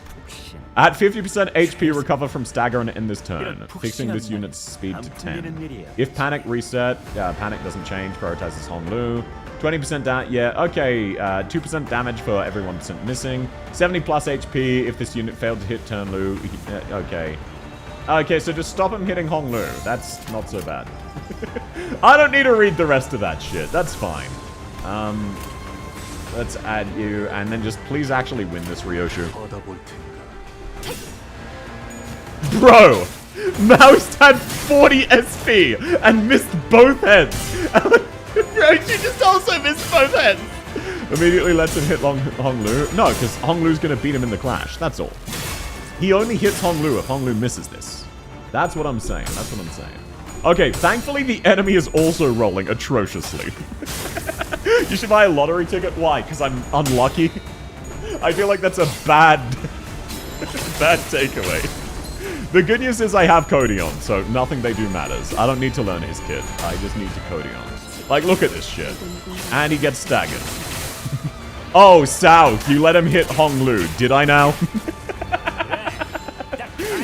At 50% HP, recover from stagger and end this turn, fixing this unit's speed to 10. If panic reset, panic doesn't change, prioritizes Honglu. 20% damage, yeah, okay, 2% damage for every 1% missing. 70 plus HP if this unit failed to hit turn Lu. Okay. Okay, so just stop him hitting Honglu. That's not so bad. I don't need to read the rest of that shit. That's fine. Let's add you, and then just please actually win this, Ryoshu. Bro! Mouse had 40 SP and missed both heads. Ryoshu just also missed both heads. Immediately lets him hit Honglu. No, because Honglu's gonna beat him in the clash. That's all. He only hits Honglu if Honglu misses this. That's what I'm saying. That's what I'm saying. Okay, thankfully the enemy is also rolling atrociously. You should buy a lottery ticket. Why? Because I'm unlucky? I feel like that's a bad takeaway. The good news is I have Codion, so nothing they do matters. I don't need to learn his kit. I just need to Codion. Like, look at this shit. And he gets staggered. Oh, South, you let him hit Honglu. Did I now?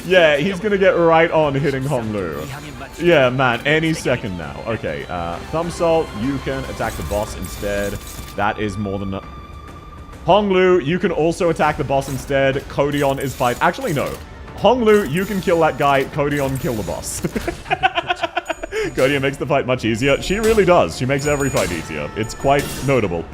Yeah, he's gonna get right on hitting Honglu. Yeah, man, any second now. Okay, Thumb Salt, you can attack the boss instead. That is more than... Honglu, you can also attack the boss instead. Codion is fight... Actually, no. Honglu, you can kill that guy. Codion, kill the boss. Codion makes the fight much easier. She really does. She makes every fight easier. It's quite notable.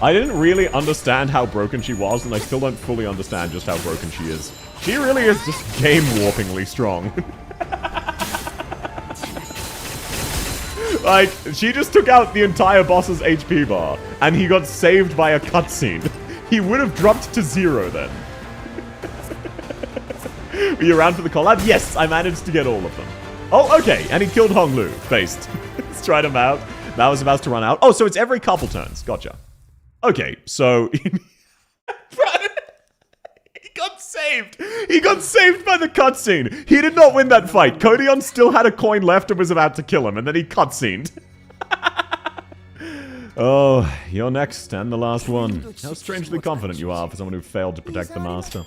I didn't really understand how broken she was, and I still don't fully understand just how broken she is. She really is just game-warpingly strong. Like, she just took out the entire boss's HP bar, and he got saved by a cutscene. He would have dropped to 0 then. Were you around for the collab? Yes, I managed to get all of them. Oh, okay, and he killed Honglu, based. Let's try him out. That was about to run out. Oh, so it's every couple turns. Gotcha. Okay, so... He got saved! He got saved by the cutscene! He did not win that fight. Codion still had a coin left and was about to kill him, and then he cutscened. Oh, you're next, and the last one. How strangely confident you are for someone who failed to protect the master.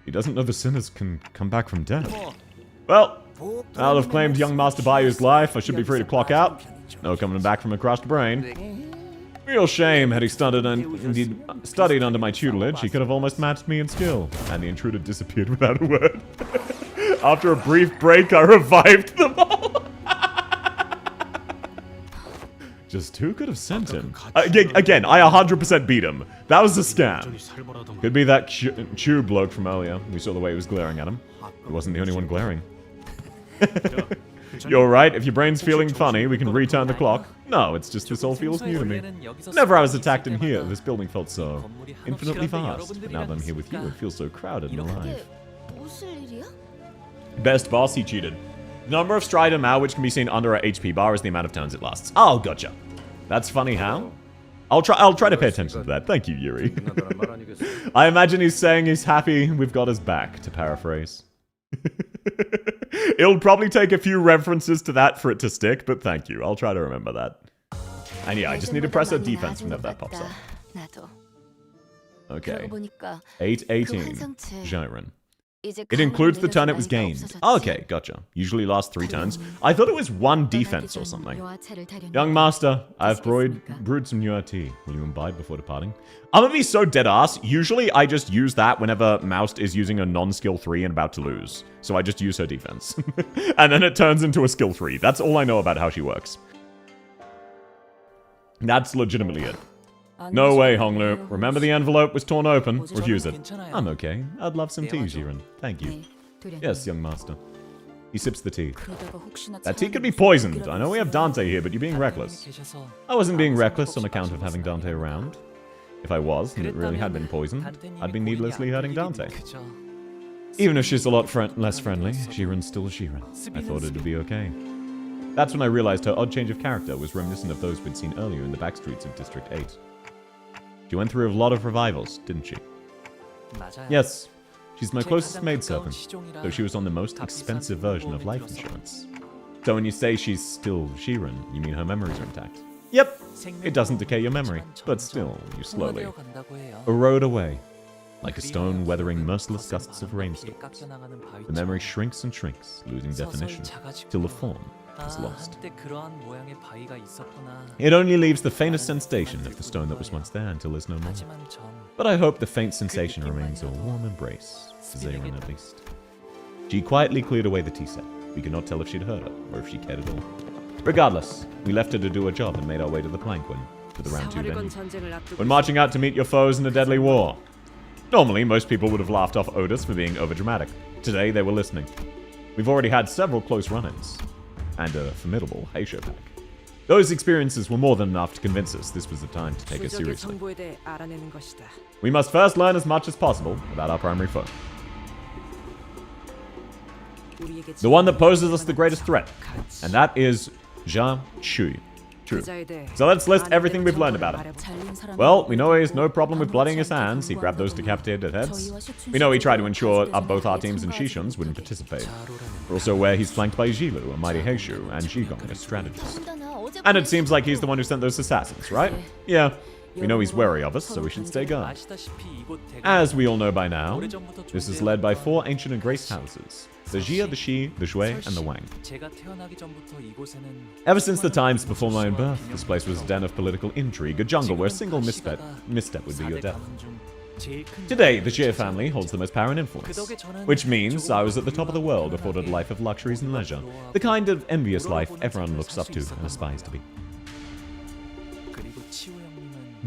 He doesn't know the sinners can come back from death. Well, I'll have claimed young Master Bayu's life. I should be free to clock out. No coming back from a crushed brain. Real shame, had he studied under my tutelage, he could have almost matched me in skill. And the intruder disappeared without a word. After a brief break, I revived them all. Just who could have sent him? Again, I 100% beat him. That was a scam. Could be that Chew bloke from earlier. We saw the way he was glaring at him. He wasn't the only one glaring. You're right, if your brain's feeling funny, we can return the clock. No, it's just this all feels new to me. Whenever I was attacked in here, this building felt so infinitely vast. But now that I'm here with you, it feels so crowded and alive. Best boss, he cheated. Number of stride and Mao which can be seen under a HP bar is the amount of turns it lasts. Oh, gotcha. That's funny how? I'll try to pay attention to that. Thank you, Yuri. I imagine he's saying he's happy we've got his back, to paraphrase. It'll probably take a few references to that for it to stick, but thank you. I'll try to remember that. And yeah, I just need to press a defense whenever that pops up. Okay. 818. Jiren. It includes the turn it was gained. Oh, okay, gotcha. Usually lasts 3 turns. I thought it was 1 defense or something. Young master, I've brewed some newer tea. Will you imbibe before departing? I'm gonna be so dead ass. Usually I just use that whenever Moust is using a non-skill 3 and about to lose. So I just use her defense. And then it turns into a skill 3. That's all I know about how she works. That's legitimately it. No way, Honglu. Remember the envelope was torn open? Refuse it. I'm okay. I'd love some tea, Jiren. Thank you. Yes, young master. He sips the tea. That tea could be poisoned. I know we have Dante here, but you're being reckless. I wasn't being reckless on account of having Dante around. If I was, and it really had been poisoned, I'd be needlessly hurting Dante. Even if she's a lot less friendly, Jiren's still Jiren. I thought it'd be okay. That's when I realized her odd change of character was reminiscent of those we'd seen earlier in the back streets of District 8. She went through a lot of revivals, didn't she? Yes. She's my closest maidservant, though she was on the most expensive version of life insurance. So when you say she's still Jiren, you mean her memories are intact? Yep. It doesn't decay your memory, but still, you slowly erode away. Like a stone weathering merciless gusts of rainstorms. The memory shrinks and shrinks, losing definition, till the form is lost. It only leaves the faintest sensation of the stone that was once there until there's no more. But I hope the faint sensation remains a warm embrace, for Zayron at least. She quietly cleared away the tea set. We could not tell if she'd heard her, or if she cared at all. Regardless, we left her to do her job and made our way to the Planquin, for the round 2 venue. When marching out to meet your foes in a deadly war. Normally, most people would have laughed off Otis for being overdramatic. Today, they were listening. We've already had several close run-ins, and a formidable Heisho pack. Those experiences were more than enough to convince us this was the time to take it seriously. We must first learn as much as possible about our primary foe. The one that poses us the greatest threat, and that is Zhang Shui. True. So let's list everything we've learned about him. Well, we know he has no problem with bloodying his hands. He grabbed those decapitated heads. We know he tried to ensure both our teams and Shishun's wouldn't participate. We're also aware he's flanked by Jilu, a mighty Heishu, and Jigong, a strategist. And it seems like he's the one who sent those assassins, right? Yeah. We know he's wary of us, so we should stay guard. As we all know by now, this is led by 4 ancient and grace houses. The Jia, the Shi, the Shui, and the Wang. Ever since the times before my own birth, this place was a den of political intrigue, a jungle where a single misstep would be your death. Today, the Jia family holds the most power and influence, which means I was at the top of the world, afforded a life of luxuries and leisure, the kind of envious life everyone looks up to and aspires to be.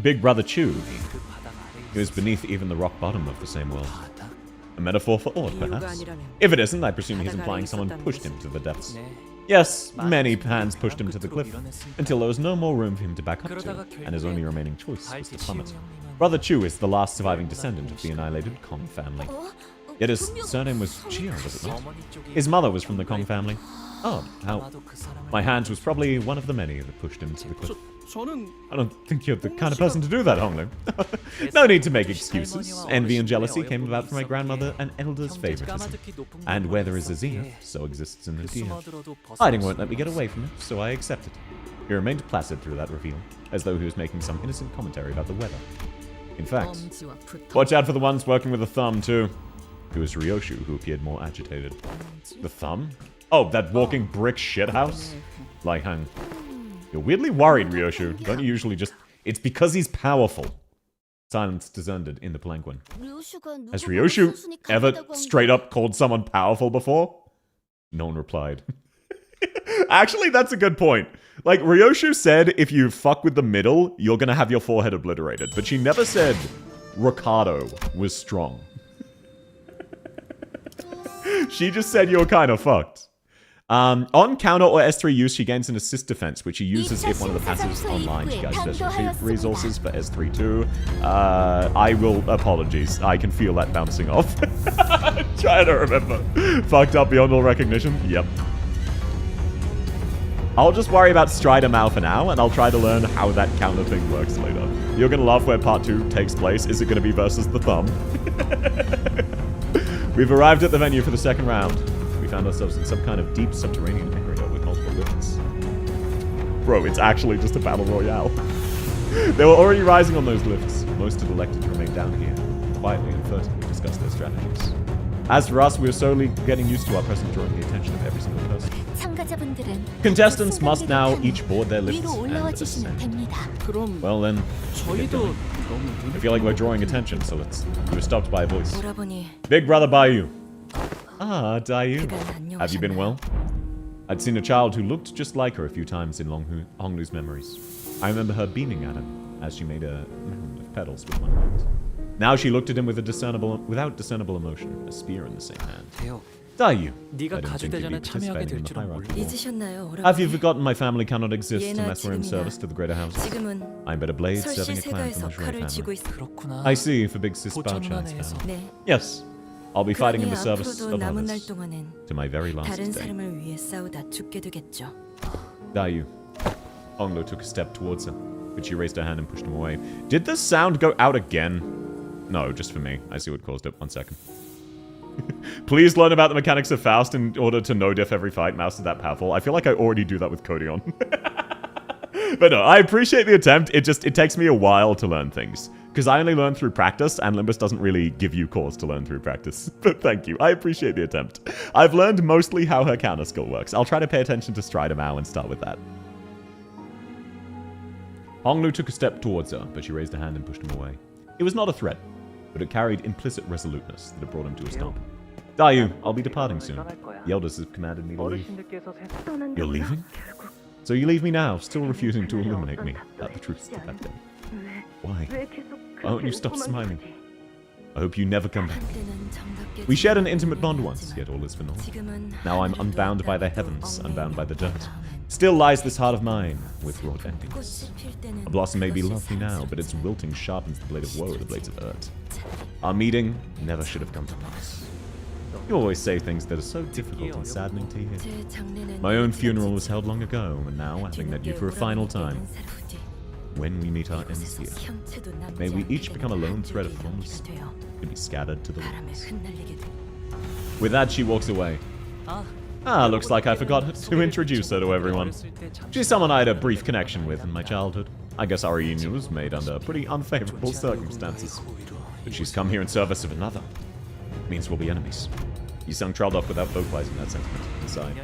Big brother Chu, he was beneath even the rock bottom of the same world. A metaphor for Ord, perhaps? If it isn't, I presume he's implying someone pushed him to the depths. Yes, many hands pushed him to the cliff, until there was no more room for him to back up to, and his only remaining choice was to plummet. Brother Chu is the last surviving descendant of the annihilated Kong family. Yet his surname was Jia, was it not? His mother was from the Kong family. Oh, how... My hands was probably one of the many that pushed him to the cliff. I don't think you're the kind of person to do that, Honglu. No need to make excuses. Envy and jealousy came about from my grandmother and elder's favoritism. And where there is a zenith, so exists an idea. Hiding won't let me get away from it, so I accepted. He remained placid through that reveal, as though he was making some innocent commentary about the weather. In fact, watch out for the ones working with a thumb, too. It was Ryoshu who appeared more agitated. The thumb? Oh, that walking brick shithouse? Lai Hang. You're weirdly worried, Ryoshu. Don't you usually just... It's because he's powerful. Silence discerned in the Palanquin. Has Ryoshu ever straight up called someone powerful before? No one replied. Actually, that's a good point. Like, Ryoshu said if you fuck with the middle, you're gonna have your forehead obliterated. But she never said Ricardo was strong. She just said you're kind of fucked. On counter or S3 use, she gains an assist defense, which she uses if one of the passives is online. She guys special resources for S3 too. I will apologies. I can feel that bouncing off. Trying to remember. Fucked up beyond all recognition. Yep. I'll just worry about Strider Mao for now, and I'll try to learn how that counter thing works later. You're gonna love where part 2 takes place. Is it gonna be versus the thumb? We've arrived at the venue for the second round. We found ourselves in some kind of deep subterranean area with multiple lifts. Bro, it's actually just a battle royale. They were already rising on those lifts. Most had elected to remain down here, quietly and furtively discuss their strategies. As for us, we are slowly getting used to our presence drawing the attention of every single person. Contestants must now each board their lifts and ascend. Well then, I feel like we're drawing attention, so we were stopped by a voice. Big brother Bayu. Ah, Dayu. Have you been well? I'd seen a child who looked just like her a few times in Honglu's memories. I remember her beaming at him as she made a mound of petals with one hand. Now she looked at him without discernible emotion, a spear in the same hand. Dayu, I didn't think you'd be participating in the hierarchy. Have you forgotten my family cannot exist unless we're in service to the greater houses? I'm but a blade serving a clan from the Shui family. I see, for big sis Baoqian's family. Yes, I'll be fighting in the service of others to my very last day. Dayu. Honglu took a step towards her, but she raised her hand and pushed him away. Did the sound go out again? No, just for me. I see what caused it. 1 second. Please learn about the mechanics of Faust in order to no-diff every fight. Mouse is that powerful. I feel like I already do that with Codion. But no, I appreciate the attempt. It takes me a while to learn things. Because I only learn through practice, and Limbus doesn't really give you cause to learn through practice. But thank you. I appreciate the attempt. I've learned mostly how her counter skill works. I'll try to pay attention to Strider Mao and start with that. Honglu took a step towards her, but she raised her hand and pushed him away. It was not a threat, but it carried implicit resoluteness that had brought him to a stop. Dayu, I'll be departing soon. The elders have commanded me to leave. You're leaving? So you leave me now, still refusing to illuminate me about the truths of that day. Why? Why won't you stop smiling? I hope you never come back. We shared an intimate bond once, yet all is for naught. Now I'm unbound by the heavens, unbound by the dirt. Still lies this heart of mine, with wrought emptiness. A blossom may be lovely now, but its wilting sharpens the blade of woe, the blades of hurt. Our meeting never should have come to pass. You always say things that are so difficult and saddening to hear. My own funeral was held long ago, and now, having met you for a final time, when we meet our ends here, may we each become a lone thread of thorns to be scattered to the winds. With that, she walks away. Looks like I forgot to introduce her to everyone. She's someone I had a brief connection with in my childhood. I guess our reunion was made under pretty unfavorable circumstances. But she's come here in service of another. It means we'll be enemies. Yisung trailed off without vocalizing that sentiment inside.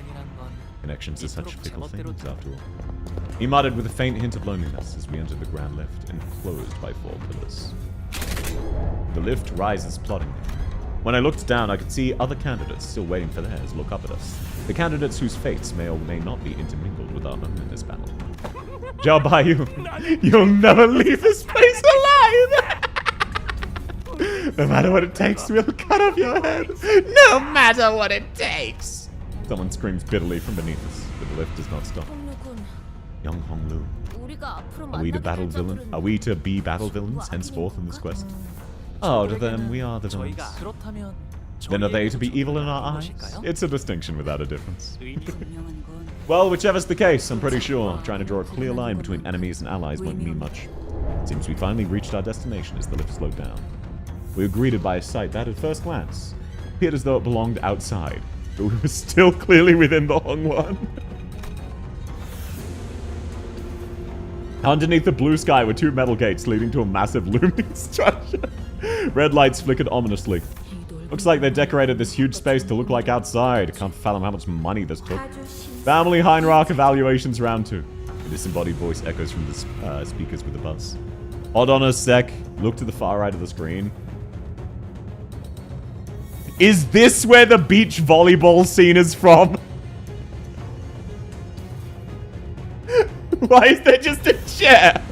Connections are such fickle things, after all. He muttered with a faint hint of loneliness as we entered the grand lift, enclosed by 4 pillars. The lift rises ploddingly. When I looked down, I could see other candidates still waiting for theirs look up at us. The candidates whose fates may or may not be intermingled with our own in this battle. Zhao Baiyu, you'll never leave this place alive! No matter what it takes, we'll cut off your head. No matter what it takes! Someone screams bitterly from beneath us, but the lift does not stop. Young Honglu, are we to be battle villains henceforth in this quest? Oh, to them, we are the villains. Then are they to be evil in our eyes? It's a distinction without a difference. Well, whichever's the case, I'm pretty sure trying to draw a clear line between enemies and allies won't mean much. It seems we finally reached our destination as the lift slowed down. We were greeted by a sight that, at first glance, appeared as though it belonged outside, but we were still clearly within the Hongwan. Underneath the blue sky were 2 metal gates leading to a massive looming structure. Red lights flickered ominously. Looks like they decorated this huge space to look like outside. Can't fathom how much money this took. Family Heinrach evaluations round 2. A disembodied voice echoes from the speakers with a buzz. Hold on a sec. Look to the far right of the screen. Is this where the beach volleyball scene is from? Why is there just a chair?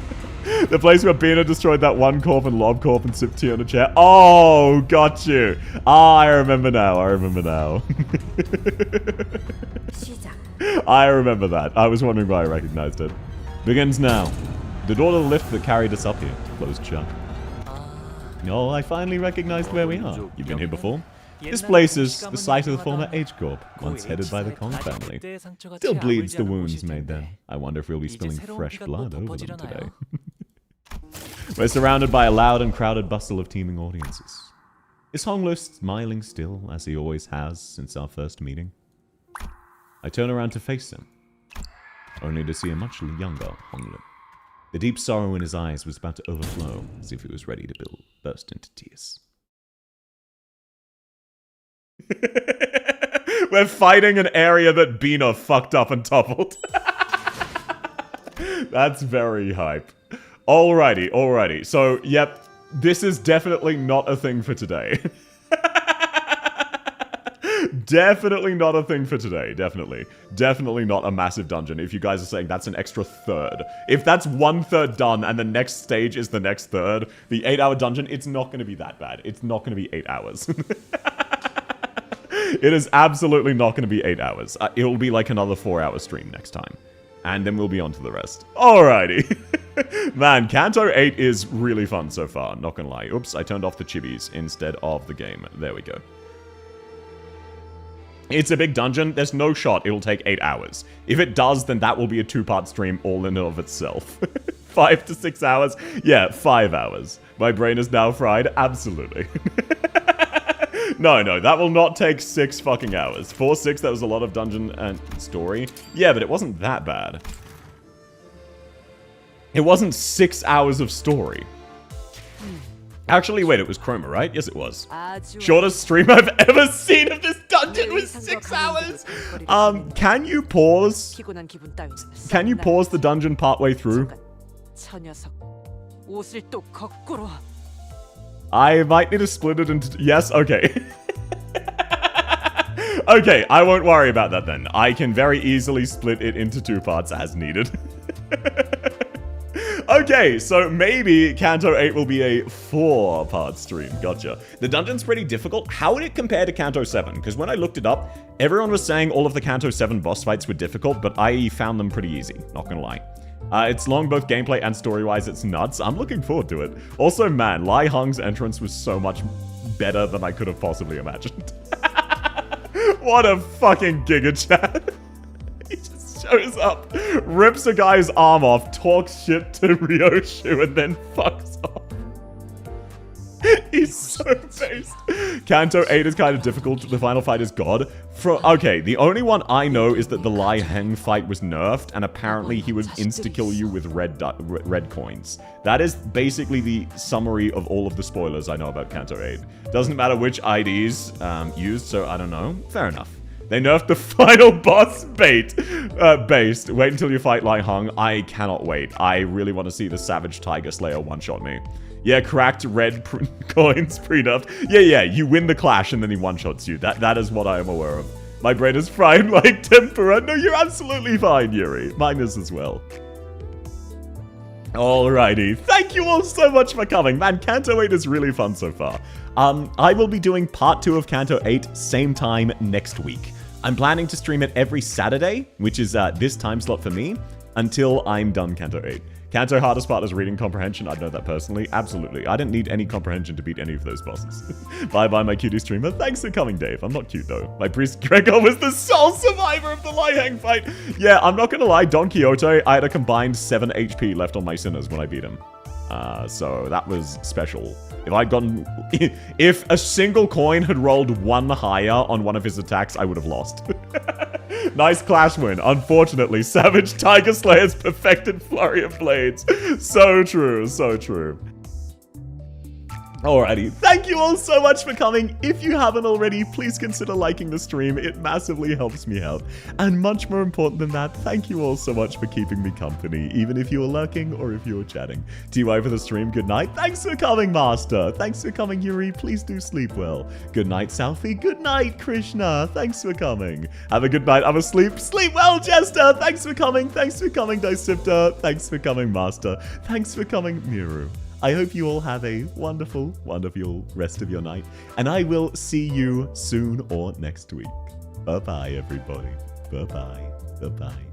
The place where Bina destroyed that one corp and Lob Corp and sipped tea on a chair. Oh, got you. I remember now. I remember that. I was wondering why I recognized it. Begins now. The door to the lift that carried us up here closed shut. Oh, I finally recognized where we are. You've been here before? This place is the site of the former H Corp, once headed by the Kong family. Still bleeds the wounds made there. I wonder if we'll be spilling fresh blood over them today. We're surrounded by a loud and crowded bustle of teeming audiences. Is Honglo smiling still, as he always has since our first meeting? I turn around to face him, only to see a much younger Honglo. The deep sorrow in his eyes was about to overflow, as if he was ready to burst into tears. We're fighting an area that Bina fucked up and toppled. That's very hype. Alrighty. So, yep, this is definitely not a thing for today. Definitely not a thing for today. Definitely not a massive dungeon. If you guys are saying that's an extra third. If that's 1/3 done and the next stage is the next third, the 8-hour dungeon, it's not going to be that bad. It's not going to be 8 hours. It is absolutely not going to be 8 hours. It'll be like another 4-hour stream next time. And then we'll be on to the rest. Alrighty. Man, Canto 8 is really fun so far. Not gonna lie. Oops, I turned off the chibis instead of the game. There we go. It's a big dungeon. There's no shot it'll take 8 hours. If it does, then that will be a 2-part stream all in and of itself. 5 to 6 hours? Yeah, 5 hours. My brain is now fried? Absolutely. No, that will not take 6 fucking hours. 4-6, that was a lot of dungeon and story. Yeah, but it wasn't that bad. It wasn't 6 hours of story. Actually, wait, it was Chroma, right? Yes, it was. Shortest stream I've ever seen of this dungeon was 6 hours! Can you pause? Can you pause the dungeon partway through? I might need to split it into... Yes, okay. Okay, I won't worry about that then. I can very easily split it into 2 parts as needed. Okay, so maybe Canto 8 will be a 4-part stream. Gotcha. The dungeon's pretty difficult. How would it compare to Canto 7? Because when I looked it up, everyone was saying all of the Canto 7 boss fights were difficult, but I found them pretty easy. Not gonna lie. It's long both gameplay and story-wise. It's nuts. I'm looking forward to it. Also, man, Lai Hung's entrance was so much better than I could have possibly imagined. What a fucking giga chat. He just shows up, rips a guy's arm off, talks shit to Ryoshu, and then fucks off. He's so based. Canto 8 is kind of difficult. The final fight is God. Okay, the only one I know is that the Lai Heng fight was nerfed, and apparently he would insta-kill you with red coins. That is basically the summary of all of the spoilers I know about Canto 8. Doesn't matter which IDs used, so I don't know. Fair enough. They nerfed the final boss based. Wait until you fight Lai Hung. I cannot wait. I really want to see the Savage Tiger Slayer one-shot me. Yeah, cracked red coins pre-nerfed. Yeah, you win the clash and then he one-shots you. That is what I am aware of. My brain is fried like tempura. No, you're absolutely fine, Yuri. Mine is as well. Alrighty. Thank you all so much for coming. Man, Canto 8 is really fun so far. I will be doing part 2 of Canto 8 same time next week. I'm planning to stream it every Saturday, which is this time slot for me, until I'm done Canto 8. Canto hardest part is reading comprehension. I know that personally. Absolutely. I didn't need any comprehension to beat any of those bosses. Bye-bye, my cutie streamer. Thanks for coming, Dave. I'm not cute, though. My priest Gregor was the sole survivor of the Lai Hang fight. Yeah, I'm not gonna lie. Don Quixote, I had a combined 7 HP left on my sinners when I beat him. So that was special. If I'd gotten... If a single coin had rolled 1 higher on one of his attacks, I would have lost. Nice clash win. Unfortunately, Savage Tiger Slayer's perfected flurry of blades. So true, so true. Alrighty, thank you all so much for coming. If you haven't already, please consider liking the stream. It massively helps me out. And much more important than that, thank you all so much for keeping me company, even if you were lurking or if you were chatting. TY for the stream, good night. Thanks for coming, Master. Thanks for coming, Yuri. Please do sleep well. Good night, Southie. Good night, Krishna. Thanks for coming. Have a good night. I'm asleep. Sleep well, Jester. Thanks for coming. Thanks for coming, Dysipta. Thanks for coming, Master. Thanks for coming, Miru. I hope you all have a wonderful, wonderful rest of your night, and I will see you soon or next week. Bye-bye, everybody. Bye-bye. Bye-bye.